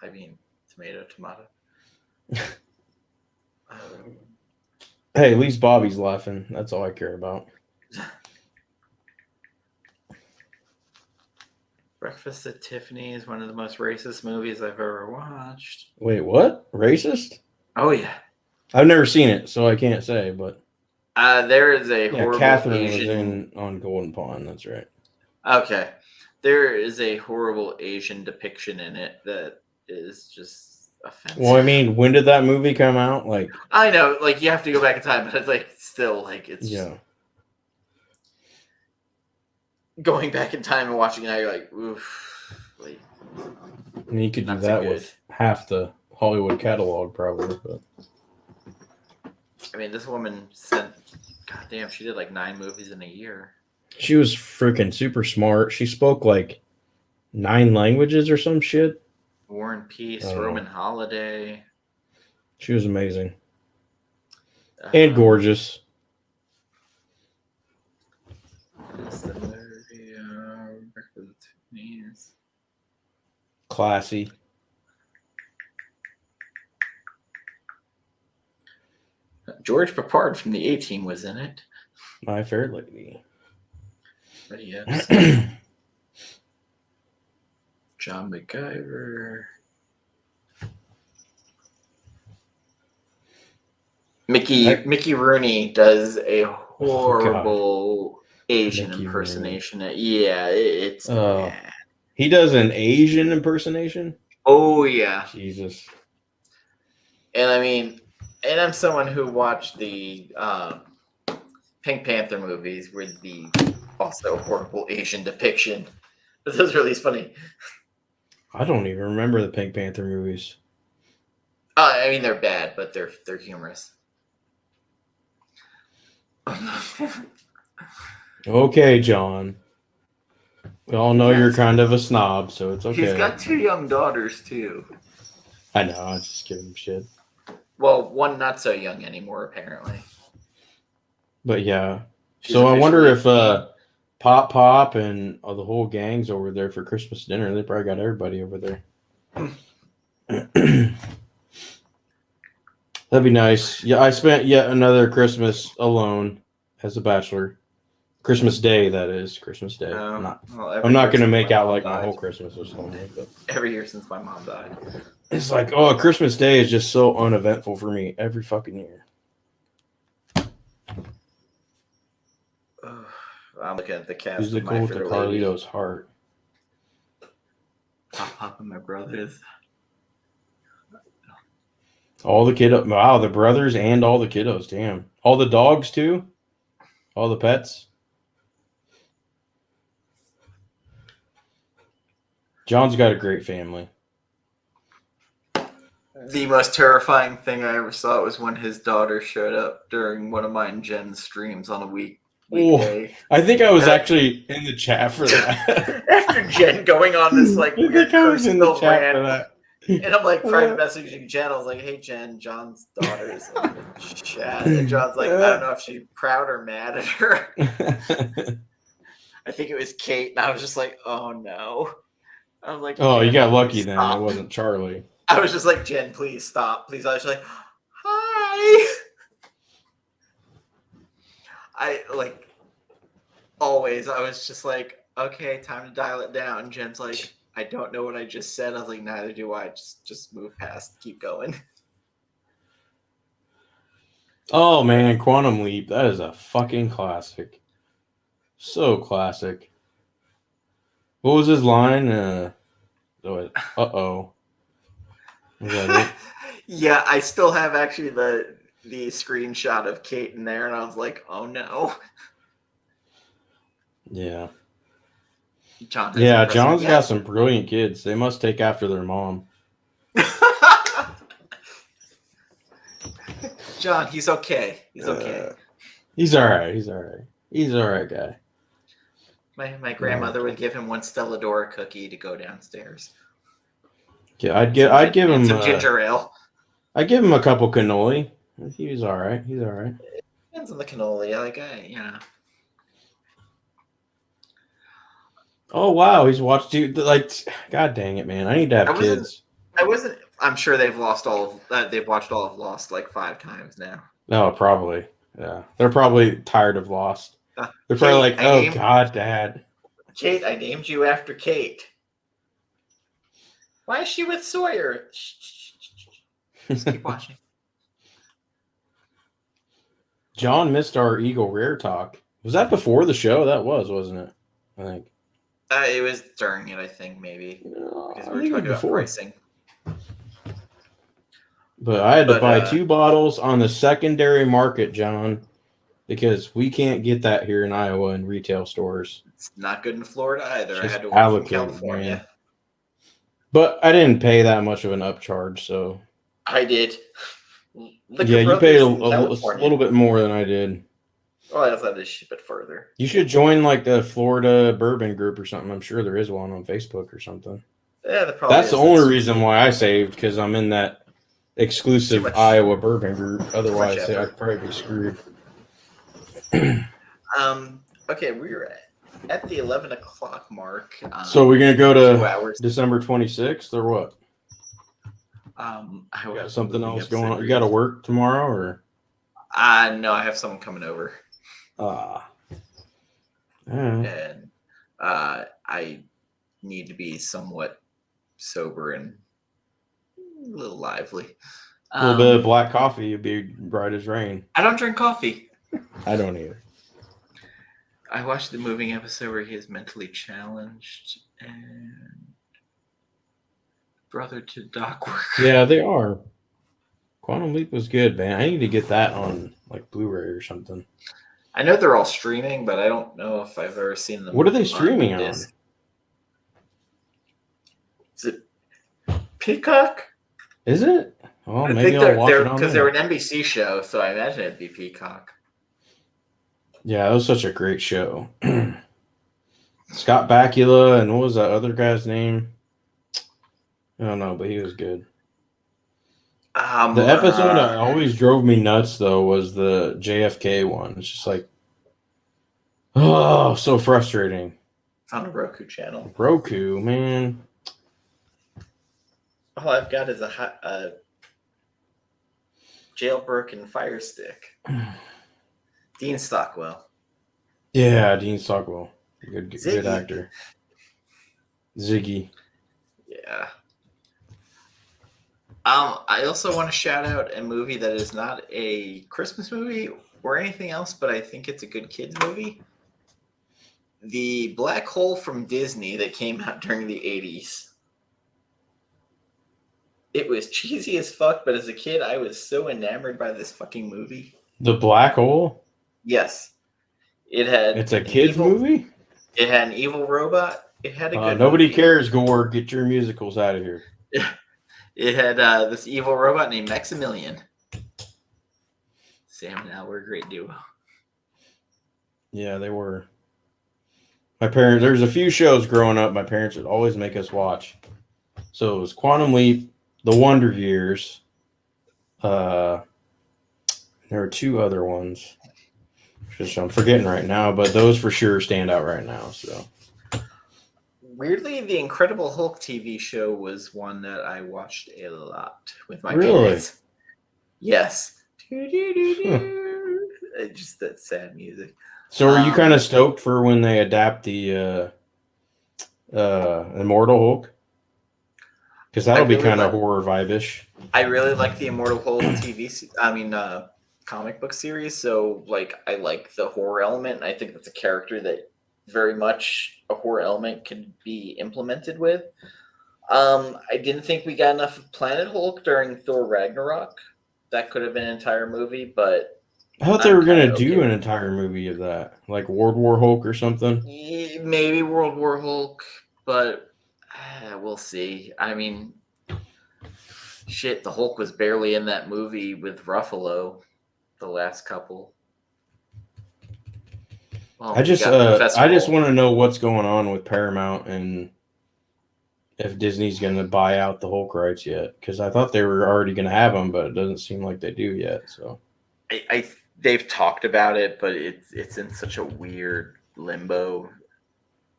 I mean, tomato. Hey, at least Bobby's laughing. That's all I care about. Breakfast at Tiffany's, one of the most racist movies I've ever watched. Wait, what? Racist? Oh, yeah. I've never seen it, so I can't say, but... There is a horrible Catherine Asian... was on Golden Pond, that's right. Okay. There is a horrible Asian depiction in it that is just offensive. Well, I mean, when did that movie come out? Like, I know, like, you have to go back in time, but it's, like, still, like, it's just... Going back in time and watching it now, you're like, oof. Like, I mean, you could do that with half the Hollywood catalog, probably. But I mean, this woman sent, goddamn, she did like 9 movies in a year. She was freaking super smart. She spoke like 9 languages or some shit. War and Peace, Roman Holiday. She was amazing. And gorgeous. Classy. George Papard from the A-Team was in it. My Fair Lady. John McIver. Mickey Rooney does a horrible Asian Mickey impersonation. Yeah, it's bad. He does an Asian impersonation? Oh, yeah. Jesus. And I mean, and I'm someone who watched the Pink Panther movies with the also horrible Asian depiction. But this really is funny. I don't even remember the Pink Panther movies. I mean, they're bad, but they're humorous. Okay, John. We all know you're kind of a snob, so it's okay. He's got 2 young daughters, too. I know, I'm just giving him shit. Well, one not so young anymore, apparently. But yeah. So I wonder if Pop and the whole gang's over there for Christmas dinner. They probably got everybody over there. That'd be nice. Yeah, I spent yet another Christmas alone as a bachelor. Christmas Day, that is. Christmas Day. I'm not going to make out like my whole Christmas was lonely. But every year since my mom died. It's like, Christmas Day is just so uneventful for me every fucking year. I'm looking at the cast. Musical to Carlito's Hart. Pop and my brothers. All the kiddos. Wow, the brothers and all the kiddos. Damn. All the dogs, too? All the pets? John's got a great family. The most terrifying thing I ever saw was when his daughter showed up during one of mine and Jen's streams on a weekday. I think I was actually in the chat for that. After Jen going on this weird personal rant. For that. And I'm private messaging Jen. I was like, hey, Jen, John's daughter is in the chat. And John's like, I don't know if she's proud or mad at her. I think it was Kate. And I was just like, oh, no. I was like, oh, you got lucky then. It wasn't Charlie. I was just like, Jen, please stop. Please. I was like, hi. Always, I was just like, okay, time to dial it down. Jen's like, I don't know what I just said. I was like, neither do I. Just move past. Keep going. Oh, man. Quantum Leap. That is a fucking classic. So classic. What was his line? Uh-oh. Was that it? Yeah, I still have actually the screenshot of Kate in there, and I was like, oh no. Yeah. John has Yeah, impressive John's got guess. some brilliant kids. They must take after their mom. John, he's okay. He's okay. He's all right. He's all right. He's all right guy. My grandmother would give him one Stelladora cookie to go downstairs. Yeah, I'd give him some ginger ale. I'd give him a couple cannoli. He was all right. He's all right. Depends on the cannoli. Oh wow, he's watched you like. God dang it, man! I need to have kids. I'm sure they've watched all of Lost like 5 times now. No, probably. Yeah, they're probably tired of Lost. They're probably like, "Oh God, Dad." Kate, I named you after Kate. Why is she with Sawyer? Just keep watching. John missed our Eagle Rare talk. Was that before the show? That was, wasn't it? I think. It was during it, I think, maybe. Because we were talking about pricing. But I had to buy 2 bottles on the secondary market, John, because we can't get that here in Iowa in retail stores. It's not good in Florida either. I had to work from California. Man. But I didn't pay that much of an upcharge, so. I did. Yeah, you paid a little bit more than I did. Oh, I thought to ship it further. You should join like the Florida Bourbon group or something. I'm sure there is one on Facebook or something. Yeah, that's the only reason why I saved, because I'm in that exclusive Iowa bourbon group. Otherwise, I'd probably be screwed. Okay, we're at the 11 o'clock mark. So we're gonna go to December 26th or what? I got something else going on. You got to work tomorrow, or? No, I have someone coming over. And I need to be somewhat sober and a little lively. A little bit of black coffee, you'd be bright as rain. I don't drink coffee. I don't either. I watched the moving episode where he is mentally challenged and brother to dock worker. Yeah, they are. Quantum Leap was good, man. I need to get that on like Blu-ray or something. I know they're all streaming, but I don't know if I've ever seen them. What are they streaming on? Is it Peacock? Is it? Oh, maybe I'll watch it on because they're an NBC show, so I imagine it'd be Peacock. Yeah, that was such a great show. Scott Bakula and what was that other guy's name? I don't know, but he was good. The episode that always drove me nuts, though, was the JFK one. It's just like, oh, so frustrating. It's on a Roku channel. Roku, man. All I've got is a jailbroken Fire Stick. Dean Stockwell. Yeah, Dean Stockwell. Good actor. Ziggy. Yeah. I also want to shout out a movie that is not a Christmas movie or anything else, but I think it's a good kids movie. The Black Hole from Disney that came out during the 80s. It was cheesy as fuck, but as a kid, I was so enamored by this fucking movie. The Black Hole? Yes. It's a kids movie? It had an evil robot. It had a good nobody movie. cares, Gore. Get your musicals out of here. It had this evil robot named Maximilian. Sam and Al were a great duo. Yeah, they were. My parents, there's a few shows growing up my parents would always make us watch. So it was Quantum Leap, The Wonder Years. There were 2 other ones, which I'm forgetting right now, but those for sure stand out right now. So. Weirdly, the Incredible Hulk TV show was one that I watched a lot with my parents. Yes. Just that sad music. So are you kind of stoked for when they adapt the Immortal Hulk? Because that'll be kind of horror vibe-ish. I really like the Immortal Hulk comic book series. So, I like the horror element. And I think that's a character that very much a horror element could be implemented with. I didn't think we got enough of Planet Hulk during Thor Ragnarok. That could have been an entire movie, but I thought they I'm were going to kinda do okay an with entire movie of that, like World War Hulk or something. maybe World War Hulk, but we'll see. I mean, shit, the Hulk was barely in that movie with Ruffalo, the last couple. Well, I you just got Professor I just Hulk. want to know what's going on with Paramount and if Disney's going to buy out the Hulk rights yet, because I thought they were already going to have them, but it doesn't seem like they do yet. So They've talked about it, but it's in such a weird limbo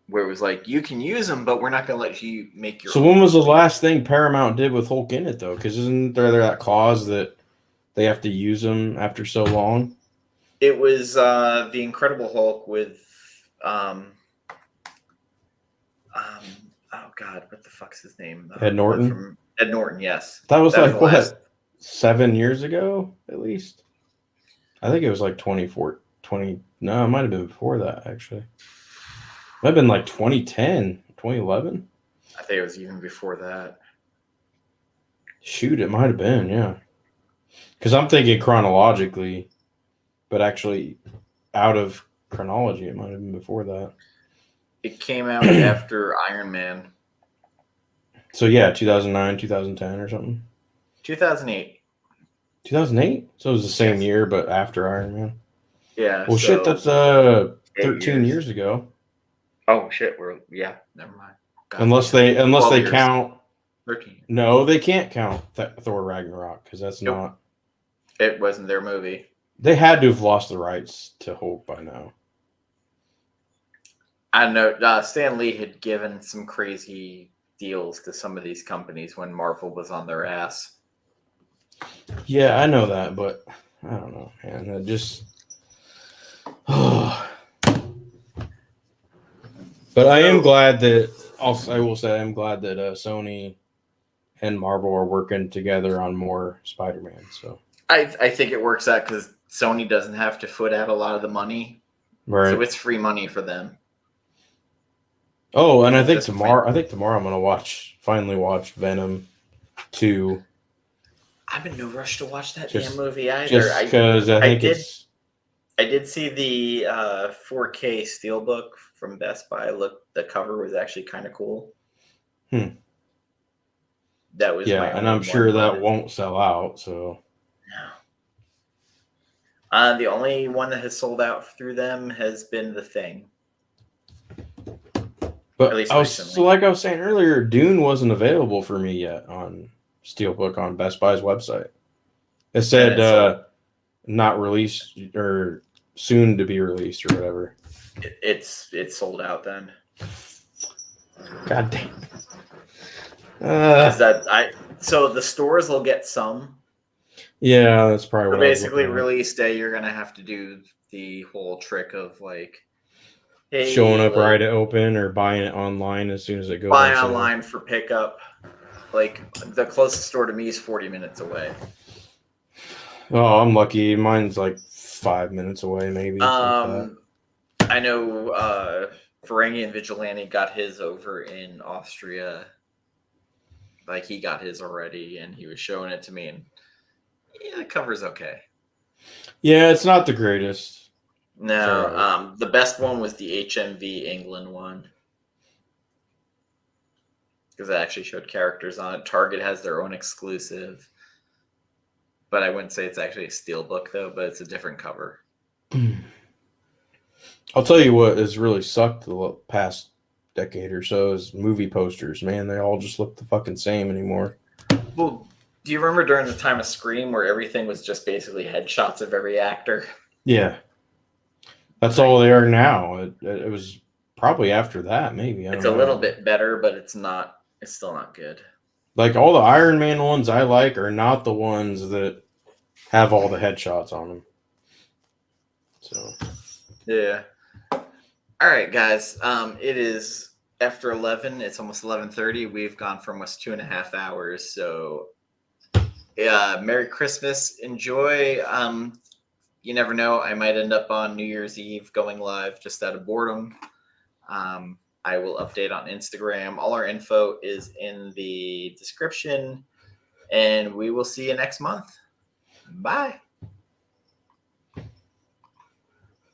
where it was like you can use them, but we're not going to let you make your. So when was the last thing Paramount did with Hulk in it though? Because isn't there that clause that they have to use them after so long? It was the Incredible Hulk with oh god, what the fuck's his name? Ed Norton? From Ed Norton, yes. That was like the what, last. 7 years ago at least. I think it was like 20. No, it might have been before that actually. It might have been like 2010, 2011. I think it was even before that. Shoot, it might have been, yeah. Because I'm thinking chronologically, but actually out of chronology, it might have been before that. It came out after Iron Man. So yeah, 2009, 2010 or something. 2008. 2008? So it was the same Yes. year, but after Iron Man. Yeah. Well, so shit, that's 13 years. years ago. Oh shit, never mind. God, Unless they years. count 13. No, they can't count Thor Ragnarok because that's not. It wasn't their movie. They had to have lost the rights to Hulk by now. I know Stan Lee had given some crazy deals to some of these companies when Marvel was on their ass. Yeah, I know that, but I don't know, man. It just. But I am glad that. I will say I'm glad that Sony and Marvel are working together on more Spider-Man. So I think it works out because Sony doesn't have to foot out a lot of the money, right. So it's free money for them. Oh, and I think tomorrow I'm gonna finally watch Venom 2. I'm in no rush to watch that damn movie either. Just because I did see the 4K Steelbook from Best Buy. The cover was actually kind of cool. That was and I'm sure that won't sell out. So no. The only one that has sold out through them has been The Thing. But like I was saying earlier, Dune wasn't available for me yet on Steelbook on Best Buy's website. It said not released or soon to be released or whatever. It's sold out then. God damn. So the stores will get some. Yeah, that's probably what basically release day. You're gonna have to do the whole trick of like showing up right at open or buying it online as soon as it goes. Buy online for pickup. Like the closest store to me is 40 minutes away. Oh, I'm lucky. Mine's like 5 minutes away, maybe. I know Ferengi and Vigilante got his over in Austria. Like he got his already, and he was showing it to me, and the cover's okay. Yeah, it's not the greatest. No, the best one was the HMV England one because it actually showed characters on it. Target has their own exclusive, but I wouldn't say it's actually a steelbook though. But it's a different cover. I'll tell you what has really sucked the past decade or so is movie posters. Man, they all just look the fucking same anymore. Well, do you remember during the time of Scream where everything was just basically headshots of every actor? Yeah. That's all they are now. It was probably after that, maybe. It's a little bit better, but it's still not good. Like all the Iron Man ones I like are not the ones that have all the headshots on them. So yeah. All right, guys. It is after 11. It's almost 11:30. We've gone for almost 2.5 hours. So Merry Christmas. Enjoy. You never know. I might end up on New Year's Eve going live just out of boredom. I will update on Instagram. All our info is in the description, and we will see you next month. Bye.